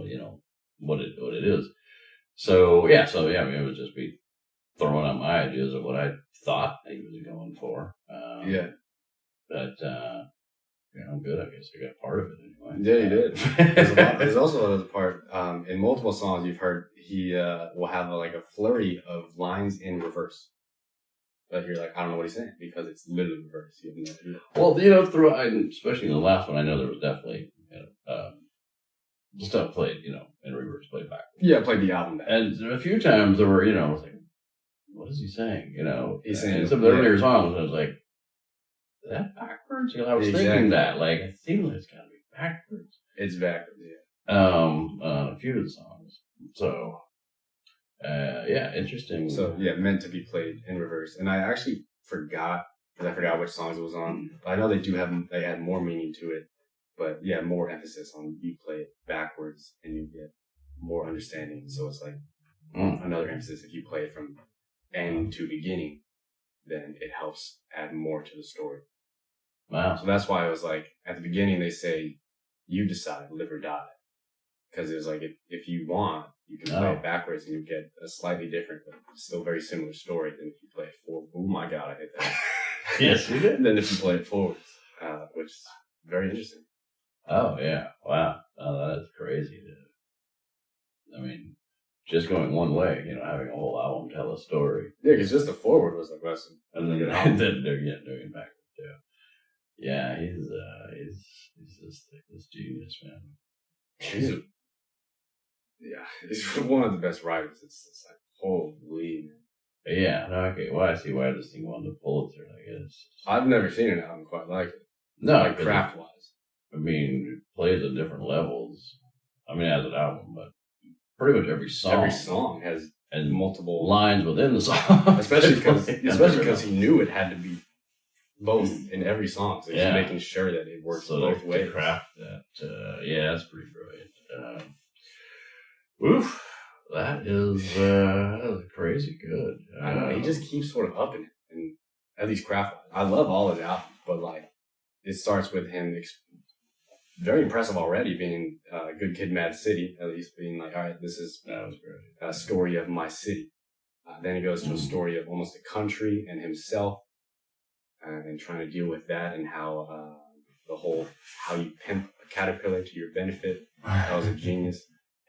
what it is. So yeah, I mean, it would just be throwing out my ideas of what I thought he was going for. But good. I guess I got part of it anyway. Yeah, you did. There's also another part. In multiple songs, you've heard he will have a flurry of lines in reverse. But you're like, I don't know what he's saying because it's literally reverse. You have no idea. Well, especially in the last one, I know there was definitely stuff played, in reverse, played back. Yeah, played the album back. And a few times there were, I was like, what is he saying? He's saying some of the earlier songs, I was like, is that backwards? I was thinking that, like, it seems like it's got to be backwards. It's backwards, yeah. On a few of the songs. So, interesting. So, meant to be played in reverse. And I actually forgot, because I forgot which songs it was on. But I know they had more meaning to it. But, yeah, more emphasis on you play it backwards and you get more understanding. So it's like another emphasis. If you play it from end to beginning, then it helps add more to the story. Wow. So that's why I was like, at the beginning they say, you decide, live or die. Because it was like, if you want, you can play it backwards and you get a slightly different, but still very similar story than if you play it forward. Oh my God, I hit that. Yes, you did. Than if you play it forwards, which is very interesting. Oh, yeah. Wow. Oh, that is crazy. I mean, just going one way, having a whole album tell a story. Yeah, because just the forward was like less. And then doing it backwards, too. Yeah, he's just like this genius, man. He's one of the best writers. It's like, holy man. Yeah, no, okay. Well, I see why this thing won the Pulitzer, I guess. I've never seen an album quite like it. No, like craft-wise. I mean, it plays at different levels. I mean, as an album, but pretty much every song has and multiple lines within the song. especially because he knew it had to be both in every song. So he's making sure that it works both ways. To craft that, that's pretty brilliant. Oof, that is crazy good. I know, he just keeps sort of upping it, and at least craft. I love all his albums, but it starts with him. Very impressive already, being Good Kid, Mad City. At least being like, all right, this is a story of my city. Then he goes to a story of almost a country and himself, and trying to deal with that and how how you pimp a caterpillar to your benefit. That was a genius.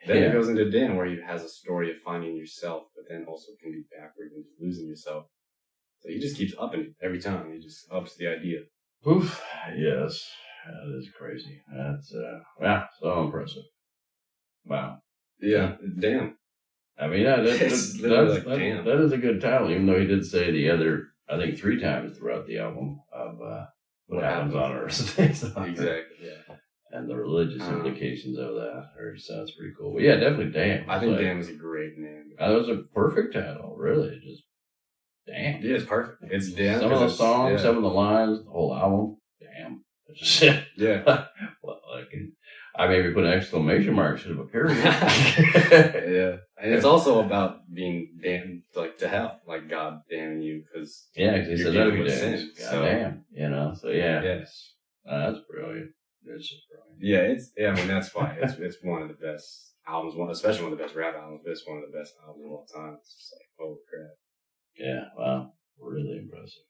Then it goes into Dan, where he has a story of finding yourself, but then also can be backward and losing yourself. So he just keeps upping it every time. He just ups the idea. Oof. Yes. That is crazy. That's, so impressive. Wow. Yeah. Damn. I mean, that is a good title, even though he did say the other, I think 3 times throughout the album of what happens on Earth. Exactly. Yeah. And the religious implications of that. Sounds pretty cool. But yeah, definitely Damn. I think Damn is a great name. That was a perfect title, really. Just Damn. Yeah, it's perfect. It's Damn. Some of the songs, some of the lines, the whole album. Damn. It's just it. Yeah. Well, I maybe put an exclamation mark instead of a period. Yeah. And it's also about being damned, to hell. Like, God damn you, because he said that every day. God damn. So yeah. Yes. That's brilliant. It's just brilliant. Yeah, I mean, that's why it's one of the best albums, especially one of the best rap albums, but it's one of the best albums of all time. It's just like, holy crap. Yeah, wow. Really impressive.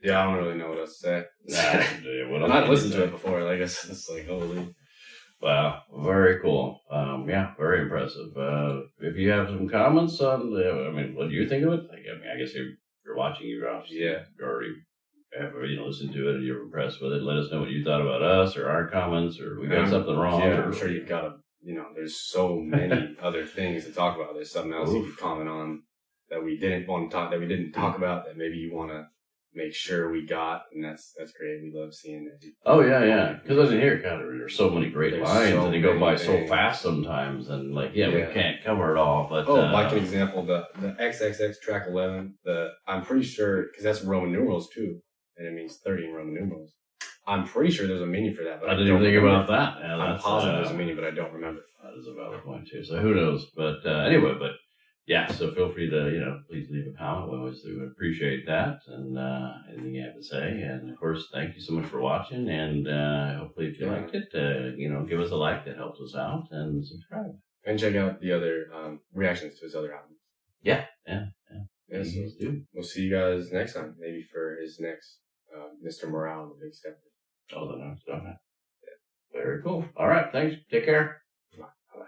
Yeah, I don't really know what else to say. Nah, I've listened to it before. Like, it's like, holy. Wow, very cool. Very impressive. If you have some comments on what do you think of it? I guess if you're watching, you already have listened to it and you're impressed with it. Let us know what you thought about us or our comments, or we got something wrong. Yeah, I'm sure you've got there's so many other things to talk about. There's something else you could comment on that we didn't talk about that maybe you want to make sure we got, and that's great. We love seeing it. Oh yeah. Because I didn't hear there's so many great lines, and they go by so fast sometimes, and we can't cover it all. But like an example, the XXX track 11. I'm pretty sure because that's Roman numerals too, and it means 30 in Roman numerals. I'm pretty sure there's a meaning for that, but I didn't think about that. Yeah, I'm positive there's a meaning, but I don't remember. That is a valid point too. So who knows? But anyway, yeah, so feel free to, please leave a comment. We always do appreciate that and anything you have to say. And of course, thank you so much for watching. And hopefully, if you liked it, give us a like. That helps us out, and subscribe. And check out the other reactions to his other albums. Yeah. So we'll see you guys next time, maybe for his next Mr. Morale, the Big Step. Oh, the next. Okay. Yeah. Very cool. All right. Thanks. Take care. Bye.